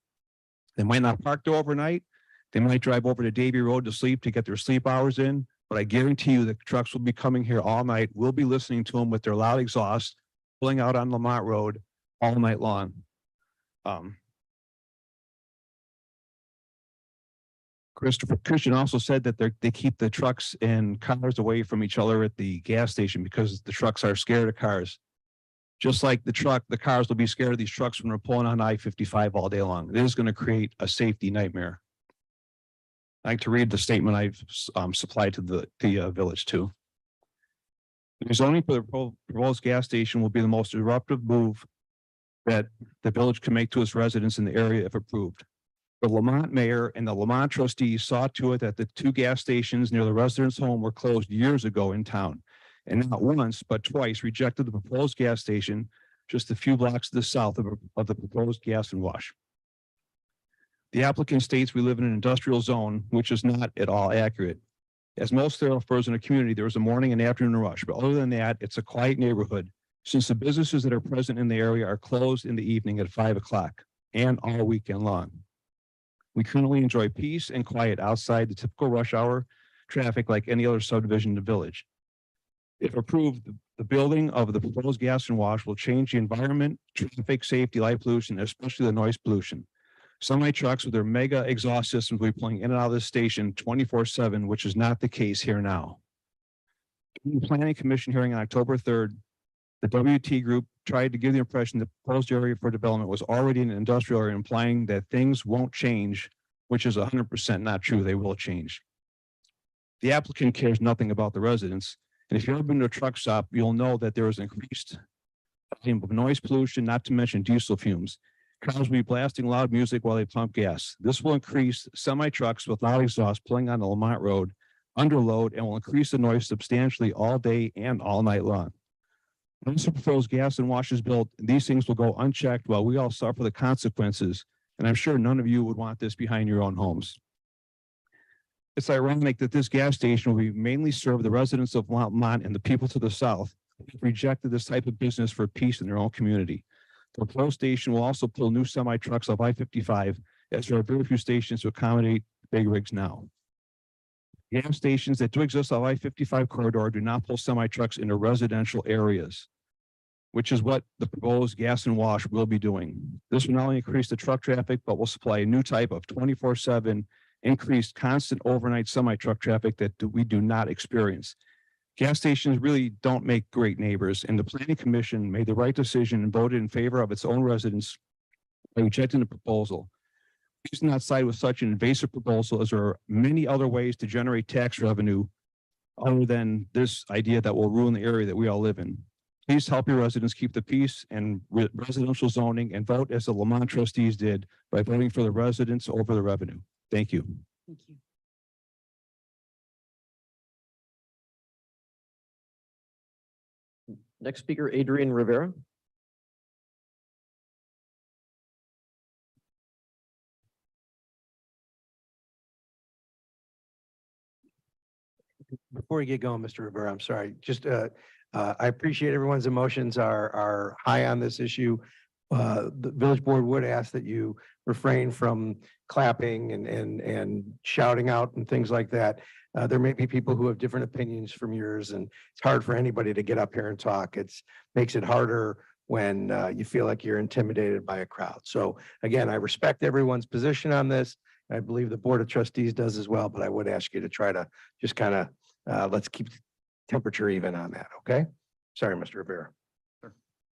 They might not park there overnight. They might drive over to Davie Road to sleep to get their sleep hours in, but I guarantee you the trucks will be coming here all night. We'll be listening to them with their loud exhaust, pulling out on Lamont Road all night long. Christian also said that they keep the trucks and cars away from each other at the gas station because the trucks are scared of cars. Just like the cars will be scared of these trucks when they're pulling on I-55 all day long. It is going to create a safety nightmare. I'd like to read the statement I've supplied to the village too. The zoning for the proposed gas station will be the most disruptive move that the village can make to its residents in the area if approved. The Lamont mayor and the Lamont trustees saw to it that the 2 gas stations near the residents' home were closed years ago in town, and not once, but twice rejected the proposed gas station just a few blocks to the south of the proposed gas and wash. The applicant states we live in an industrial zone, which is not at all accurate. As most thoroughfares in a community, there is a morning and afternoon rush, but other than that, it's a quiet neighborhood since the businesses that are present in the area are closed in the evening at 5 o'clock and all weekend long. We currently enjoy peace and quiet outside the typical rush hour traffic like any other subdivision in the village. If approved, the building of the proposed gas and wash will change the environment, traffic safety, light pollution, especially the noise pollution. Semi trucks with their mega exhaust systems will be pulling in and out of the station 24/7, which is not the case here now. In the Planning Commission hearing on October 3rd, the WT group tried to give the impression the proposed area for development was already an industrial area, implying that things won't change, which is 100% not true. They will change. The applicant cares nothing about the residents. And if you've ever been to a truck stop, you'll know that there is increased volume of noise pollution, not to mention diesel fumes. Cars will be blasting loud music while they pump gas. This will increase semi trucks with loud exhaust pulling on the Lamont Road under load and will increase the noise substantially all day and all night long. Once the proposed gas and wash is built, these things will go unchecked while we all suffer the consequences. And I'm sure none of you would want this behind your own homes. It's ironic that this gas station will be mainly serve the residents of Lamont and the people to the south who have rejected this type of business for peace in their own community. The proposed station will also pull new semi trucks off I-55 as there are very few stations to accommodate big rigs now. Gas stations that do exist on I-55 corridor do not pull semi trucks into residential areas, which is what the proposed gas and wash will be doing. This will not only increase the truck traffic, but will supply a new type of 24/7 increased constant overnight semi truck traffic that we do not experience. Gas stations really don't make great neighbors, and the Planning Commission made the right decision and voted in favor of its own residents by rejecting the proposal. Please do not side with such an invasive proposal, as there are many other ways to generate tax revenue other than this idea that will ruin the area that we all live in. Please help your residents keep the peace and residential zoning and vote as the Lamont trustees did by voting for the residents over the revenue. Thank you. Thank you. Next speaker, Adrian Rivera. Before we get going, Mr. Rivera, I'm sorry, just, I appreciate everyone's emotions are high on this issue. The village board would ask that you refrain from clapping and shouting out and things like that. There may be people who have different opinions from yours, and it's hard for anybody to get up here and talk. Makes it harder when you feel like you're intimidated by a crowd. So again, I respect everyone's position on this. I believe the Board of Trustees does as well, but I would ask you to try to just kind of, let's keep temperature even on that, okay? Sorry, Mr. Rivera.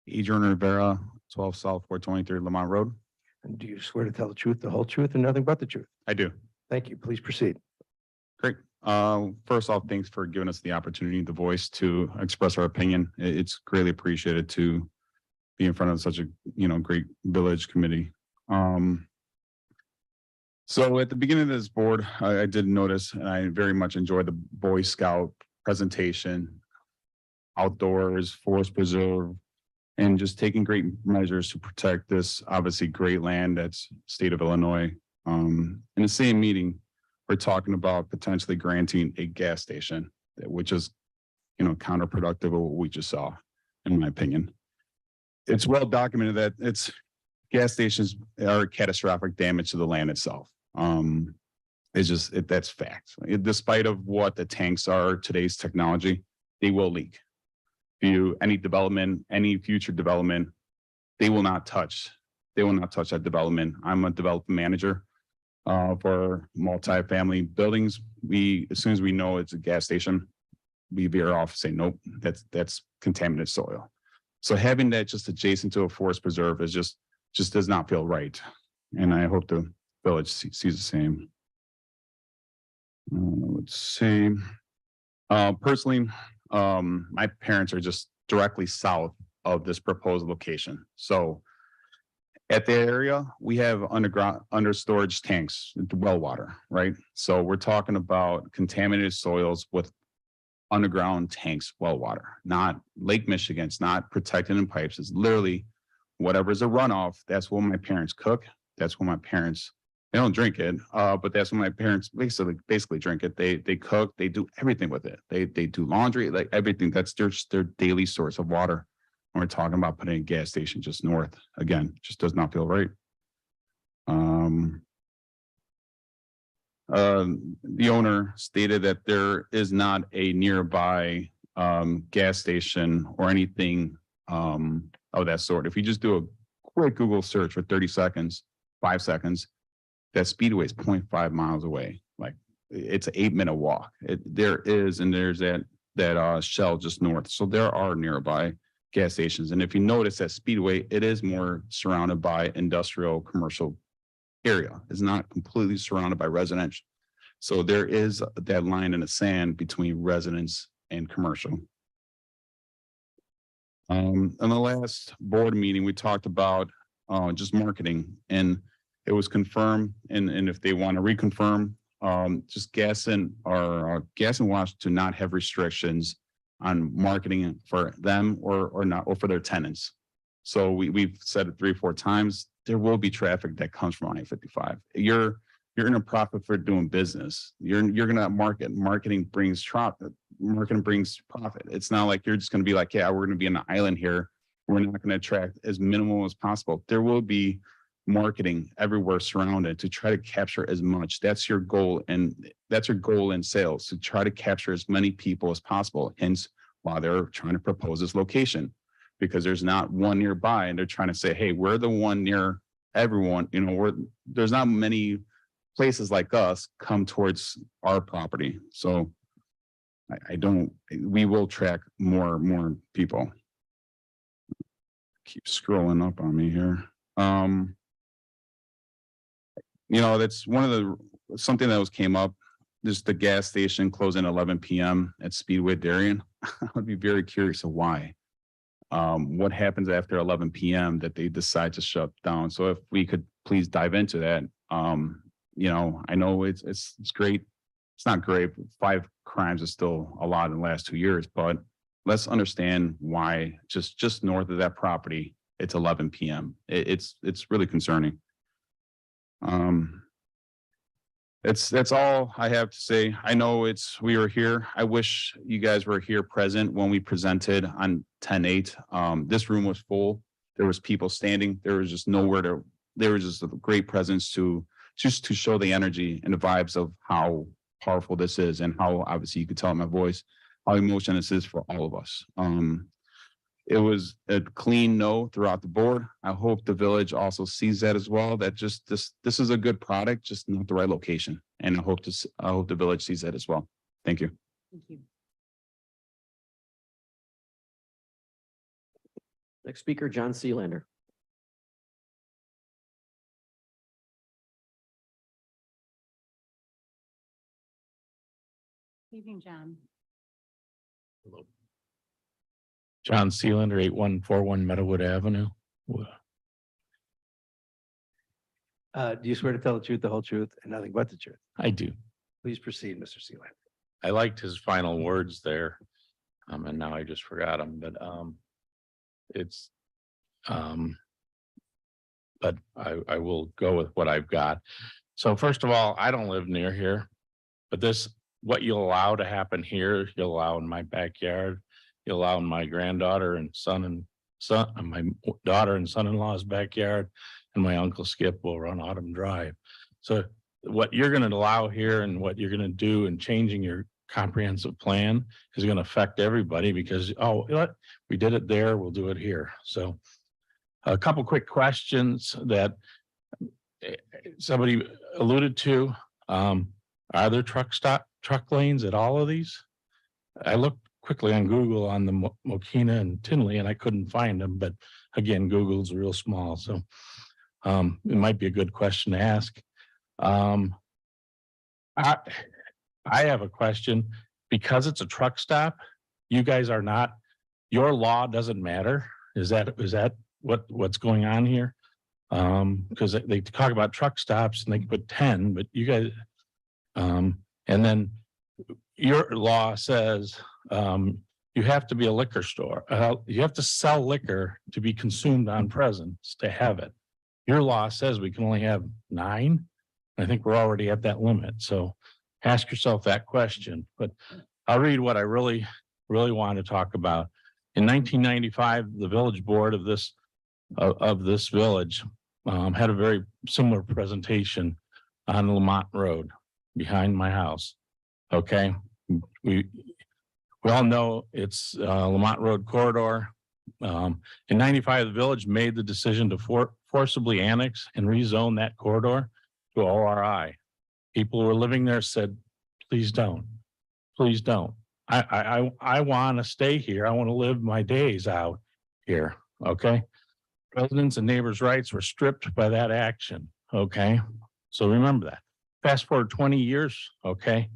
Adrian Rivera, 12 South 423 Lamont Road. And do you swear to tell the truth, the whole truth, and nothing but the truth? I do. Thank you. Please proceed. Great. First off, thanks for giving us the opportunity, the voice to express our opinion. It's greatly appreciated to be in front of such a, great village committee. So at the beginning of this board, I did notice, and I very much enjoyed the Boy Scout presentation, outdoors, forest preserve, and just taking great measures to protect this obviously great land that's state of Illinois. In the same meeting, we're talking about potentially granting a gas station, which is, counterproductive of what we just saw, in my opinion. It's well documented that gas stations are catastrophic damage to the land itself. That's fact. Despite of what the tanks are, today's technology, they will leak. Any development, any future development, they will not touch that development. I'm a development manager for multifamily buildings. As soon as we know it's a gas station, we veer off and say, nope, that's contaminated soil. So having that just adjacent to a forest preserve is just does not feel right. And I hope the village sees the same. Let's see. Personally, my parents are just directly south of this proposed location. So at the area, we have under storage tanks, well water, right? So we're talking about contaminated soils with underground tanks, well water, not Lake Michigan's, not protected in pipes. It's literally whatever's a runoff. That's what my parents cook. That's what my parents, they don't drink it, but that's when my parents basically drink it. They cook, they do everything with it. They do laundry, like everything. That's their daily source of water. When we're talking about putting a gas station just north, again, just does not feel right. The owner stated that there is not a nearby gas station or anything of that sort. If you just do a quick Google search for 30 seconds, 5 seconds, that speedway is 0.5 miles away. Like it's an 8-minute walk. There's that Shell just north. So there are nearby gas stations. And if you notice that speedway, it is more surrounded by industrial commercial area. It's not completely surrounded by residential. So there is that line in the sand between residents and commercial. In the last board meeting, we talked about just marketing. And it was confirmed, and if they want to reconfirm, just Gas and Wash to not have restrictions on marketing for them or not, or for their tenants. So we've said it 3 or 4 times, there will be traffic that comes from I-55. You're in a profit for doing business. You're gonna marketing brings profit. Marketing brings profit. It's not like you're just gonna be like, yeah, we're gonna be on an island here. We're not gonna attract as minimal as possible. There will be marketing everywhere surrounded to try to capture as much. That's your goal, and that's your goal in sales, to try to capture as many people as possible. Hence why they're trying to propose this location, because there's not one nearby, and they're trying to say, hey, we're the one near everyone. You know, there's not many places like us come towards our property. So we will track more people. Keep scrolling up on me here. You know, that's something that came up, just the gas station closing at 11 p.m. at Speedway Darien. I'd be very curious of why. What happens after 11 p.m. that they decide to shut down? So if we could please dive into that. You know, I know it's great. It's not great. 5 crimes is still a lot in the last 2 years, but let's understand why just north of that property, it's 11 p.m. It's really concerning. That's all I have to say. I know we were here. I wish you guys were here present when we presented on 10/8. This room was full. There was people standing. There was just there was just a great presence to show the energy and the vibes of how powerful this is, and how, obviously you could tell in my voice, how emotional this is for all of us. It was a clean no throughout the board. I hope the village also sees that as well, that just this is a good product, just not the right location. And I hope the village sees that as well. Thank you. Thank you. Next speaker, John Sealander. Evening, John. Hello. John Sealander, 8141 Meadowwood Avenue. Do you swear to tell the truth, the whole truth, and nothing but the truth? I do. Please proceed, Mr. Sealander. I liked his final words there. And now I just forgot them, but but I will go with what I've got. So first of all, I don't live near here, but what you'll allow to happen here, you'll allow in my backyard, you'll allow in my granddaughter and my daughter and son-in-law's backyard, and my Uncle Skip will run Autumn Drive. So what you're going to allow here and what you're going to do in changing your comprehensive plan is going to affect everybody, because, oh, we did it there, we'll do it here. So a couple quick questions that somebody alluded to. Are there truck lanes at all of these? I looked quickly on Google on the Mokina and Tinley, and I couldn't find them, but again, Google's real small. So it might be a good question to ask. I have a question. Because it's a truck stop, you guys are not, your law doesn't matter. Is that what's going on here? Because they talk about truck stops and they can put 10, but you guys, and then your law says you have to be a liquor store. You have to sell liquor to be consumed on presence to have it. Your law says we can only have 9. I think we're already at that limit. So ask yourself that question. But I'll read what I really want to talk about. In 1995, the village board of this village had a very similar presentation on Lamont Road behind my house. Okay, we all know it's Lamont Road corridor. In 95, the village made the decision to forcibly annex and rezone that corridor to ORI. People who were living there said, please don't, please don't. I want to stay here. I want to live my days out here. Okay. Residents and neighbors' rights were stripped by that action. Okay. So remember that. Fast forward 20 years. Okay.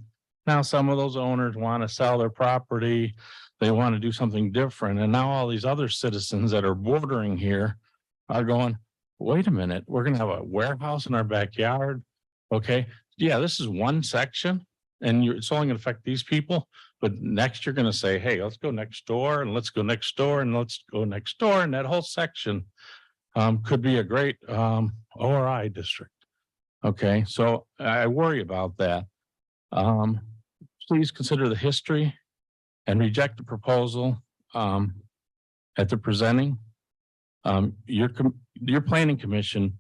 Now some of those owners want to sell their property. They want to do something different. And now all these other citizens that are bordering here are going, wait a minute, we're gonna have a warehouse in our backyard. Okay, yeah, this is one section and it's only gonna affect these people. But next you're gonna say, hey, let's go next door and let's go next door and let's go next door. And that whole section could be a great ORI district. Okay, so I worry about that. Please consider the history and reject the proposal at the presenting. Your planning commission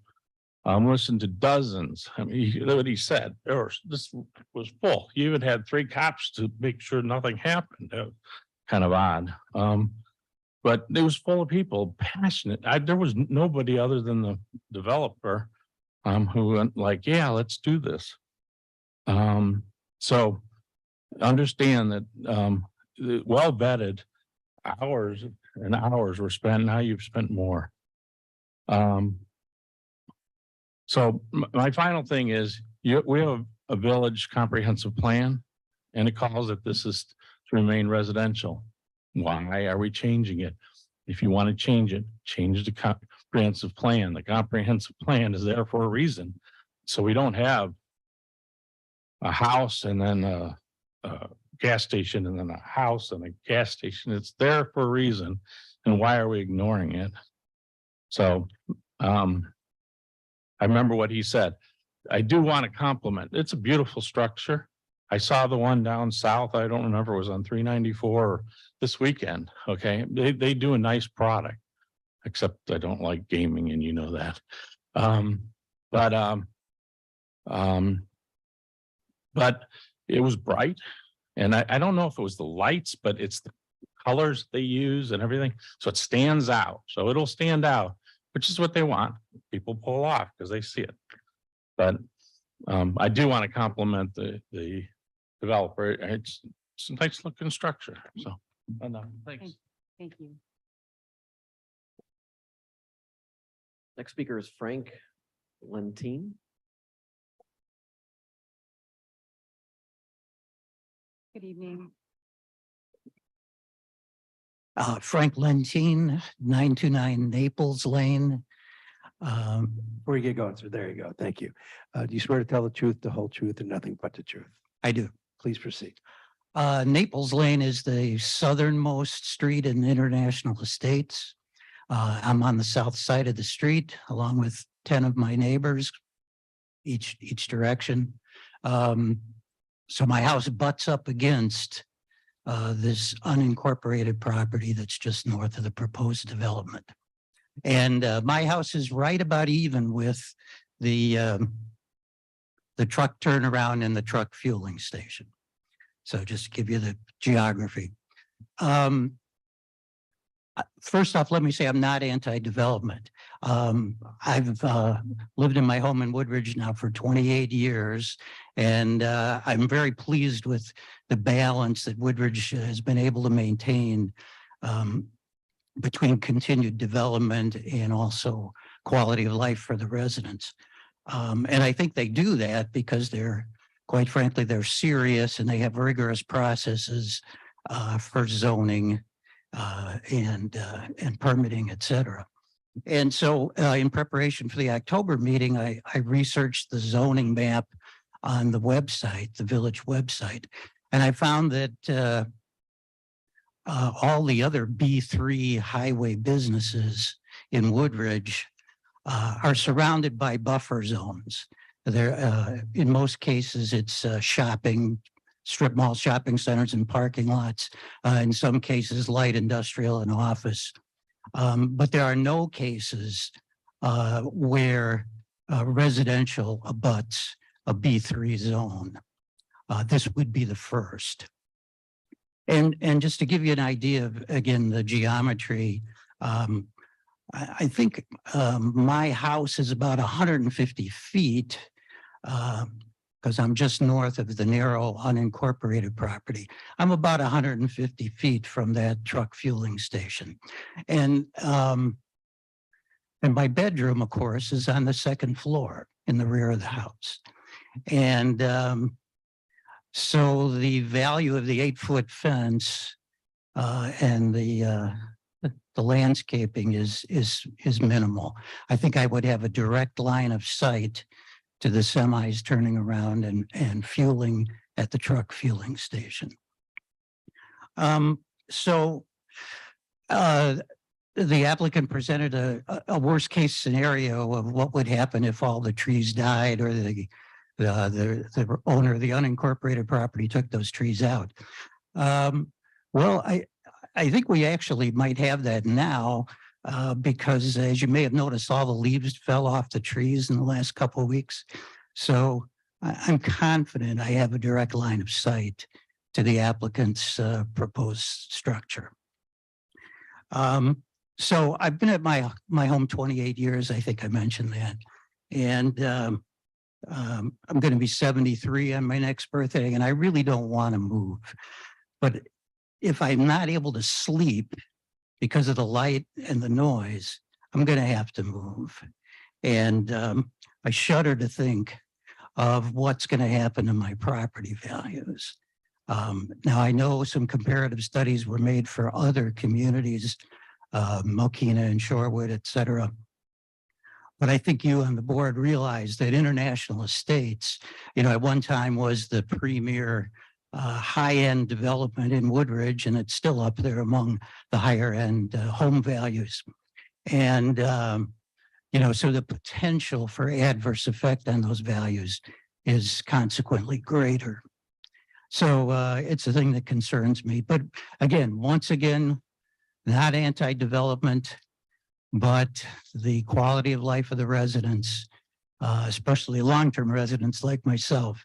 listened to dozens. I mean, what he said, this was full. You even had 3 cops to make sure nothing happened. That was kind of odd. But it was full of people, passionate. There was nobody other than the developer who went like, yeah, let's do this. So understand that well vetted hours and hours were spent. Now you've spent more. So my final thing is we have a village comprehensive plan and it calls it this is to remain residential. Why are we changing it? If you want to change it, change the comprehensive plan. The comprehensive plan is there for a reason. So we don't have a house and then a gas station and then a house and a gas station. It's there for a reason. And why are we ignoring it? So I remember what he said. I do want to compliment. It's a beautiful structure. I saw the one down south. I don't remember, it was on 394 this weekend. Okay. They do a nice product, except I don't like gaming and you know that. But it was bright. And I don't know if it was the lights, but it's the colors they use and everything. So it stands out. So it'll stand out, which is what they want. People pull off because they see it. But I do want to compliment the developer. It's a nice looking structure. So thanks. Thank you. Next speaker is Frank Lentine. Good evening. Frank Lentine, 929 Naples Lane. Before you get going, sir, there you go. Thank you. Do you swear to tell the truth, the whole truth, and nothing but the truth? I do. Please proceed. Naples Lane is the southernmost street in International Estates. I'm on the south side of the street along with 10 of my neighbors, each direction. So my house butts up against this unincorporated property that's just north of the proposed development. And my house is right about even with the truck turnaround and the truck fueling station. So just to give you the geography. First off, let me say I'm not anti-development. I've lived in my home in Woodridge now for 28 years, and I'm very pleased with the balance that Woodridge has been able to maintain between continued development and also quality of life for the residents. And I think they do that because they're, quite frankly, they're serious and they have rigorous processes for zoning and permitting, et cetera. And so in preparation for the October meeting, I researched the zoning map on the website, the village website, and I found that all the other B3 highway businesses in Woodridge are surrounded by buffer zones. There, in most cases, it's shopping, strip mall shopping centers and parking lots. In some cases, light industrial and office. But there are no cases where residential abuts a B3 zone. This would be the first. And just to give you an idea of, again, the geometry, I think my house is about 150 feet because I'm just north of the narrow unincorporated property. I'm about 150 feet from that truck fueling station. And my bedroom, of course, is on the second floor in the rear of the house. And so the value of the 8-foot fence and the the landscaping is minimal. I think I would have a direct line of sight to the semis turning around and fueling at the truck fueling station. So the applicant presented a worst case scenario of what would happen if all the trees died or the owner of the unincorporated property took those trees out. Well, I think we actually might have that now because as you may have noticed, all the leaves fell off the trees in the last couple of weeks. So I'm confident I have a direct line of sight to the applicant's proposed structure. So I've been at my home 28 years. I think I mentioned that. And I'm going to be 73 on my next birthday, and I really don't want to move. But if I'm not able to sleep because of the light and the noise, I'm going to have to move. And I shudder to think of what's going to happen to my property values. Now, I know some comparative studies were made for other communities, Mokina and Shorewood, et cetera. But I think you on the board realize that International Estates, at one time was the premier high-end development in Woodridge, and it's still up there among the higher-end home values. And, so the potential for adverse effect on those values is consequently greater. So it's a thing that concerns me. But again, once again, not anti-development, but the quality of life of the residents, especially long-term residents like myself,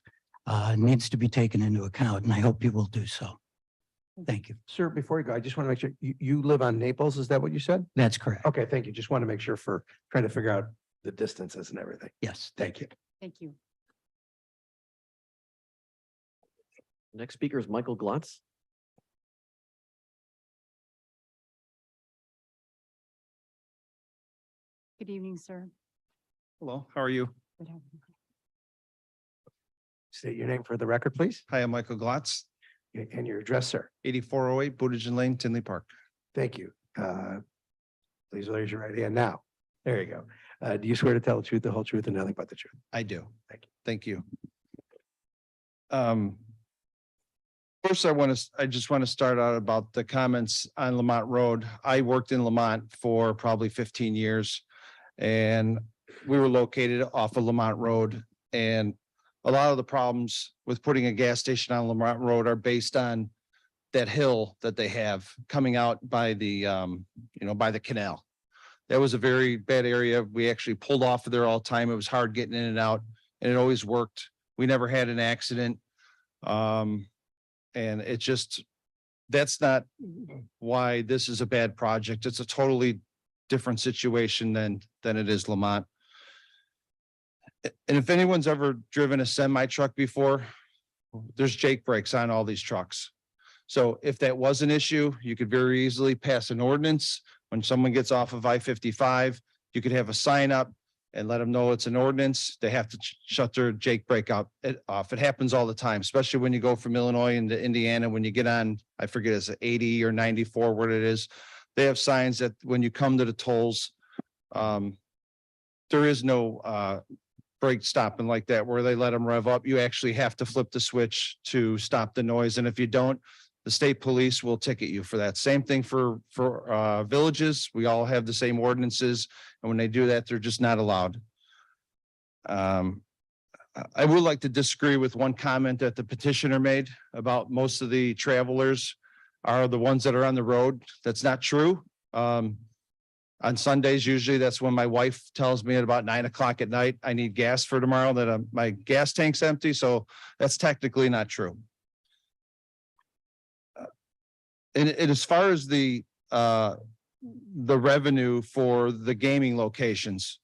needs to be taken into account, and I hope you will do so. Thank you. Sir, before you go, I just want to make sure you live on Naples. Is that what you said? That's correct. Okay, thank you. Just want to make sure for trying to figure out the distances and everything. Yes. Thank you. Thank you. Next speaker is Michael Glotz. Good evening, sir. Hello, how are you? Good afternoon. State your name for the record, please, Hi, I'm Michael Glotz, and your address, sir. 8408 Bootage Lane, Tinley Park. Thank you. Please raise your right hand now. There you go. Do you swear to tell the truth, the whole truth, and nothing but the truth? I do. Thank you. Thank you. First, I just want to start out about the comments on Lamont Road. I worked in Lamont for probably 15 years. And we were located off of Lamont Road, and a lot of the problems with putting a gas station on Lamont Road are based on that hill that they have coming out by the, by the canal. That was a very bad area. We actually pulled off of there all the time. It was hard getting in and out, and it always worked. We never had an accident. And it just, that's not why this is a bad project. It's a totally different situation than it is Lamont. And if anyone's ever driven a semi truck before, there's Jake brakes on all these trucks. So if that was an issue, you could very easily pass an ordinance. When someone gets off of I-55, you could have a sign up and let them know it's an ordinance. They have to shut their Jake brake off. It happens all the time, especially when you go from Illinois into Indiana, when you get on, I forget, it's 80 or 94, what it is. They have signs that when you come to the tolls, there is no brake stopping like that where they let them rev up. You actually have to flip the switch to stop the noise. And if you don't, the state police will ticket you for that. Same thing for villages. We all have the same ordinances. And when they do that, they're just not allowed. I would like to disagree with one comment that the petitioner made about most of the travelers are the ones that are on the road. That's not true. On Sundays, usually that's when my wife tells me at about 9 o'clock at night, I need gas for tomorrow, that my gas tank's empty. So that's technically not true. And as far as the revenue for the gaming locations,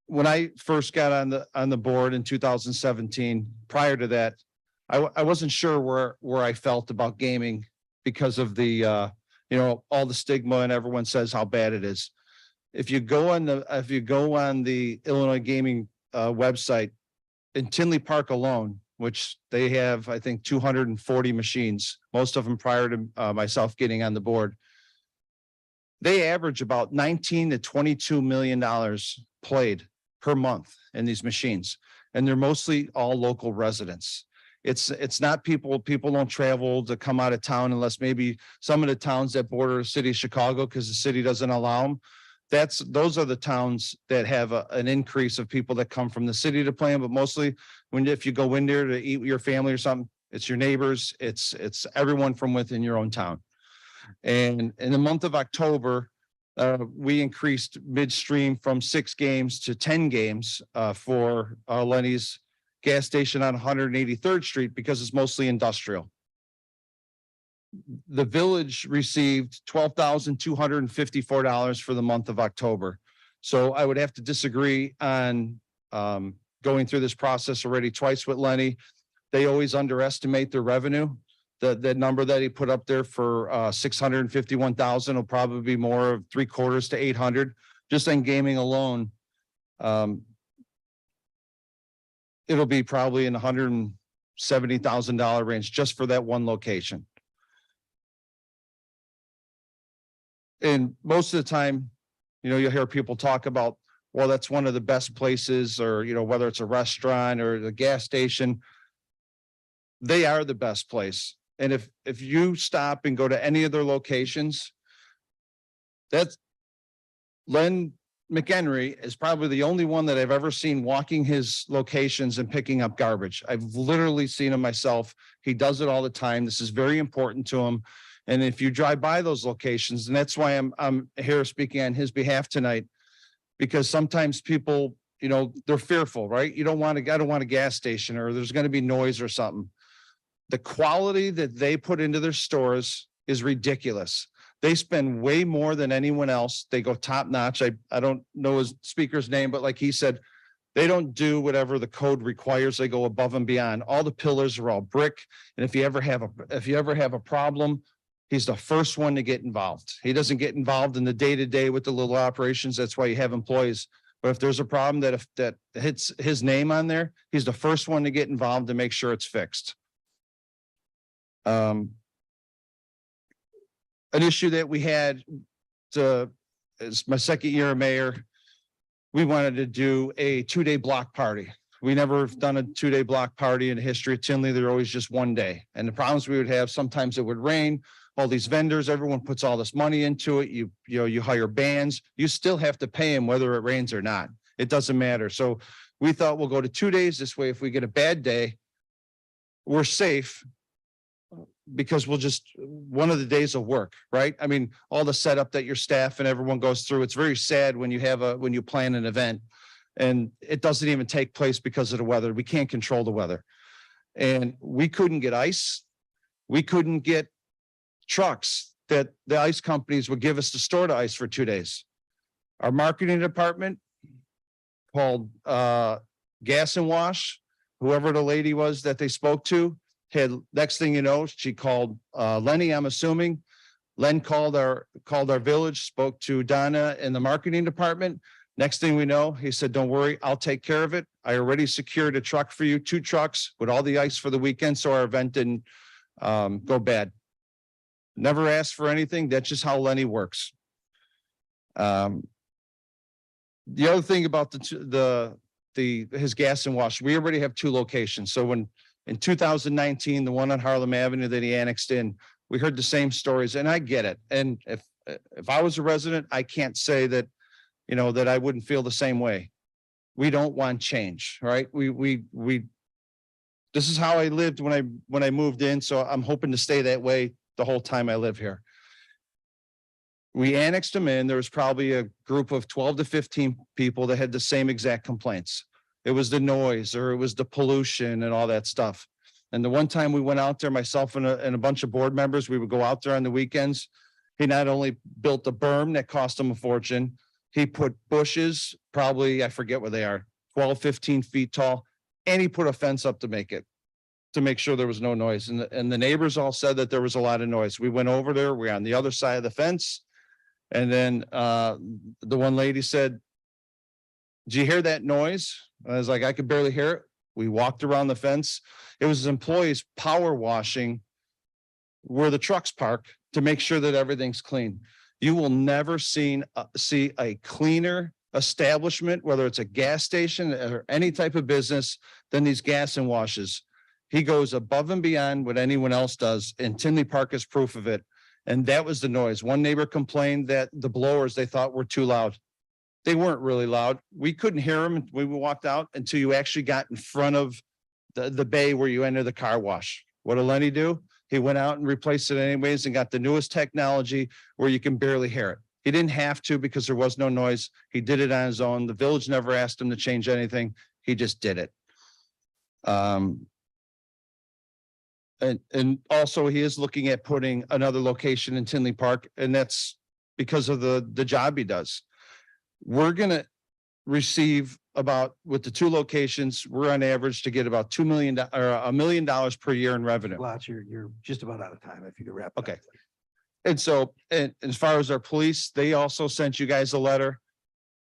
when I first got on the board in 2017, prior to that, I wasn't sure where I felt about gaming because of the all the stigma, and everyone says how bad it is. If you go on the Illinois gaming website, in Tinley Park alone, which they have, I think, 240 machines, most of them prior to myself getting on the board. They average about 19 to 22 million dollars played per month in these machines, and they're mostly all local residents. It's not people don't travel to come out of town unless maybe some of the towns that border the city of Chicago, because the city doesn't allow them. Those are the towns that have an increase of people that come from the city to play them, but mostly if you go in there to eat with your family or something, it's your neighbors, it's everyone from within your own town. And in the month of October, we increased midstream from 6 games to 10 games for Lenny's gas station on 183rd Street because it's mostly industrial. The village received $12,254 for the month of October. So I would have to disagree on going through this process already twice with Lenny. They always underestimate their revenue. The number that he put up there for 651,000 will probably be more of 3/4 to 800, just in gaming alone. It'll be probably in $170,000 range just for that one location. And most of the time, you'll hear people talk about, well, that's one of the best places, or, whether it's a restaurant or the gas station, they are the best place. And if you stop and go to any of their locations, that's Len McHenry is probably the only one that I've ever seen walking his locations and picking up garbage. I've literally seen him myself. He does it all the time. This is very important to him. And if you drive by those locations, and that's why I'm here speaking on his behalf tonight, because sometimes people, they're fearful, right? I don't want a gas station, or there's going to be noise or something. The quality that they put into their stores is ridiculous. They spend way more than anyone else. They go top notch. I don't know his speaker's name, but like he said, they don't do whatever the code requires. They go above and beyond. All the pillars are all brick. And if you ever have a problem, he's the first one to get involved. He doesn't get involved in the day-to-day with the little operations. That's why you have employees. But if there's a problem that hits his name on there, he's the first one to get involved to make sure it's fixed. An issue that we had is my second year of mayor. We wanted to do a 2-day block party. We never have done a 2-day block party in the history of Tinley. They're always just 1 day. And the problems we would have, sometimes it would rain, all these vendors, everyone puts all this money into it. You hire bands, you still have to pay them whether it rains or not. It doesn't matter. So we thought we'll go to 2 days this way. If we get a bad day, we're safe, because we'll just, one of the days will work, right? I mean, all the setup that your staff and everyone goes through, it's very sad when you plan an event and it doesn't even take place because of the weather. We can't control the weather. And we couldn't get ice. We couldn't get trucks that the ice companies would give us to store the ice for 2 days. Our marketing department called Gas and Wash, whoever the lady was that they spoke to, next thing you know, she called Lenny, I'm assuming. Len called our village, spoke to Donna in the marketing department. Next thing we know, he said, don't worry, I'll take care of it. I already secured a truck for you, 2 trucks with all the ice for the weekend, so our event didn't go bad. Never asked for anything. That's just how Lenny works. The other thing about his Gas and Wash, we already have 2 locations. So when in 2019, the one on Harlem Avenue that he annexed in, we heard the same stories, and I get it. And if I was a resident, I can't say that, that I wouldn't feel the same way. We don't want change, right? This is how I lived when I moved in. So I'm hoping to stay that way the whole time I live here. We annexed them in. There was probably a group of 12 to 15 people that had the same exact complaints. It was the noise, or it was the pollution and all that stuff. And the one time we went out there, myself and a bunch of board members, we would go out there on the weekends. He not only built a berm that cost him a fortune, he put bushes, probably, I forget what they are, 12, 15 feet tall, and he put a fence up to make sure there was no noise. And the neighbors all said that there was a lot of noise. We went over there, we're on the other side of the fence. And then the one lady said, "Did you hear that noise?" I was like, "I could barely hear it." We walked around the fence. It was his employees power washing where the trucks park to make sure that everything's clean. You will never see a cleaner establishment, whether it's a gas station or any type of business, than these gas and washes. He goes above and beyond what anyone else does, and Tinley Park is proof of it. And that was the noise. One neighbor complained that the blowers they thought were too loud. They weren't really loud. We couldn't hear them when we walked out until you actually got in front of the bay where you enter the car wash. What did Lenny do? He went out and replaced it anyways and got the newest technology where you can barely hear it. He didn't have to because there was no noise. He did it on his own. The village never asked him to change anything. He just did it. And also he is looking at putting another location in Tinley Park, and that's because of the job he does. We're gonna receive about, with the two locations, we're on average to get about $2 million or $1 million per year in revenue. Lots, you're just about out of time if you could wrap. Okay. And so, and as far as our police, they also sent you guys a letter.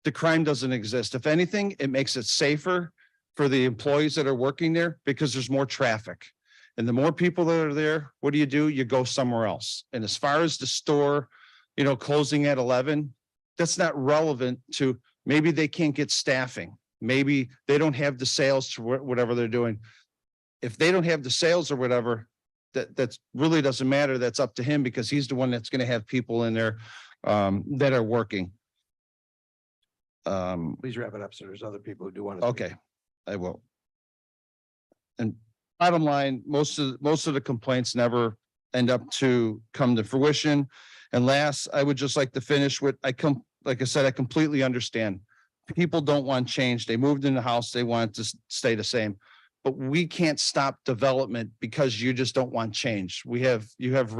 The crime doesn't exist. If anything, it makes it safer for the employees that are working there because there's more traffic. And the more people that are there, what do? You go somewhere else. And as far as the store, closing at 11, that's not relevant to, maybe they can't get staffing. Maybe they don't have the sales to whatever they're doing. If they don't have the sales or whatever, that's really doesn't matter. That's up to him because he's the one that's going to have people in there that are working. Please wrap it up. So there's other people who do want to. Okay, I will. And bottom line, most of the complaints never end up to come to fruition. And last, I would just like to finish with, like I said, I completely understand. People don't want change. They moved in the house. They want it to stay the same. But we can't stop development because you just don't want change. You have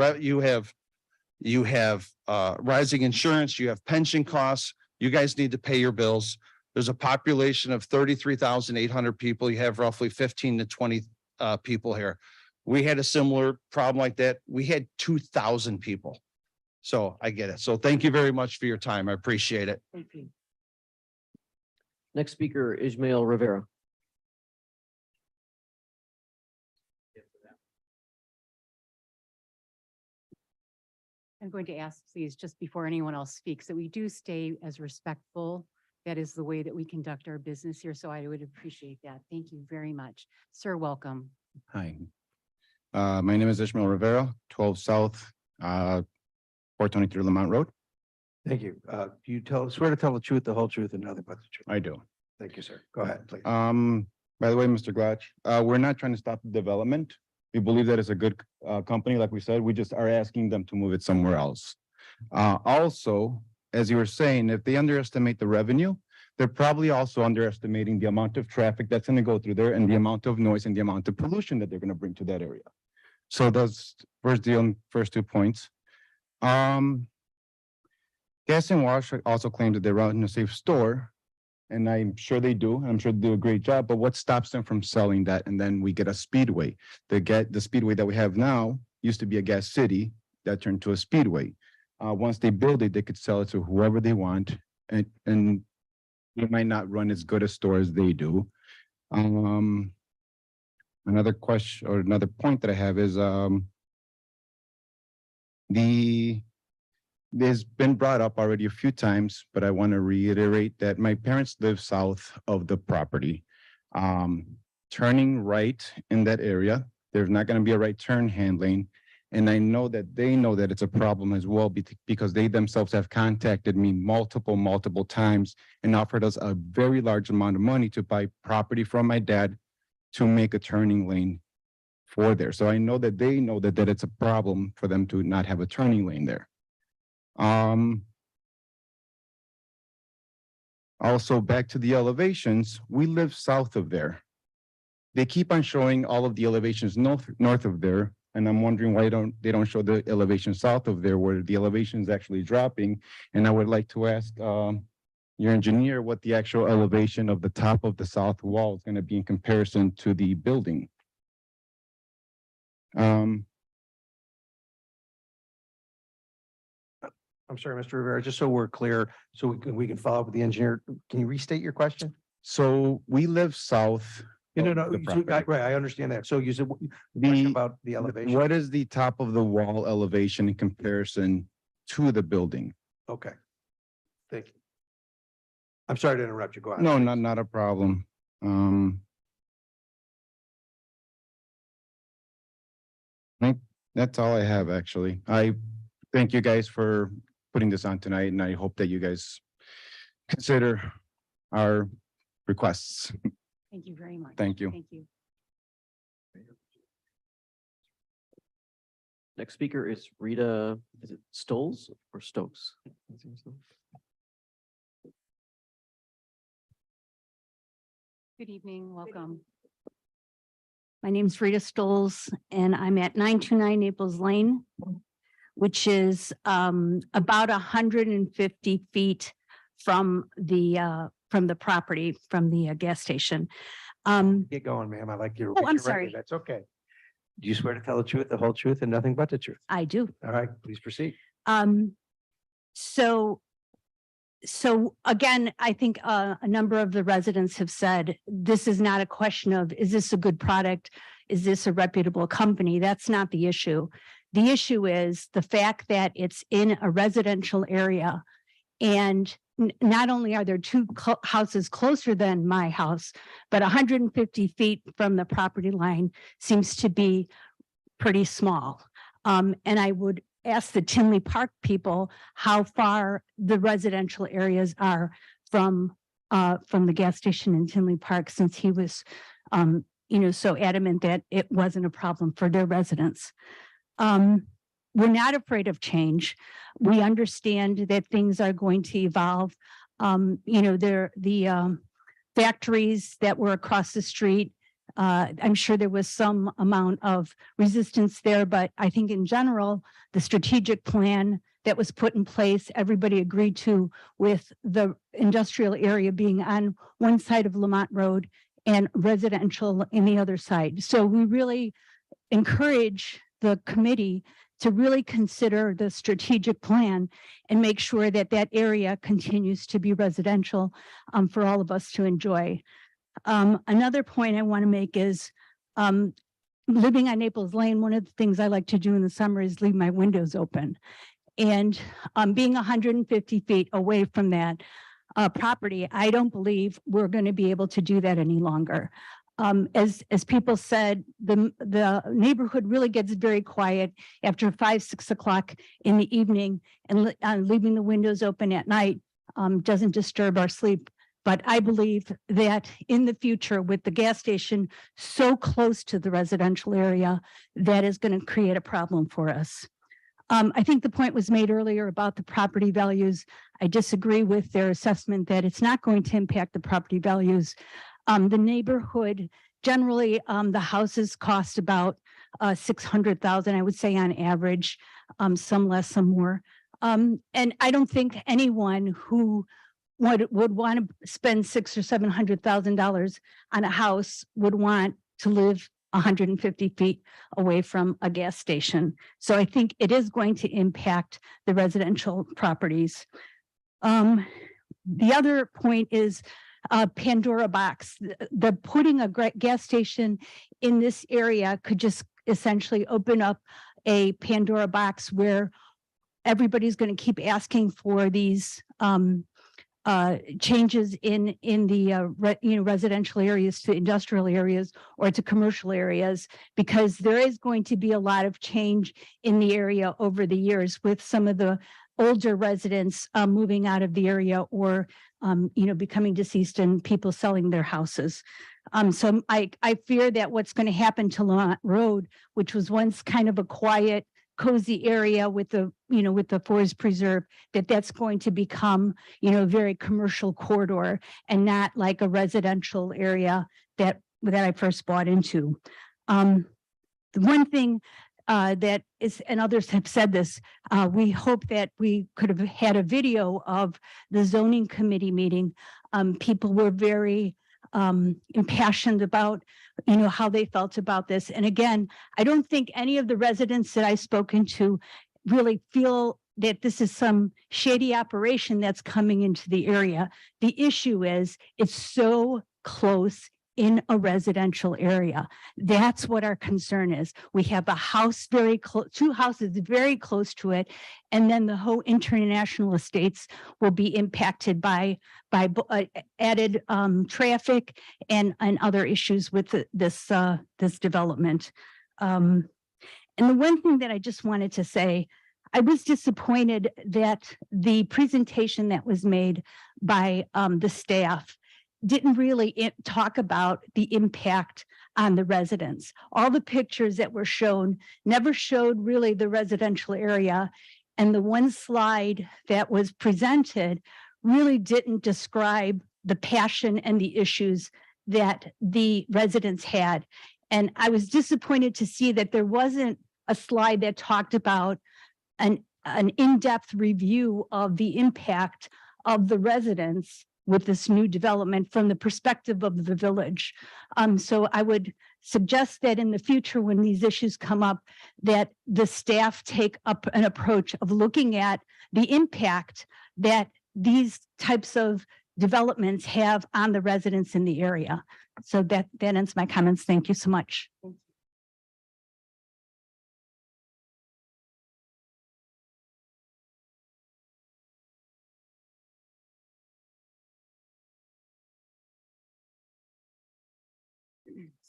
rising insurance, you have pension costs. You guys need to pay your bills. There's a population of 33,800 people. You have roughly 15 to 20 people here. We had a similar problem like that. We had 2,000 people. So I get it. So thank you very much for your time. I appreciate it. Thank you. Next speaker, Ismail Rivera. I'm going to ask, please, just before anyone else speaks, that we do stay as respectful. That is the way that we conduct our business here, so I would appreciate that. Thank you very much. Sir, welcome. Hi. My name is Ishmael Rivera, 12 South, 423 Lamont Road. Thank you. You swear to tell the truth, the whole truth, and nothing but the truth. I do. Thank you, sir. Go ahead, please. By the way, Mr. Glotch, we're not trying to stop the development. We believe that it's a good company, like we said. We just are asking them to move it somewhere else. Also, as you were saying, if they underestimate the revenue, they're probably also underestimating the amount of traffic that's going to go through there and the amount of noise and the amount of pollution that they're going to bring to that area. So that's first 2 points. Gas and Wash also claims that they're running a safe store, and I'm sure they do. I'm sure they do a great job, but what stops them from selling that? And then we get a speedway. The speedway that we have now used to be a gas city that turned to a speedway. Once they build it, they could sell it to whoever they want, and it might not run as good a store as they do. Another question or another point that I have is there's been brought up already a few times, but I want to reiterate that my parents live south of the property. Turning right in that area, there's not going to be a right turn handling. And I know that they know that it's a problem as well because they themselves have contacted me multiple times and offered us a very large amount of money to buy property from my dad to make a turning lane for there. So I know that they know that it's a problem for them to not have a turning lane there. Also back to the elevations, we live south of there. They keep on showing all of the elevations north of there. And I'm wondering why they don't show the elevation south of there where the elevation is actually dropping. And I would like to ask your engineer what the actual elevation of the top of the south wall is going to be in comparison to the building. I'm sorry, Mr. Rivera, just so we're clear, so we can follow up with the engineer. Can you restate your question? So we live south No, of no, the so property. right, I understand that. So you said the question about the elevation. What is the top of the wall elevation in comparison to the building? Okay. Thank you. I'm sorry to interrupt you. Go on. No, not a problem. I think that's all I have, actually. I thank you guys for putting this on tonight, and I hope that you guys consider our requests. Thank you very much. Thank you. Thank you. Next speaker is Rita, is it Stoles or Stokes? Good evening, welcome. My name's Rita Stoles and I'm at 929 Naples Lane, which is about 150 feet from the property, from the gas station. Get going, ma'am. I like your. Oh, I'm your record. sorry. That's okay. Do you swear to tell the truth, the whole truth, and nothing but the truth? I do. All right, please proceed. So again, I think a number of the residents have said, this is not a question of, is this a good product? Is this a reputable company? That's not the issue. The issue is the fact that it's in a residential area. And not only are there two houses closer than my house, but 150 feet from the property line seems to be pretty small. And I would ask the Tinley Park people how far the residential areas are from the gas station in Tinley Park, since he was, so adamant that it wasn't a problem for their residents. We're not afraid of change. We understand that things are going to evolve. The factories that were across the street, I'm sure there was some amount of resistance there, but I think in general, the strategic plan that was put in place, everybody agreed to, with the industrial area being on one side of Lamont Road and residential in the other side. So we really encourage the committee to really consider the strategic plan and make sure that that area continues to be residential for all of us to enjoy. Another point I want to make is living on Naples Lane, one of the things I like to do in the summer is leave my windows open. And being 150 feet away from that property, I don't believe we're going to be able to do that any longer. As people said, the neighborhood really gets very quiet after 5, 6 o'clock in the evening, and leaving the windows open at night doesn't disturb our sleep. But I believe that in the future, with the gas station so close to the residential area, that is going to create a problem for us. I think the point was made earlier about the property values. I disagree with their assessment that it's not going to impact the property values. The neighborhood, generally, the houses cost about $600,000, I would say on average, some less, some more. And I don't think anyone who would want to spend $600,000 or $700,000 on a house would want to live 150 feet away from a gas station. So I think it is going to impact the residential properties. The other point is Pandora box. The putting a gas station in this area could just essentially open up a Pandora box where everybody's going to keep asking for these changes in the residential areas to industrial areas or to commercial areas, because there is going to be a lot of change in the area over the years, with some of the older residents moving out of the area or becoming deceased and people selling their houses. So I fear that what's going to happen to Lamont Road, which was once kind of a quiet, cozy area with the forest preserve, that's going to become a very commercial corridor and not like a residential area that I first bought into. The one thing that is, and others have said this, we hope that we could have had a video of the zoning committee meeting. People were very impassioned about how they felt about this. And again, I don't think any of the residents that I've spoken to really feel that this is some shady operation that's coming into the area. The issue is it's so close in a residential area. That's what our concern is. We have a house very close, two houses very close to it. And then the whole international estates will be impacted by added traffic and other issues with this development. And the one thing that I just wanted to say, I was disappointed that the presentation that was made by the staff didn't really talk about the impact on the residents. All the pictures that were shown never showed really the residential area. And the one slide that was presented really didn't describe the passion and the issues that the residents had. And I was disappointed to see that there wasn't a slide that talked about an in-depth review of the impact of the residents with this new development from the perspective of the village. So I would suggest that in the future, when these issues come up, that the staff take up an approach of looking at the impact that these types of developments have on the residents in the area. So that ends my comments. Thank you so much.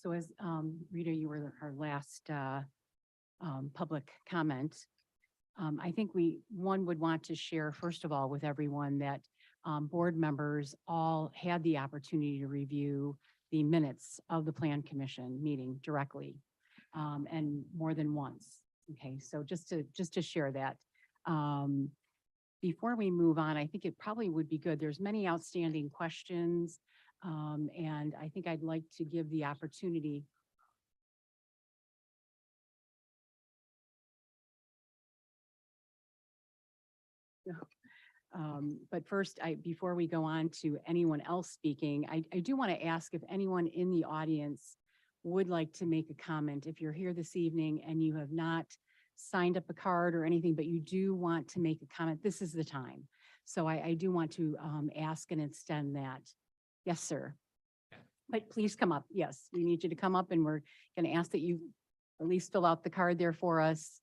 So as Rita, you were our last public comment. I think one would want to share, first of all, with everyone that board members all had the opportunity to review the minutes of the Plan Commission meeting directly and more than once. Okay, so just to share that. Before we move on, I think it probably would be good. There's many outstanding questions. And I think I'd like to give the opportunity. But first, before we go on to anyone else speaking, I do want to ask if anyone in the audience would like to make a comment. If you're here this evening and you have not signed up a card or anything, but you do want to make a comment, this is the time. So I do want to ask and extend that. Yes, sir. But please come up. Yes, we need you to come up and we're going to ask that you at least fill out the card there for us.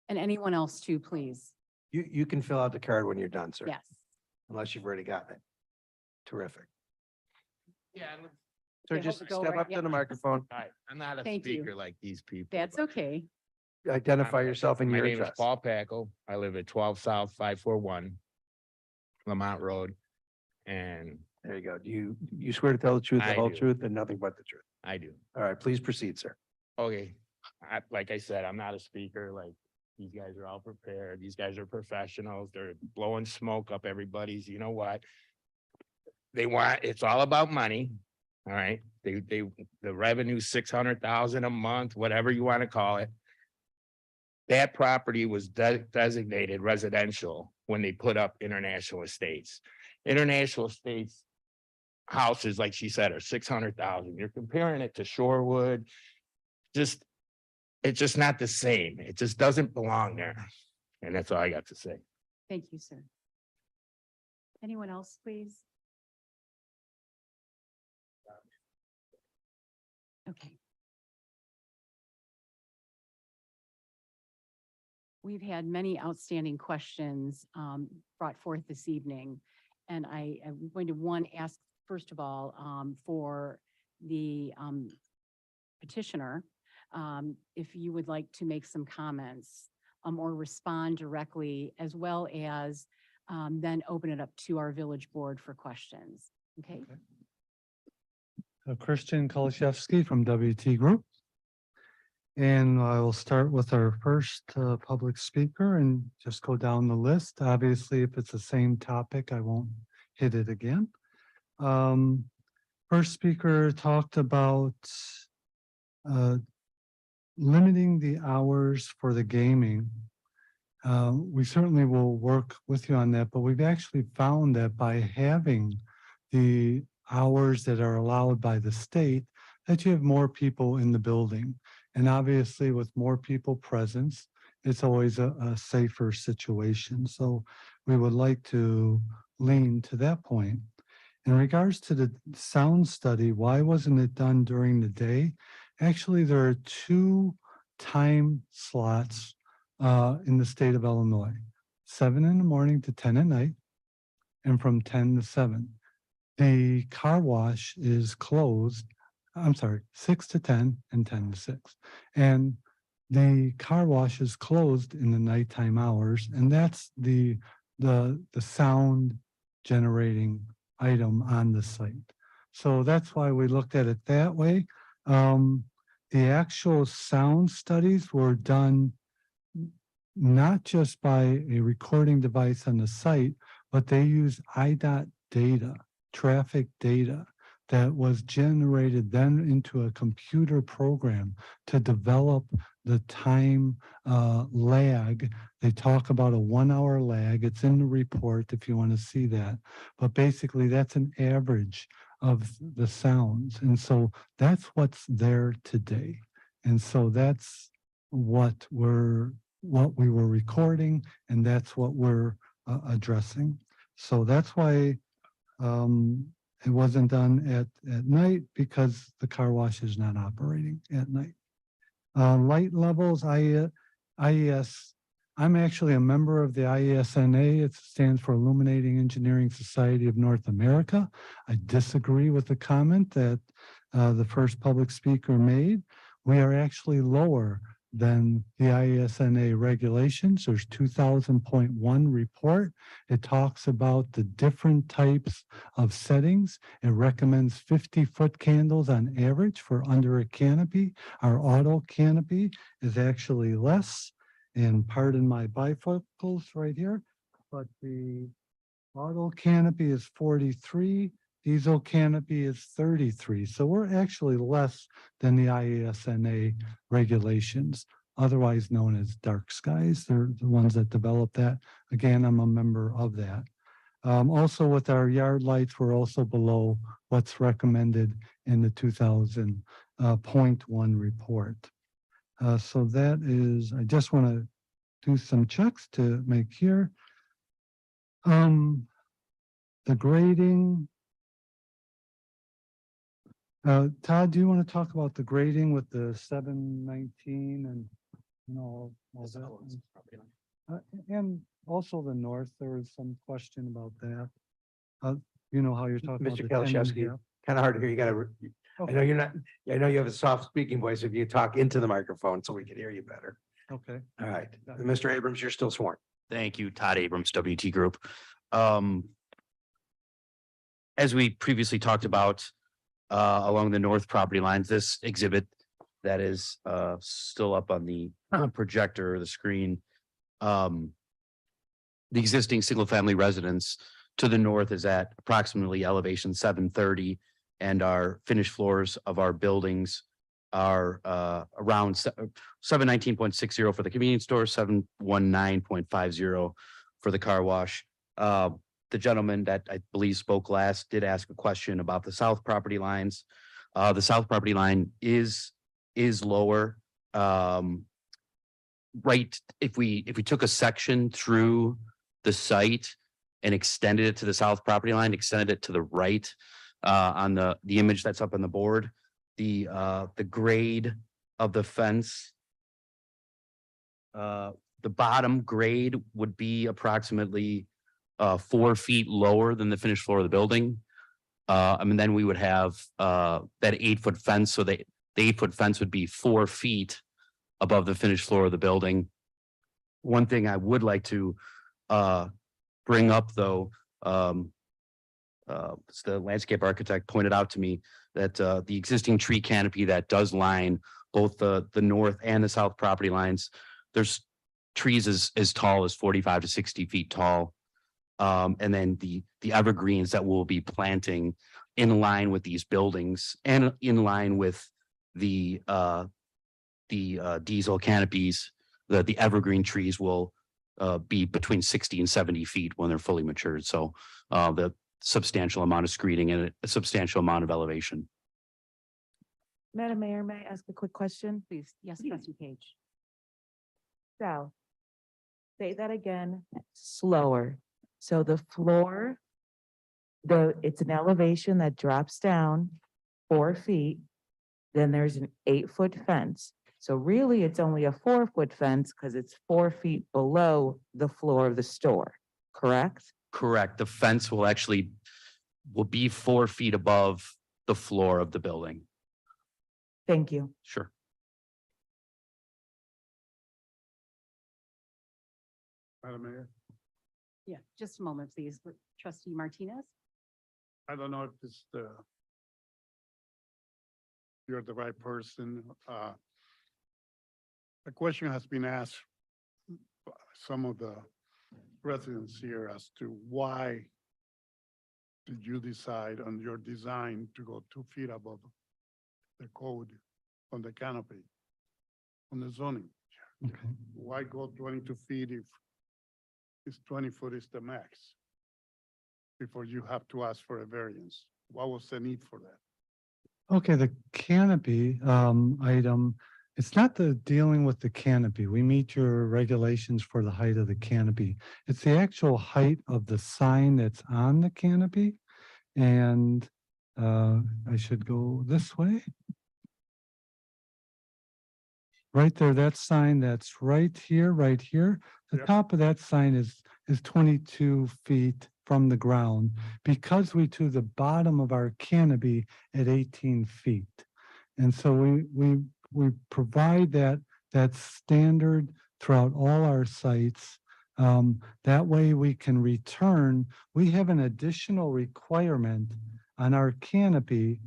And anyone else too, please. You can fill out the card when you're done, sir. Yes. Unless you've already gotten it. Terrific. Yeah. So Okay, just hold it, go step right- up to yeah. the microphone, All right, I'm not a Thank you. speaker like these people. That's okay. identify yourself and My your name is address. Paul Packle. I live at 12 South 541 Lamont Road. And There you go. Do you swear to tell the truth, the I whole do. truth, and nothing but the truth? I do. All right, please proceed, sir. Okay, like I said, I'm not a speaker, like, these guys are all prepared, these guys are professionals, they're blowing smoke up everybody's, you know what? It's all about money, all right? The revenue, 600,000 a month, whatever you want to call it. That property was designated residential when they put up International Estates. International Estates houses, like she said, are 600,000. You're comparing it to Shorewood, it's just not the same. It just doesn't belong there. And that's all I got to say. Thank you, sir. Anyone else, please? Okay. We've had many outstanding questions brought forth this evening. And I'm going to ask, first of all, for the petitioner, if you would like to make some comments or respond directly, as well as then open it up to our village board for questions. Okay. Christian Kolashevsky from WT Group. And I will start with our first public speaker and just go down the list. Obviously, if it's the same topic, I won't hit it again. First speaker talked about limiting the hours for the gaming. We certainly will work with you on that, but we've actually found that by having the hours that are allowed by the state, that you have more people in the building. And obviously with more people present, it's always a safer situation. So we would like to lean to that point. In regards to the sound study, why wasn't it done during the day? Actually, there are 2 time slots in the state of Illinois, 7 in the morning to 10 at night, and from 10 to 7. The car wash is closed, I'm sorry, 6 to 10 and 10 to 6. And the car wash is closed in the nighttime hours, and that's the sound generating item on the site. So that's why we looked at it that way. The actual sound studies were done not just by a recording device on the site, but they use IDOT data, traffic data, that was generated then into a computer program to develop the time lag. They talk about a 1-hour lag. It's in the report if you want to see that. But basically, that's an average of the sounds. And so that's what's there today. And so that's what we were recording, and that's what we're addressing. So that's why it wasn't done at night, because the car wash is not operating at night. Light levels, IES, I'm actually a member of the IESNA. It stands for Illuminating Engineering Society of North America. I disagree with the comment that the first public speaker made. We are actually lower than the IESNA regulations. There's 2000.1 report. It talks about the different types of settings. It recommends 50-foot candles on average for under a canopy. Our auto canopy is actually less, and pardon my bifocals right here, but the auto canopy is 43. Diesel canopy is 33. So we're actually less than the IESNA regulations, otherwise known as dark skies. They're the ones that develop that. Again, I'm a member of that. Also with our yard lights, we're also below what's recommended in the 2000.1 report. So that is, I just want to do some checks to make here. The grading. Todd, do you want to talk about the grading with the 719 and all that? And also the north, there was some question about that. You know how you're talking about Mr. the 10 and a Kalaszewski, half? kind of hard to hear. You gotta, I know you're not, I know you have a soft speaking voice. If you talk into the microphone so we can hear you better. Okay. All right. Mr. Abrams, you're still sworn. Thank you, Todd Abrams, WT Group. As we previously talked about, along the north property lines, this exhibit that is still up on the projector or the screen. The existing single-family residence to the north is at approximately elevation 730, and our finished floors of our buildings are around 719.60 for the convenience store, 719.50 for the car wash. The gentleman that I believe spoke last did ask a question about the south property lines. The south property line is lower. Right, if we took a section through the site and extended it to the south property line, extended it to the right on the image that's up on the board, the grade of the fence, the bottom grade would be approximately 4 feet lower than the finished floor of the building. I mean, then we would have that 8-foot fence. So the 8-foot fence would be 4 feet above the finished floor of the building. One thing I would like to bring up, though, the landscape architect pointed out to me that the existing tree canopy that does line both the north and the south property lines, there's trees as tall as 45 to 60 feet tall. And then the evergreens that we'll be planting in line with these buildings and in line with the diesel canopies, the evergreen trees will be between 60 and 70 feet when they're fully matured. So the substantial amount of screening and a substantial amount of elevation. Madam Mayor, may I ask a quick question? Please. Yes, trustee Page. South. Say that again, slower. So the floor it's an elevation that drops down 4 feet. Then there's an 8-foot fence. So really, it's only a 4-foot fence because it's 4 feet below the floor of the store, correct? Correct. The fence will be 4 feet above the floor of the building. Thank you. Sure. Madam Mayor, Yeah, just a moment, please. Trustee Martinez? I don't know if you're the right person. A question has been asked by some of the residents here as to why did you decide on your design to go 2 feet above the code on the canopy, on the zoning? Okay. Why go 22 feet if it's 20 foot is the max? Before you have to ask for a variance. What was the need for that? Okay, the canopy item, it's not the dealing with the canopy. We meet your regulations for the height of the canopy. It's the actual height of the sign that's on the canopy. And I should go this way. Right there, that sign that's right here. The top of that sign is 22 feet from the ground because we to the bottom of our canopy at 18 feet. And so we provide that standard throughout all our sites. That way we can return. We have an additional requirement on our canopy.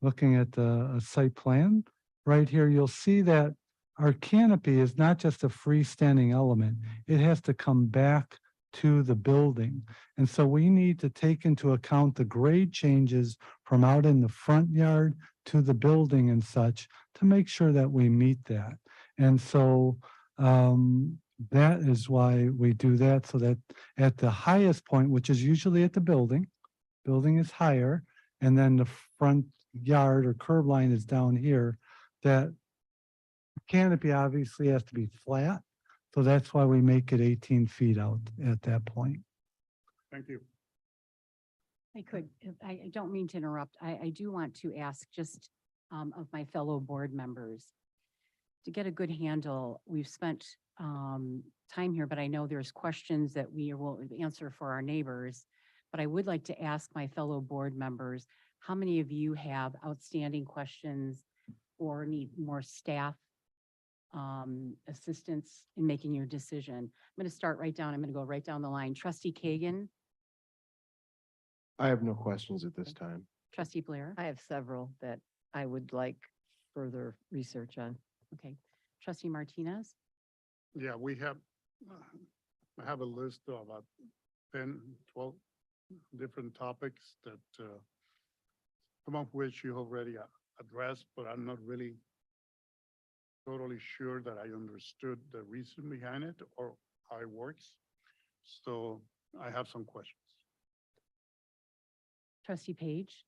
Looking at the site plan right here, you'll see that our canopy is not just a freestanding element. It has to come back to the building. And so we need to take into account the grade changes from out in the front yard to the building and such to make sure that we meet that. And so that is why we do that, so that at the highest point, which is usually at the building is higher, and then the front yard or curb line is down here, that canopy obviously has to be flat. So that's why we make it 18 feet out at that point. Thank you. I don't mean to interrupt. I do want to ask just of my fellow board members to get a good handle. We've spent time here, but I know there's questions that we will answer for our neighbors. But I would like to ask my fellow board members, how many of you have outstanding questions or need more staff assistance in making your decision? I'm going to start right down. I'm going to go right down the line. Trustee Kagan, I have no questions at this time. Trustee Blair. I have several that I would like further research on. Okay. Trustee Martinez. Yeah, we have, I have a list of about 10, 12 different topics that some of which you already addressed, but I'm not really totally sure that I understood the reason behind it or how it works. So I have some questions. Trustee Page.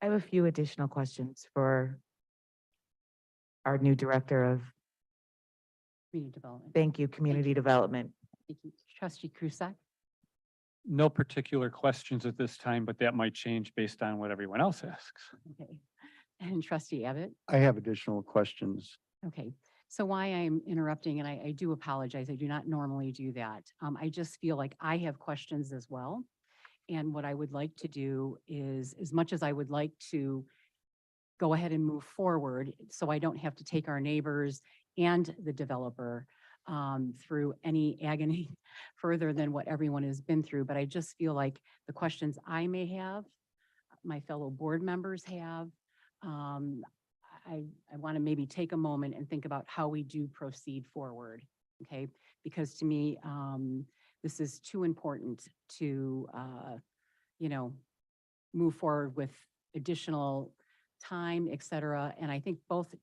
I have a few additional questions for our new director of, Community Development. thank you, community development. Thank you. Trustee Krusak. No particular questions at this time, but that might change based on what everyone else asks. Okay. And Trustee Abbott. I have additional questions. Okay. So why I'm interrupting, and I do apologize. I do not normally do that. I just feel like I have questions as well. And what I would like to do is, as much as I would like to go ahead and move forward, so I don't have to take our neighbors and the developer through any agony further than what everyone has been through. But I just feel like the questions I may have, my fellow board members have, I want to maybe take a moment and think about how we do proceed forward. Okay. Because to me, this is too important to, move forward with additional time, et cetera. And I think both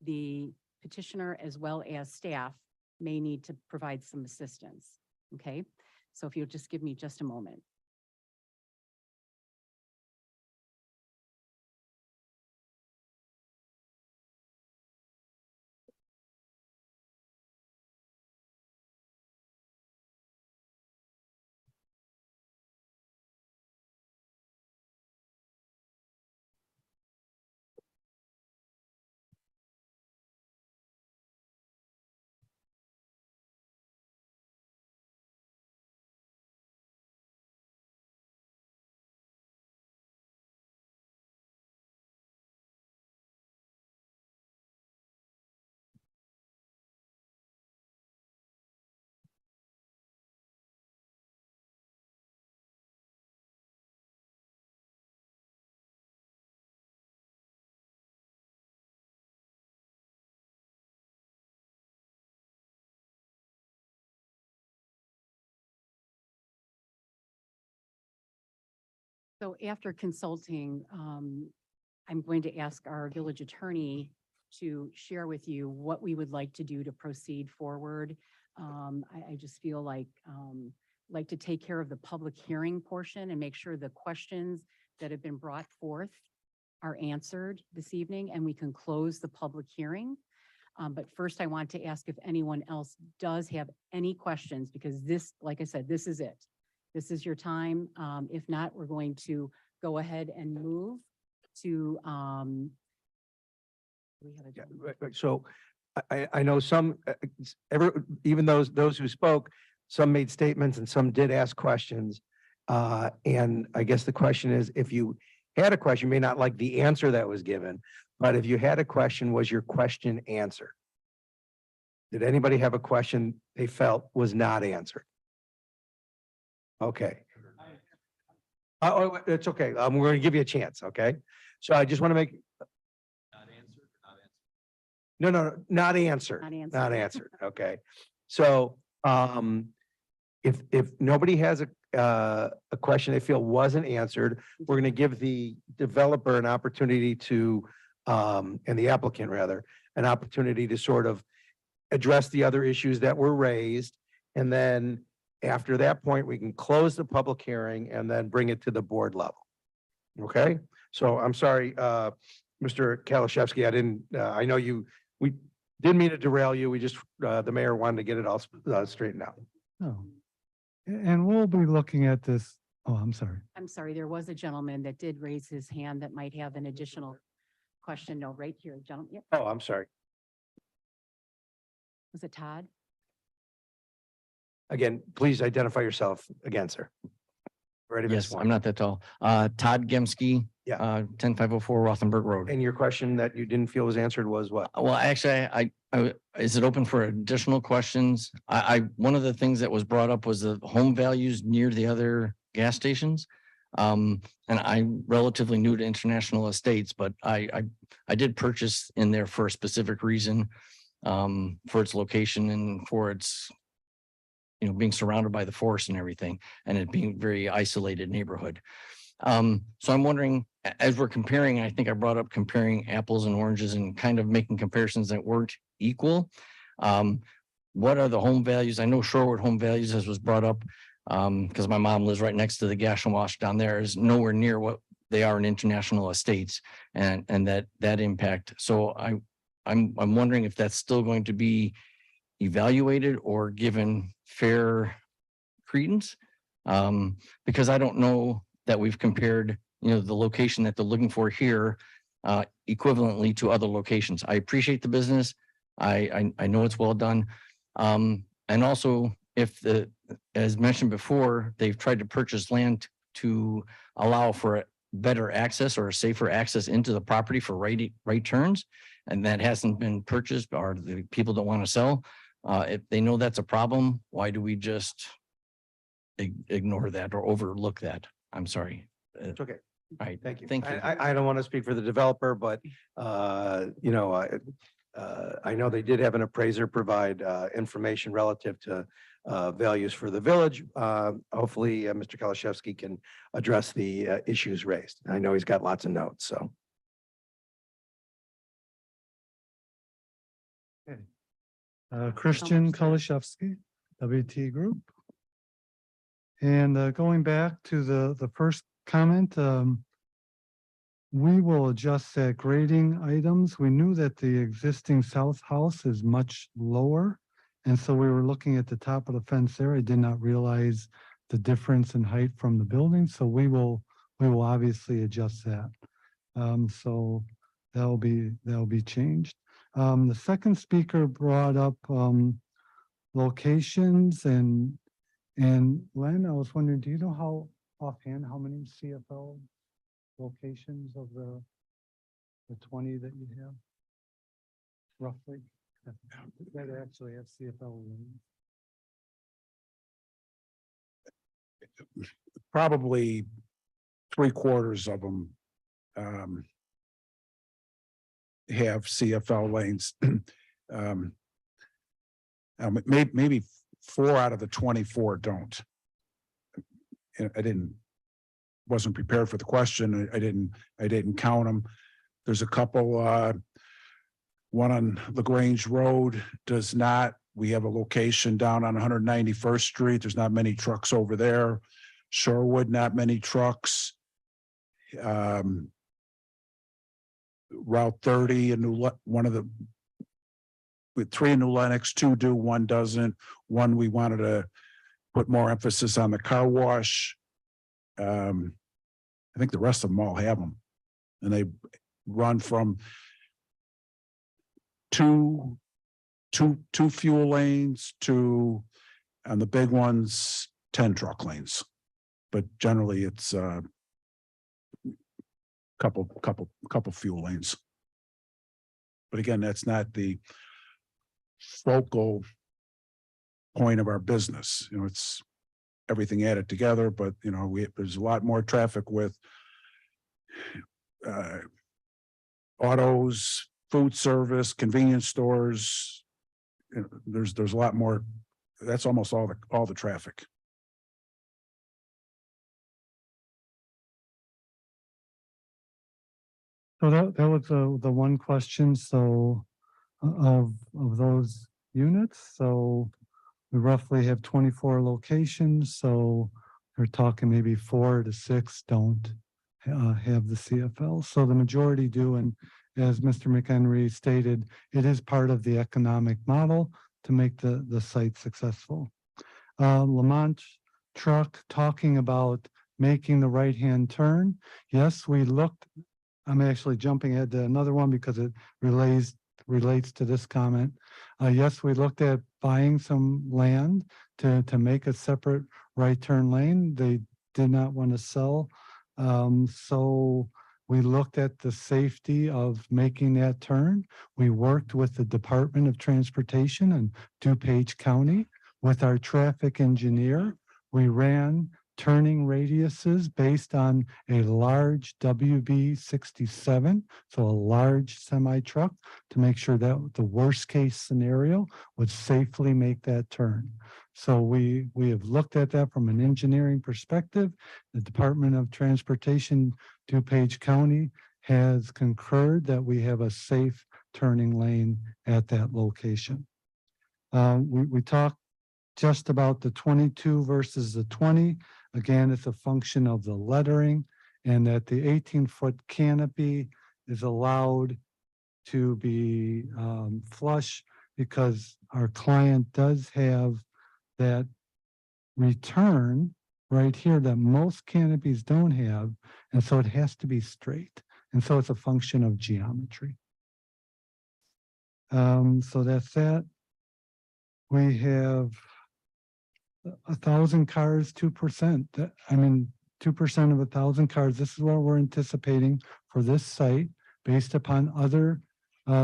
the petitioner as well as staff may need to provide some assistance. Okay. So if you'll just give me just a moment. So after consulting, I'm going to ask our village attorney to share with you what we would like to do to proceed forward. I just feel like to take care of the public hearing portion and make sure the questions that have been brought forth are answered this evening and we can close the public hearing. But first I want to ask if anyone else does have any questions, because this, like I said, this is it. This is your time. If not, we're going to go ahead and move to, we have a. Right. So I know some, even those who spoke, some made statements and some did ask questions. And I guess the question is, if you had a question, you may not like the answer that was given, but if you had a question, was your question answered? Did anybody have a question they felt was not answered? Okay. Oh, it's okay. We're going to give you a chance, okay? So I just want to make. No, not answered. Not answered. Not answered. Okay. So, if nobody has a question they feel wasn't answered, we're going to give the developer an opportunity to, and the applicant rather, an opportunity to sort of address the other issues that were raised. And then after that point, we can close the public hearing and then bring it to the board level. Okay? So I'm sorry, Mr. Kalashevsky, I know we didn't mean to derail you. We just, the mayor wanted to get it all straightened out. Oh. And we'll be looking at this. Oh, I'm sorry. I'm sorry, there was a gentleman that did raise his hand that might have an additional question. No, right here, gentleman. Yep. Oh, I'm sorry. Was it Todd? Again, please identify yourself again, sir. Ready? Yes, I'm not that tall. Todd Gemsky. Yeah. 10504 Rothenberg Road. And your question that you didn't feel was answered was what? Well, actually, is it open for additional questions? One of the things that was brought up was the home values near the other gas stations. And I'm relatively new to International Estates, but I did purchase in there for a specific reason, for its location and for its, being surrounded by the forest and everything, and it being a very isolated neighborhood. So I'm wondering, as we're comparing, I think I brought up comparing apples and oranges and kind of making comparisons that weren't equal. What are the home values? I know Shorewood home values, as was brought up, because my mom lives right next to the gas and wash down there, is nowhere near what they are in International Estates, and that impact. So I'm wondering if that's still going to be evaluated or given fair credence, because I don't know that we've compared, the location that they're looking for here equivalently to other locations. I appreciate the business. I know it's well done. And also, if as mentioned before, they've tried to purchase land to allow for better access or safer access into the property for right turns, and that hasn't been purchased, or the people don't want to sell. If they know that's a problem, why do we just ignore that or overlook that? I'm sorry. It's okay. All right. Thank you. Thank you. I don't want to speak for the developer, but, I know they did have an appraiser provide, information relative to, values for the village. Hopefully, Mr. Kalashevsky can address the, issues raised. I know he's got lots of notes, so. Christian Kalashevsky, WT Group. And going back to the first comment, we will adjust that grading items. We knew that the existing south house is much lower. And so we were looking at the top of the fence there. I did not realize the difference in height from the building. So we will obviously adjust that. So that'll be changed. The second speaker brought up locations and Len, I was wondering, do you know how offhand how many CFL locations of the 20 that you have roughly that actually have CFL lanes? Probably 3/4 of them have CFL lanes. Maybe 4 out of the 24 don't. I didn't wasn't prepared for the question. I didn't count them. There's a couple, one on LaGrange Road does not. We have a location down on 191st Street. There's not many trucks over there. Shorewood, not many trucks. Route 30 and one of the with 3 in New Lenox, 2 do, 1 doesn't. One, we wanted to put more emphasis on the car wash. I think the rest of them all have them. And they run from two fuel lanes to, on the big ones, 10 truck lanes. But generally it's couple fuel lanes. But again, that's not the focal point of our business. You know, it's everything added together, but you know, there's a lot more traffic with autos, food service, convenience stores. You know, there's a lot more. That's almost all the traffic. So that was the one question. So of those units, so we roughly have 24 locations. So we're talking maybe 4 to 6 don't have the CFL. So the majority do. And as Mr. McHenry stated, it is part of the economic model to make the site successful. Lamont Truck talking about making the right-hand turn. Yes, we looked. I'm actually jumping ahead to another one because it relates to this comment. Yes, we looked at buying some land to make a separate right turn lane. They did not want to sell. So we looked at the safety of making that turn. We worked with the Department of Transportation in DuPage County with our traffic engineer. We ran turning radiuses based on a large WB67, so a large semi truck, to make sure that the worst case scenario would safely make that turn. So we have looked at that from an engineering perspective. The Department of Transportation, DuPage County, has concurred that we have a safe turning lane at that location. We talked just about the 22 versus the 20. Again, it's a function of the lettering, and that the 18-foot canopy is allowed to be flush because our client does have that return right here that most canopies don't have. And so it has to be straight. And so it's a function of geometry. So that's that. We have 1,000 cars, 2%. I mean, 2% of 1,000 cars. This is what we're anticipating for this site based upon other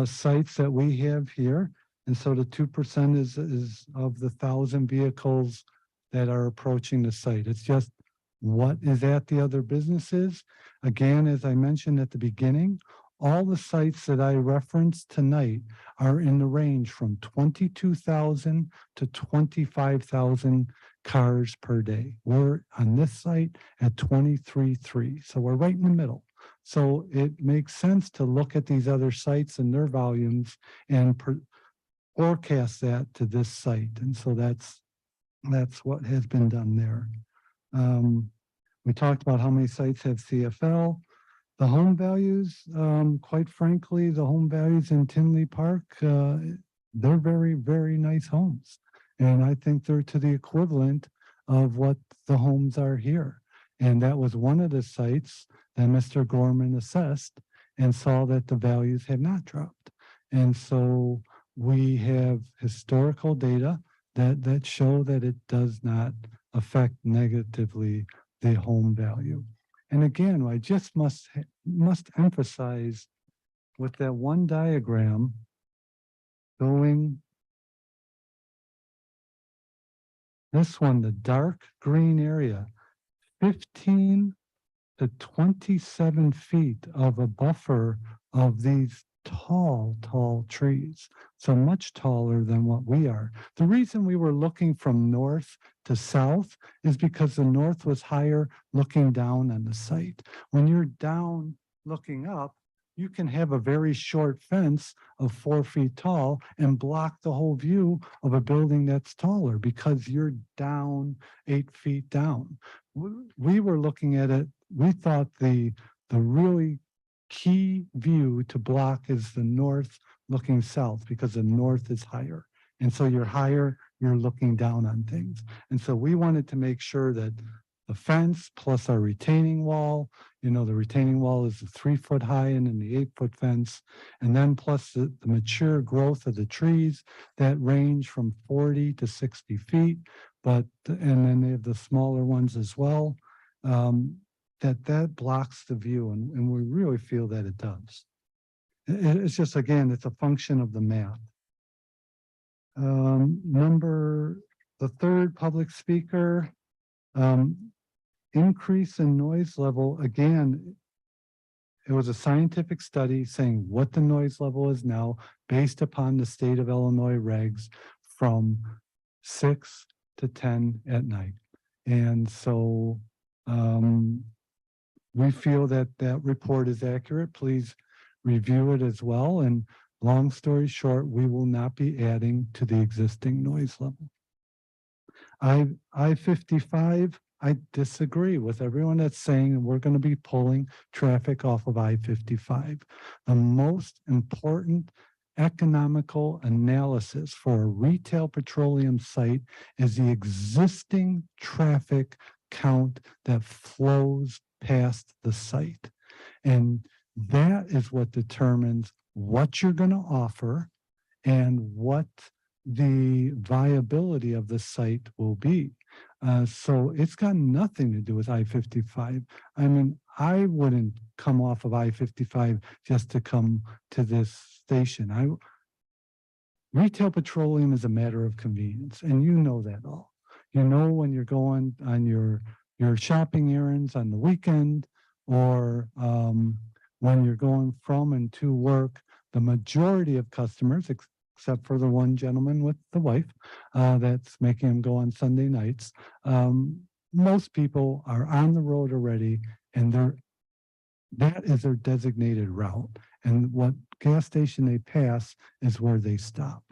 sites that we have here. And so the 2% is of the 1,000 vehicles that are approaching the site. It's just what is at the other businesses. Again, as I mentioned at the beginning, all the sites that I referenced tonight are in the range from 22,000 to 25,000 cars per day. We're on this site at 23.3. So we're right in the middle. So it makes sense to look at these other sites and their volumes and forecast that to this site. And so that's what has been done there. We talked about how many sites have CFL. The home values, quite frankly, the home values in Tinley Park, they're very, very nice homes. And I think they're to the equivalent of what the homes are here. And that was one of the sites that Mr. Gorman assessed and saw that the values have not dropped. And so we have historical data that show that it does not affect negatively the home value. And again, I just must emphasize with that one diagram going, this one, the dark green area, 15 to 27 feet of a buffer of these tall, tall trees. So much taller than what we are. The reason we were looking from north to south is because the north was higher looking down on the site. When you're down looking up, you can have a very short fence of 4 feet tall and block the whole view of a building that's taller because you're down 8 feet down. We were looking at it, we thought the really key view to block is the north looking south because the north is higher. And so you're higher, you're looking down on things. And so we wanted to make sure that the fence plus our retaining wall, the retaining wall is 3 foot high and then the 8 foot fence. And then plus the mature growth of the trees that range from 40 to 60 feet. And then they have the smaller ones as well. That blocks the view, and we really feel that it does. It's just, again, it's a function of the math. The third public speaker, increase in noise level. Again, it was a scientific study saying what the noise level is now based upon the state of Illinois regs from 6 to 10 at night. And so, we feel that that report is accurate. Please review it as well. And long story short, we will not be adding to the existing noise level. I-55, I disagree with everyone that's saying we're going to be pulling traffic off of I-55. The most important economical analysis for a retail petroleum site is the existing traffic count that flows past the site. And that is what determines what you're going to offer and what the viability of the site will be. So it's got nothing to do with I-55. I mean, I wouldn't come off of I-55 just to come to this station. Retail petroleum is a matter of convenience, and you know that all. You know when you're going on your shopping errands on the weekend, or when you're going from and to work, the majority of customers, except for the one gentleman with the wife that's making him go on Sunday nights, most people are on the road already, and that is their designated route. And what gas station they pass is where they stop.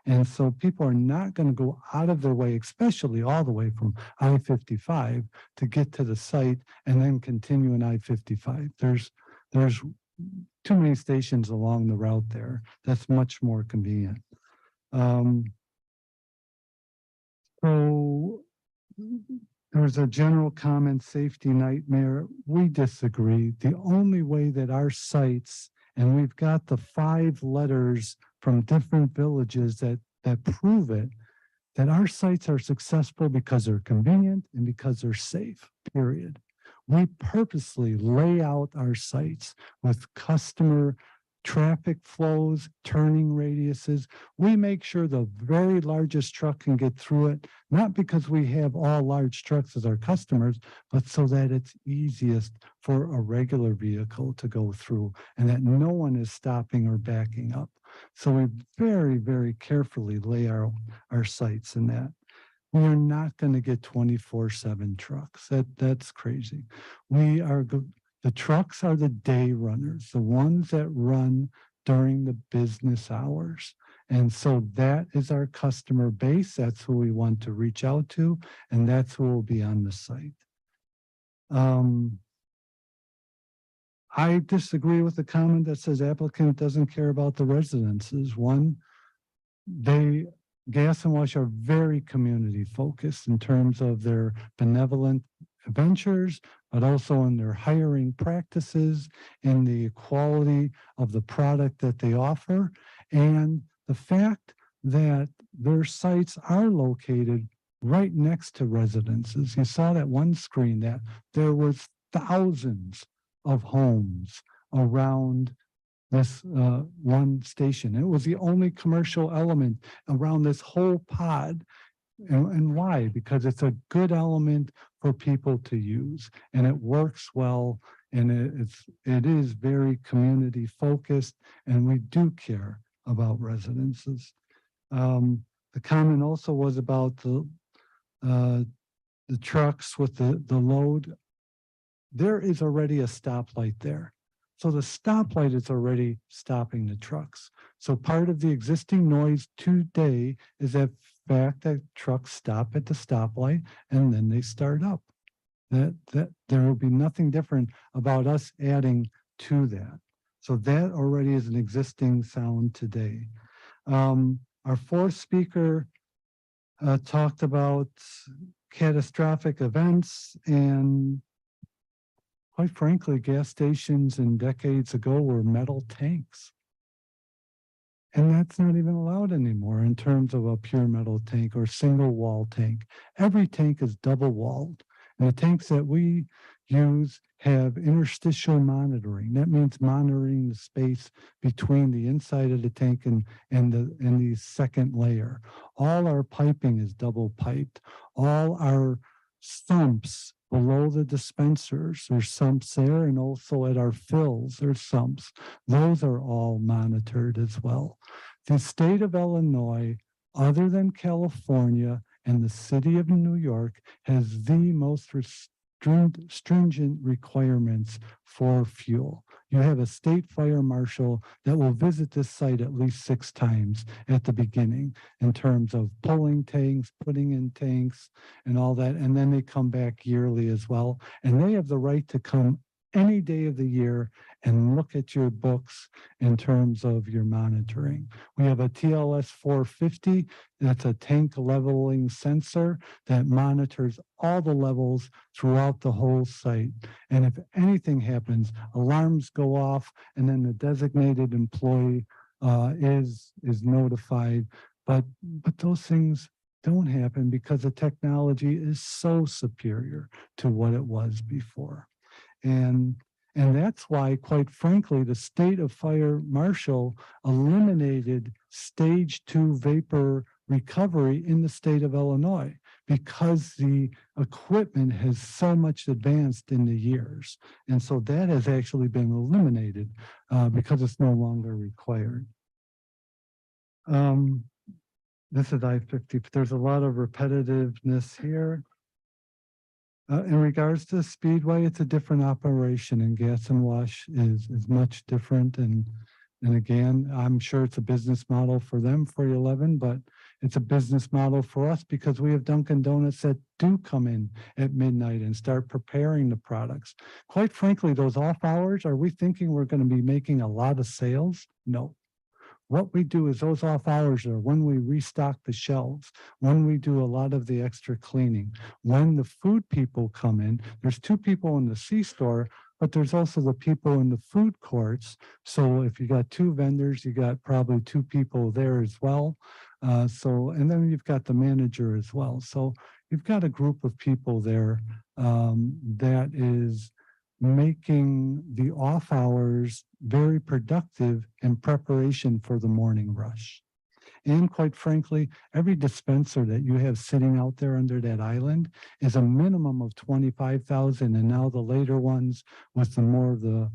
And so people are not going to go out of their way, especially all the way from I-55 to get to the site and then continue in I-55. There's too many stations along the route there. That's much more convenient. So there's a general comment, safety nightmare. We disagree. The only way that our sites, and we've got the 5 letters from different villages that prove it, that our sites are successful because they're convenient and because they're safe, period. We purposely lay out our sites with customer traffic flows, turning radiuses. We make sure the very largest truck can get through it, not because we have all large trucks as our customers, but so that it's easiest for a regular vehicle to go through and that no one is stopping or backing up. So we very, very carefully lay our sites in that. We are not going to get 24/7 trucks. That's crazy. The trucks are the day runners, the ones that run during the business hours. And so that is our customer base. That's who we want to reach out to, and that's who will be on the site. I disagree with the comment that says applicant doesn't care about the residences. One, Gas and Wash are very community focused in terms of their benevolent ventures, but also in their hiring practices, in the quality of the product that they offer, and the fact that their sites are located right next to residences. You saw that one screen that there was thousands of homes around this one station. It was the only commercial element around this whole pod. And why? Because it's a good element for people to use, and it works well, And it is very community focused, and we do care about residences. The comment also was about the trucks with the load. There is already a stoplight there. So the stoplight is already stopping the trucks. So part of the existing noise today is that fact that trucks stop at the stoplight and then they start up. That there will be nothing different about us adding to that. So that already is an existing sound today. Our fourth speaker talked about catastrophic events, and quite frankly, gas stations in decades ago were metal tanks. And that's not even allowed anymore in terms of a pure metal tank or single wall tank. Every tank is double walled. And the tanks that we use have interstitial monitoring. That means monitoring the space between the inside of the tank and the second layer. All our piping is double piped. All our sumps below the dispensers, there's sumps there, and also at our fills, there's sumps. Those are all monitored as well. The state of Illinois, other than California and the city of New York, has the most stringent requirements for fuel. You have a state fire marshal that will visit this site at least 6 times at the beginning in terms of pulling tanks, putting in tanks and all that. And then they come back yearly as well. And they have the right to come any day of the year and look at your books in terms of your monitoring. We have a TLS 450, that's a tank leveling sensor that monitors all the levels throughout the whole site. And if anything happens, alarms go off, and then the designated employee is notified. But those things don't happen because the technology is so superior to what it was before. And that's why, quite frankly, the state of fire marshal eliminated stage 2 vapor recovery in the state of Illinois because the equipment has so much advanced in the years. And so that has actually been eliminated because it's no longer required. This is I-50, but there's a lot of repetitiveness here. In regards to Speedway, it's a different operation, and Gas and Wash is much different. And again, I'm sure it's a business model for them for 11, but it's a business model for us because we have Dunkin' Donuts that do come in at midnight and start preparing the products. Quite frankly, those off hours, are we thinking we're going to be making a lot of sales? No. What we do is those off hours are when we restock the shelves, when we do a lot of the extra cleaning, when the food people come in. There's 2 people in the C-store, but there's also the people in the food courts. So if you got 2 vendors, you got probably 2 people there as well. And then you've got the manager as well. So you've got a group of people there that is making the off hours very productive in preparation for the morning rush. And quite frankly, every dispenser that you have sitting out there under that island is a minimum of 25,000. And now the later ones with the more of the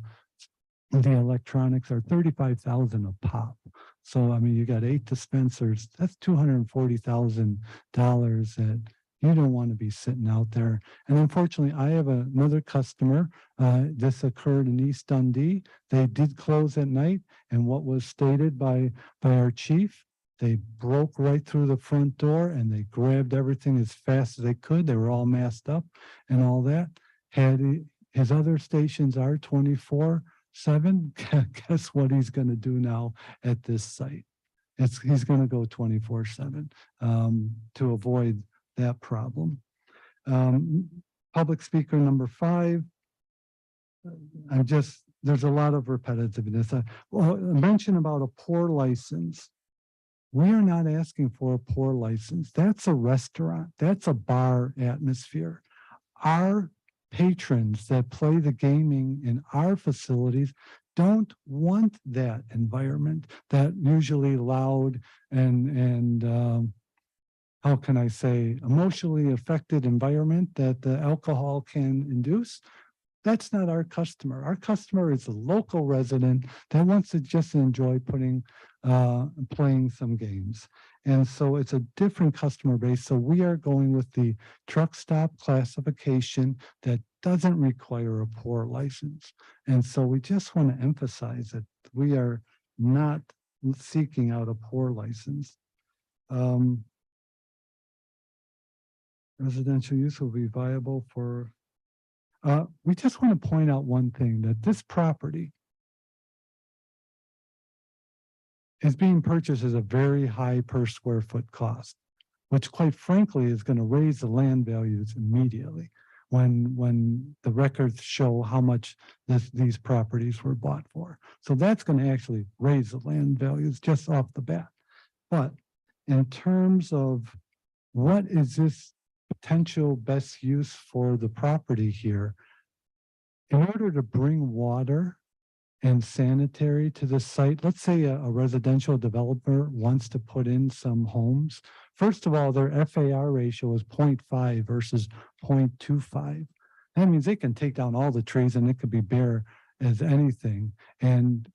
electronics are 35,000 a pop. So, I mean, you got 8 dispensers, that's $240,000 that you don't want to be sitting out there. And unfortunately, I have another customer. This occurred in East Dundee. They did close at night. And what was stated by our chief, they broke right through the front door and they grabbed everything as fast as they could. They were all masked up and all that. His other stations are 24/7. Guess what he's going to do now at this site? He's going to go 24/7 to avoid that problem. Public speaker number 5. There's a lot of repetitiveness. I mentioned about a pour license. We are not asking for a pour license. That's a restaurant. That's a bar atmosphere. Our patrons that play the gaming in our facilities don't want that environment, that usually loud and how can I say, emotionally affected environment that the alcohol can induce. That's not our customer. Our customer is a local resident that wants to just enjoy playing some games. And so it's a different customer base. So we are going with the truck stop classification that doesn't require a pour license. And so we just want to emphasize that we are not seeking out a pour license. Residential use will be viable for, we just want to point out one thing, that this property is being purchased as a very high per square foot cost, which quite frankly is going to raise the land values immediately when the records show how much these properties were bought for. So that's going to actually raise the land values just off the bat. But in terms of what is this potential best use for the property here, in order to bring water and sanitary to the site, let's say a residential developer wants to put in some homes. First of all, their FAR ratio is 0.5 versus 0.25. That means they can take down all the trees and it could be bare as anything. And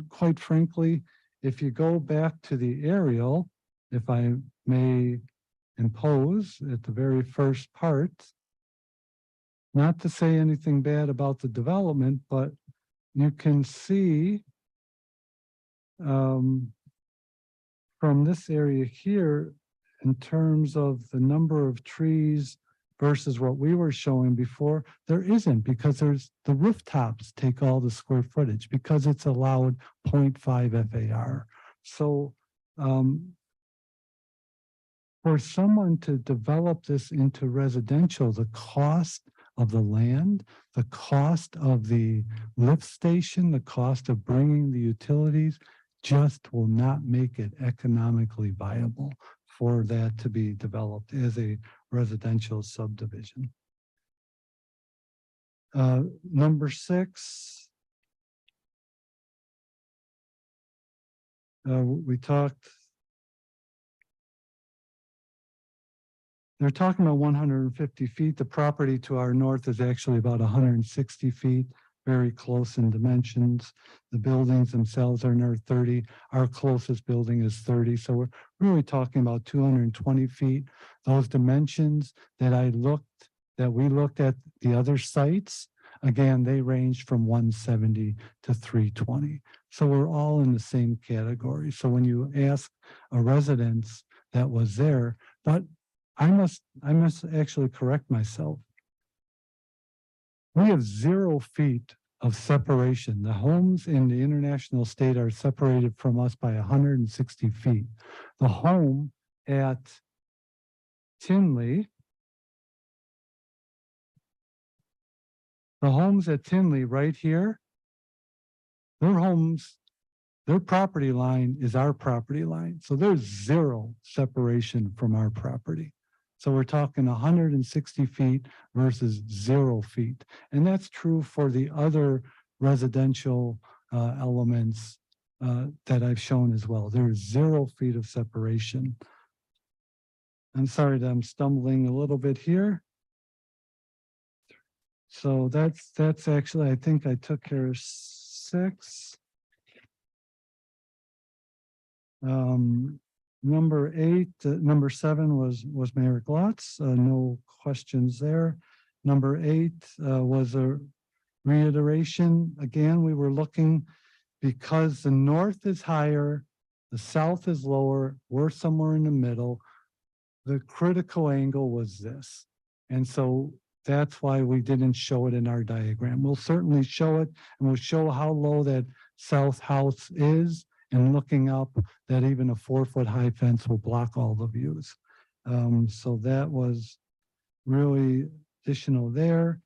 quite frankly, if you go back to the aerial, if I may impose at the very first part, not to say anything bad about the development, but you can see from this area here, in terms of the number of trees versus what we were showing before, there isn't, because there's the rooftops take all the square footage because it's allowed 0.5 FAR. So for someone to develop this into residential, the cost of the land, the cost of the lift station, the cost of bringing the utilities just will not make it economically viable for that to be developed as a residential subdivision. Number 6, we talked, they're talking about 150 feet. The property to our north is actually about 160 feet, very close in dimensions. The buildings themselves are near 30. Our closest building is 30. So we're really talking about 220 feet. Those dimensions that we looked at the other sites, again, they range from 170 to 320. So we're all in the same category. So when you ask a residence that was there, but I must actually correct myself. We have 0 feet of separation. The homes in the international state are separated from us by 160 feet. The home at Tinley, right here, their property line is our property line. So there's 0 separation from our property. So we're talking 160 feet versus 0 feet. And that's true for the other residential elements that I've shown as well. There is 0 feet of separation. I'm sorry that I'm stumbling a little bit here. So that's actually, I think I took care of 6. Number 8, number 7 was Mayor Glotz, no questions there. Number 8 was a reiteration. Again, we were looking because the north is higher, the south is lower, we're somewhere in the middle. The critical angle was this. And so that's why we didn't show it in our diagram. We'll certainly show it, and we'll show how low that south house is, and looking up that even a 4-foot high fence will block all the views. So that was really additional there.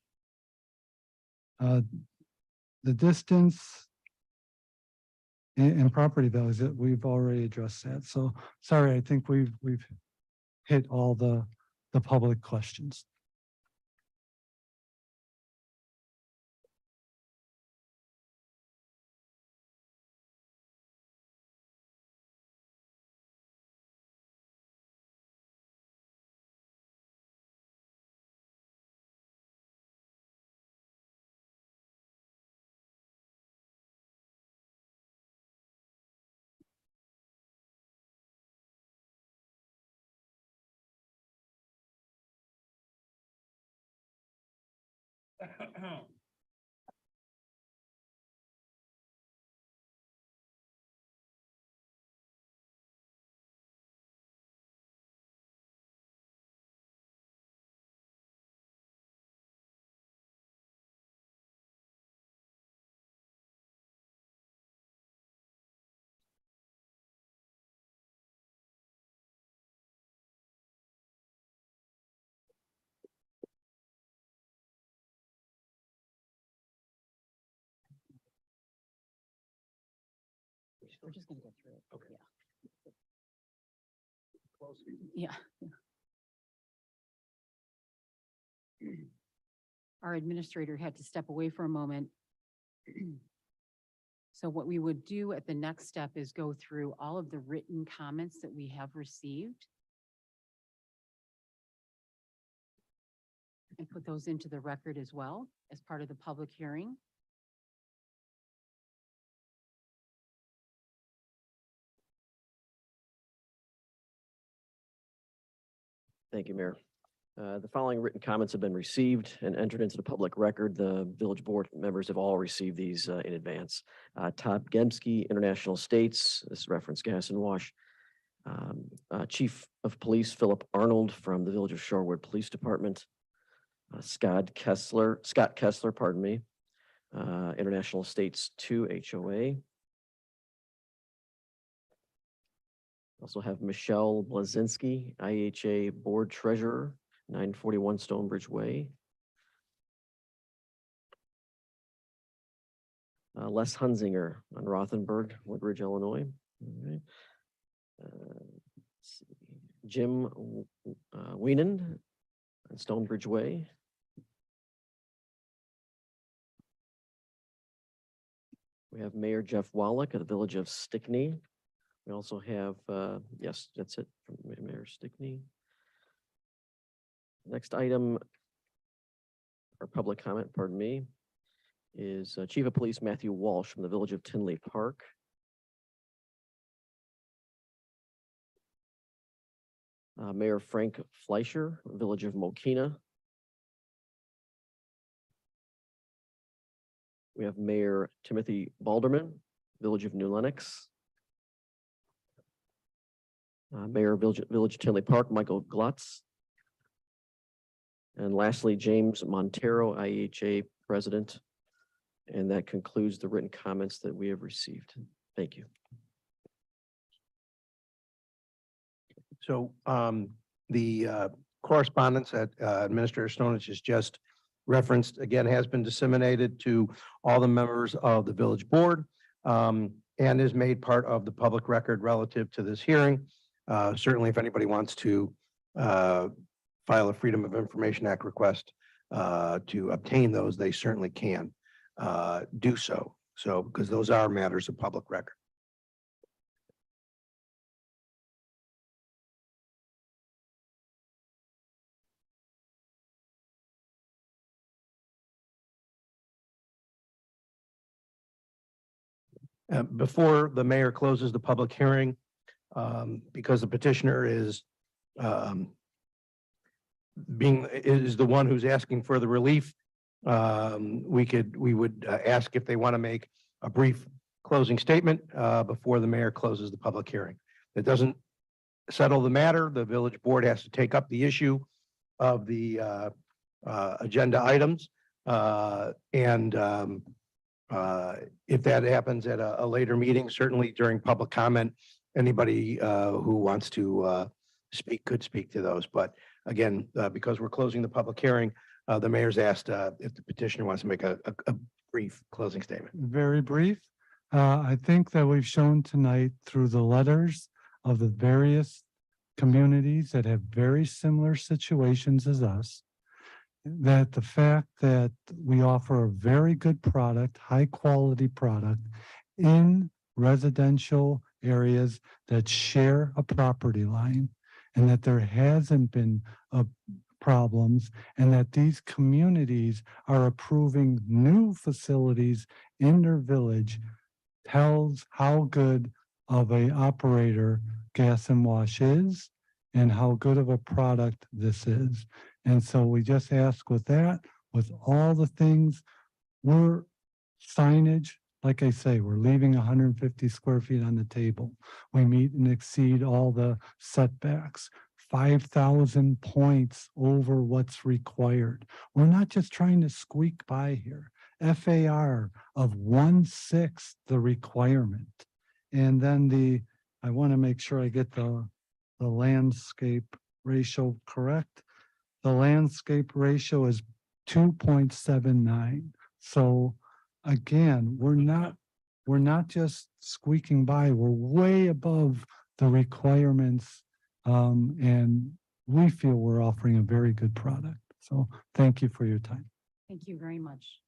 The distance and property values, that we've already addressed that. So sorry, I think we've hit all the public questions. We're just gonna go through it. Okay. Yeah. Yeah. Our administrator had to step away for a moment. So what we would do at the next step is go through all of the written comments that we have received and put those into the record as well as part of the public hearing. Thank you, Mayor. The following written comments have been received and entered into the public record. The village board members have all received these in advance. Todd Gemsky, International States, this is reference Gas and Wash. Chief of Police Philip Arnold from the Village of Shorewood Police Department. Scott Kessler, pardon me, International States 2 HOA. Also have Michelle Blazinski, IHA Board Treasurer, 941 Stonebridge Way. Les Hunzinger on Rothenberg, Woodridge, Illinois. All right. Let's see. Jim Weenan on Stonebridge Way. We have Mayor Jeff Wallach of the Village of Stickney. We also have, yes, that's it from Mayor Stickney. Next item, or public comment, pardon me, is Chief of Police Matthew Walsh from the Village of Tinley Park. Mayor Frank Fleischer, Village of Mokina. We have Mayor Timothy Balderman, Village of New Lenox. Mayor Village Tinley Park, Michael Glutz. And lastly, James Montero, IHA President. And that concludes the written comments that we have received. Thank you. So the correspondence that Administrator Stonich has just referenced, again, has been disseminated to all the members of the village board and is made part of the public record relative to this hearing. Certainly, if anybody wants to file a Freedom of Information Act request to obtain those, they certainly can do so. So, because those are matters of public record. Before the mayor closes the public hearing, because the petitioner is the one who's asking for the relief, we would ask if they want to make a brief closing statement before the mayor closes the public hearing. It doesn't settle the matter. The village board has to take up the issue of the agenda items. If that happens at a later meeting, certainly during public comment, anybody who wants to speak could speak to those. But again, because we're closing the public hearing, the mayor's asked if the petitioner wants to make a brief closing statement. Very brief. I think that we've shown tonight through the letters of the various communities that have very similar situations as us, that the fact that we offer a very good product, high quality product in residential areas that share a property line, and that there hasn't been problems, and that these communities are approving new facilities in their village tells how good of a operator Gas and Wash is and how good of a product this is. And so we just ask with that, with all the things, we're signage, like I say, we're leaving 150 square feet on the table. We meet and exceed all the setbacks. 5,000 points over what's required. We're not just trying to squeak by here. FAR of 1/6 the requirement. And then I want to make sure I get the landscape ratio correct. The landscape ratio is 2.79. So again, we're not just squeaking by, we're way above the requirements. And we feel we're offering a very good product. So thank you for your time. Thank you very much.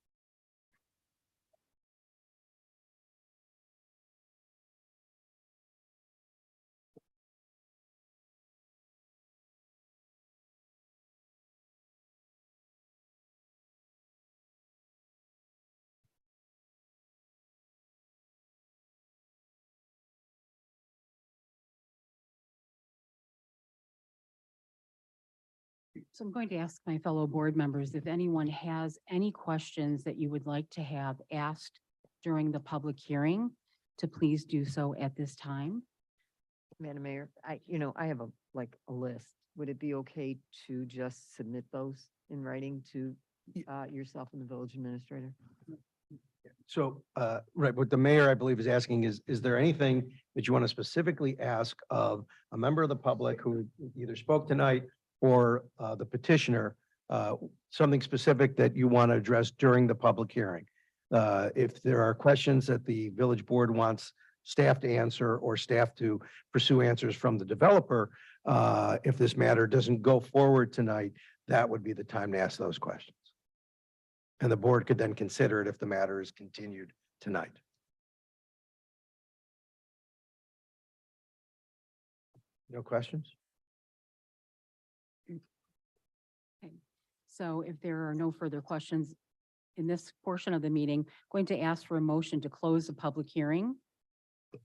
So I'm going to ask my fellow board members if anyone has any questions that you would like to have asked during the public hearing, to please do so at this time. Madam Mayor, I have a list. Would it be okay to just submit those in writing to yourself and the village administrator? So, right, what the mayor, I believe, is asking is there anything that you want to specifically ask of a member of the public who either spoke tonight or the petitioner, something specific that you want to address during the public hearing? If there are questions that the village board wants staff to answer or staff to pursue answers from the developer, if this matter doesn't go forward tonight, that would be the time to ask those questions. And the board could then consider it if the matter is continued tonight. No questions? Okay. So if there are no further questions in this portion of the meeting, going to ask for a motion to close the public hearing.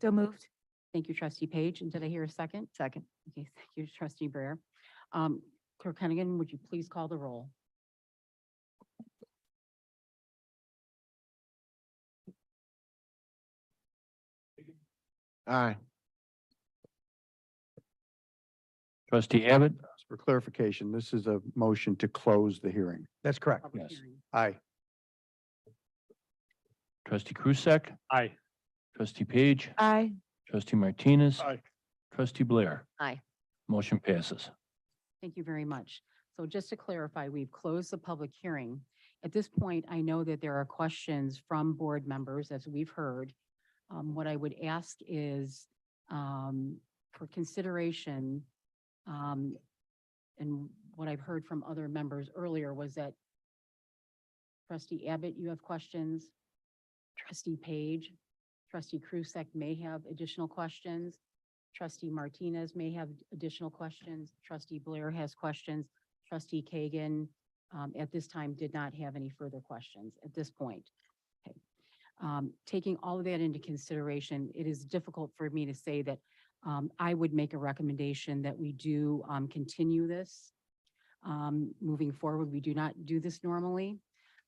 So moved. Thank you, trustee Page. And did I hear a second? Second. Okay, thank you, trustee Breyer. Clerk Hennigan, would you please call the roll? Aye. Trustee Abbott? For clarification, this is a motion to close the hearing. That's correct. Public Yes. hearing. Aye. Trustee Krusek, Aye. trustee Page, Aye. trustee Martinez, Aye. trustee Blair. Aye. Motion passes. Thank you very much. So just to clarify, we've closed the public hearing. At this point, I know that there are questions from board members, as we've heard. What I would ask is for consideration, and what I've heard from other members earlier was that trustee Abbott, you have questions. Trustee Page, trustee Krusek may have additional questions. Trustee Martinez may have additional questions. Trustee Blair has questions. Trustee Kagan, at this time, did not have any further questions at this point. Okay. Taking all of that into consideration, it is difficult for me to say that I would make a recommendation that we do continue this. Moving forward, we do not do this normally.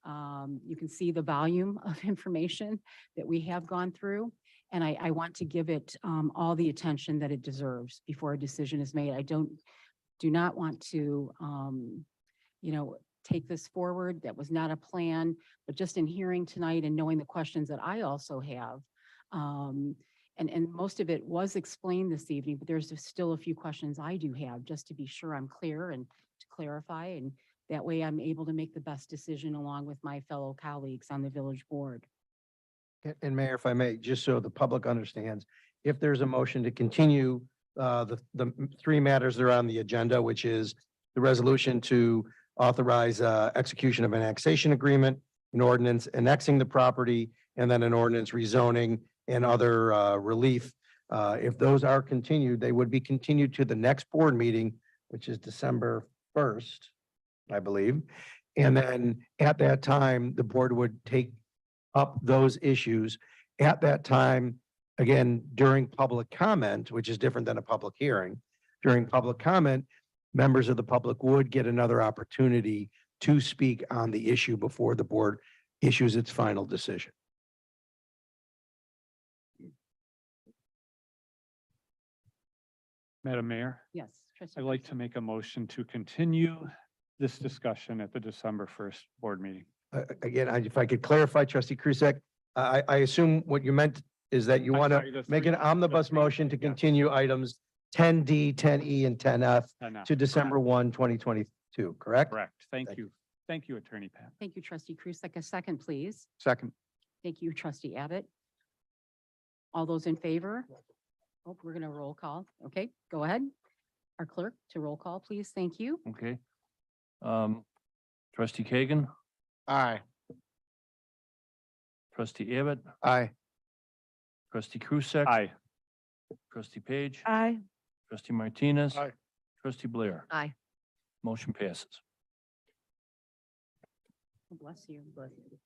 You can see the volume of information that we have gone through, and I want to give it all the attention that it deserves before a decision is made. I do not want to, take this forward. That was not a plan, but just in hearing tonight and knowing the questions that I also have, and most of it was explained this evening, but there's still a few questions I do have, just to be sure I'm clear and to clarify, and that way I'm able to make the best decision along with my fellow colleagues on the village board. And Mayor, if I may, just so the public understands, if there's a motion to continue the three matters that are on the agenda, which is the resolution to authorize execution of an annexation agreement, an ordinance annexing the property, and then an ordinance rezoning and other relief. If those are continued, they would be continued to the next board meeting, which is December 1st, I believe. And then at that time, the board would take up those issues. At that time, again, during public comment, which is different than a public hearing, during public comment, members of the public would get another opportunity to speak on the issue before the board issues its final decision. Madam Mayor, Yes. trustee I'd like to Griswold. make a motion to continue this discussion at the December 1st board meeting. Again, if I could clarify, trustee Krusek, I assume what you meant is that you I'm want sorry, to the make an three- omnibus the three- motion to yes. continue items 10D, 10E, and 10F Enough. to December 1, 2022, correct? Correct. Thank Thank you. Thank you, Attorney Pat. Thank you, trustee Krusek. A second, please. Second. Thank you, trustee Abbott. All those in favor? Oh, we're going to roll call. Okay, go ahead. Our clerk to roll call, please. Thank you. Okay. Trustee Kagan, Aye. trustee Abbott, Aye. trustee Krusek. Aye. Trustee Page, Aye. trustee Martinez. Aye. Trustee Blair. Aye. Motion passes. Bless you. Bless you.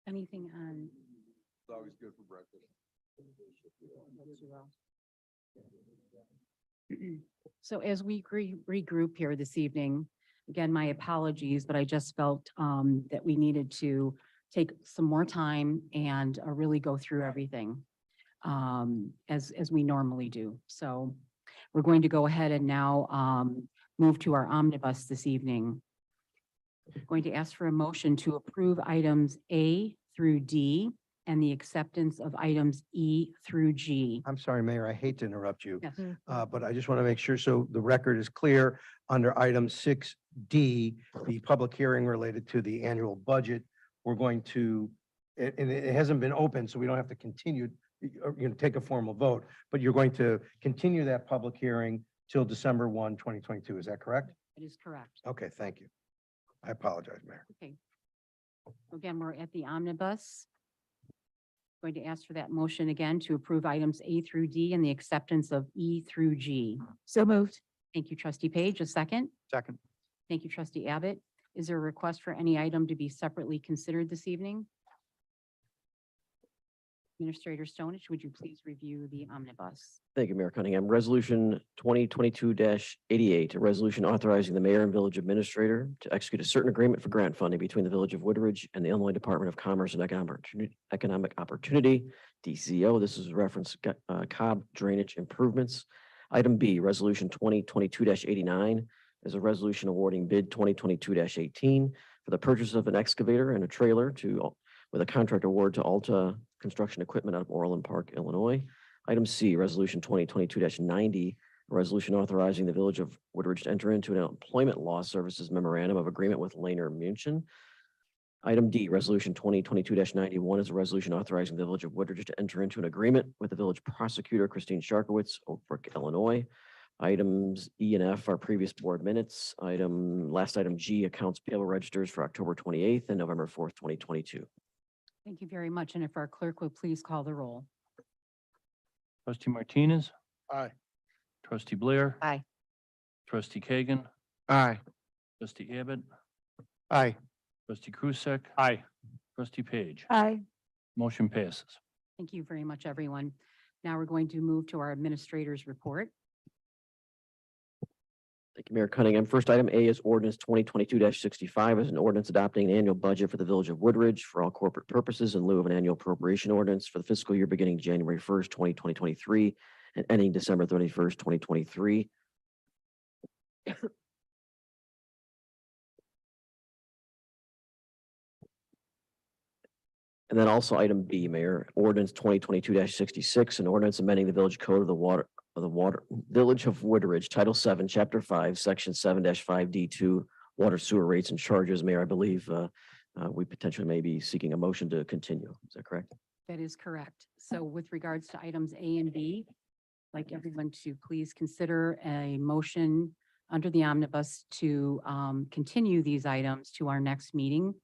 Anything on? It's always good for breakfast. So as we regroup here this evening, again, my apologies, but I just felt that we needed to take some more time and really go through everything as we normally do. So we're going to go ahead and now move to our omnibus this evening. Going to ask for a motion to approve items A through D and the acceptance of items E through G. I'm sorry, Mayor, I hate to interrupt you, Yes. but I just want to make sure, so the record is clear, under item 6D, the public hearing related to the annual budget, we're going to, and it hasn't been open, so we don't have to continue, take a formal vote, but you're going to continue that public hearing till December 1, 2022, is that correct? It is correct. Okay, thank you. I apologize, Mayor. Okay. Again, we're at the omnibus. Going to ask for that motion again to approve items A through D and the acceptance of E through G. So moved. Thank you, trustee Page. A second. Second. Thank you, trustee Abbott. Is there a request for any item to be separately considered this evening? Administrator Stonich, would you please review the omnibus? Thank you, Mayor Cunningham. Resolution 2022-88, a resolution authorizing the mayor and village administrator to execute a certain agreement for grant funding between the Village of Woodridge and the Illinois Department of Commerce and Economic Opportunity, DCO. This is reference Cobb Drainage Improvements. Item B, Resolution 2022-89 is a resolution awarding bid 2022-18 for the purchase of an excavator and a trailer with a contract award to Alta Construction Equipment out of Orland Park, Illinois. Item C, Resolution 2022-90, a resolution authorizing the Village of Woodridge to enter into an employment law services memorandum of agreement with Lehner Munchen. Item D, Resolution 2022-91 is a resolution authorizing the Village of Woodridge to enter into an agreement with the village prosecutor, Christine Sharkowitz, Oak Brook, Illinois. Items E and F are previous board minutes. Last item G, accounts payable registers for October 28th and November 4th, 2022. Thank you very much. And if our clerk would please call the roll. Trustee Martinez, Aye. trustee Blair. Aye. Trustee Kagan, Aye. trustee Abbott, Aye. trustee Krusek. Aye. Trustee Page. Aye. Motion passes. Thank you very much, everyone. Now we're going to move to our administrator's report. Thank you, Mayor Cunningham. First item A is ordinance 2022-65 is an ordinance adopting an annual budget for the Village of Woodridge for all corporate purposes in lieu of an annual appropriation ordinance for the fiscal year beginning January 1st, 2023 and ending December 31st, 2023. And then also item B, Mayor, ordinance 2022-66, an ordinance amending the village code of the Village of Woodridge, Title 7, Chapter 5, Section 7-5D2, water sewer rates and charges. Mayor, I believe we potentially may be seeking a motion to continue. Is that correct? That is correct. So with regards to items A and B, I'd like everyone to please consider a motion under the omnibus to continue these items to our next meeting.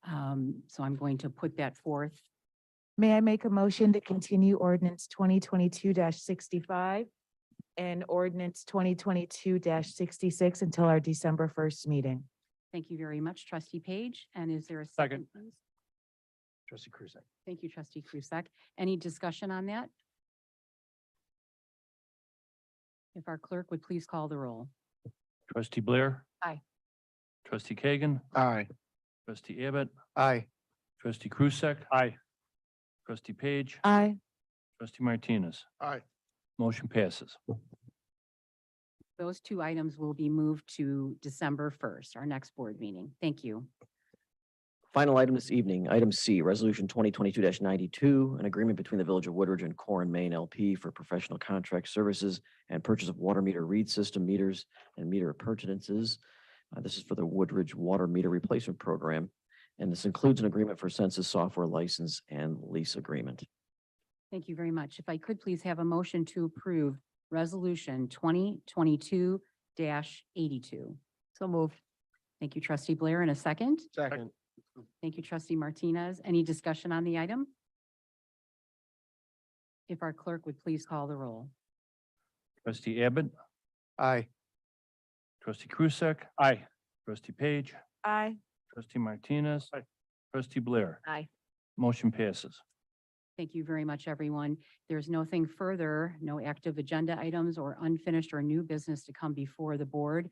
So I'm going to put that forth. May I make a motion to continue ordinance 2022-65 and ordinance 2022-66 until our December 1st meeting? Thank you very much, trustee Page. And is there a second, please? Trustee Krusek. Thank you, trustee Krusek. Any discussion on that? If our clerk would please call the roll. Trustee Blair. Aye. Trustee Kagan. Aye. Trustee Abbott. Aye. Trustee Krusek. Aye. Trustee Page. Aye. Trustee Martinez. Aye. Motion passes. Those two items will be moved to December 1st, our next board meeting. Thank you. Final item this evening, item C, resolution 2022-92, an agreement between the Village of Woodridge and Core and Main LP for professional contract services and purchase of water meter read system meters and meter appurtenances. This is for the Woodridge Water Meter Replacement Program, and this includes an agreement for census software license and lease agreement. Thank you very much. If I could please have a motion to approve resolution 2022-82. So moved. Thank you, trustee Blair. And a second? Second. Thank you, trustee Martinez. Any discussion on the item? If our clerk would please call the roll. Trustee Abbott. Aye. Trustee Krusek. Aye. Trustee Page. Aye. Trustee Martinez. Aye. Trustee Blair. Aye. Motion passes. Thank you very much, everyone. There's nothing further, no active agenda items or unfinished or new business to come before the board.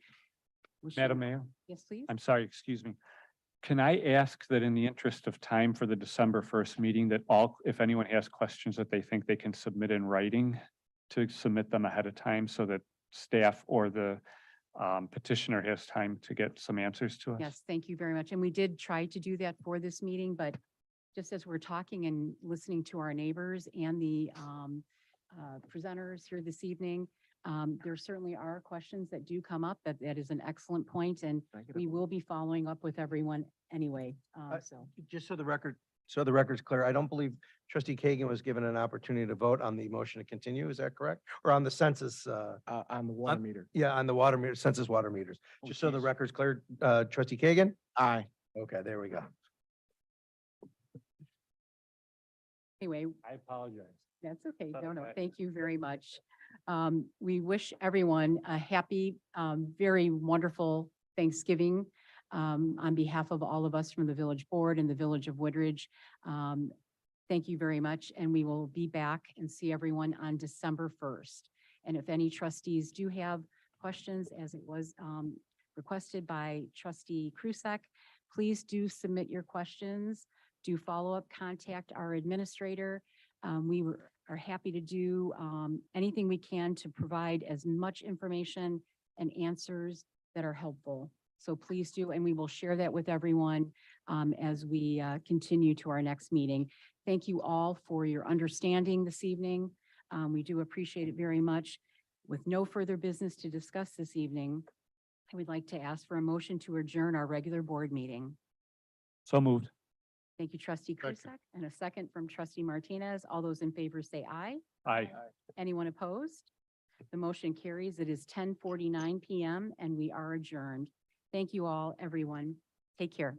Madam Mayor. Yes, please. I'm sorry, excuse me. Can I ask that in the interest of time for the December 1st meeting, that if anyone has questions that they think they can submit in writing, to submit them ahead of time so that staff or the petitioner has time to get some answers to us? Yes, thank you very much. And we did try to do that for this meeting, but just as we're talking and listening to our neighbors and the presenters here this evening, there certainly are questions that do come up. That is an excellent point, and we will be following up with everyone anyway. So Just so the record's clear, I don't believe trustee Kagan was given an opportunity to vote on the motion to continue. Is that correct? Or on the census? On the water meter. Yeah, on the water meter, census water meters. Just so the record's clear, trustee Kagan? Aye. Okay, there we go. anyway, I apologize. that's okay. Thought No, of no, that. thank you very much. We wish everyone a happy, very wonderful Thanksgiving on behalf of all of us from the village board and the Village of Woodridge. Thank you very much, and we will be back and see everyone on December 1st. And if any trustees do have questions, as it was requested by trustee Krusek, please do submit your questions. Do follow up, contact our administrator. Are happy to do anything we can to provide as much information and answers that are helpful. So please do, and we will share that with everyone as we continue to our next meeting. Thank you all for your understanding this evening. We do appreciate it very much. With no further business to discuss this evening, I would like to ask for a motion to adjourn our regular board meeting. So moved. Thank you, trustee Krusek, and a second from trustee Martinez. All those in favor say aye. Aye. Anyone opposed? The motion carries. It is 10:49 PM and we are adjourned. Thank you all, everyone. Take care.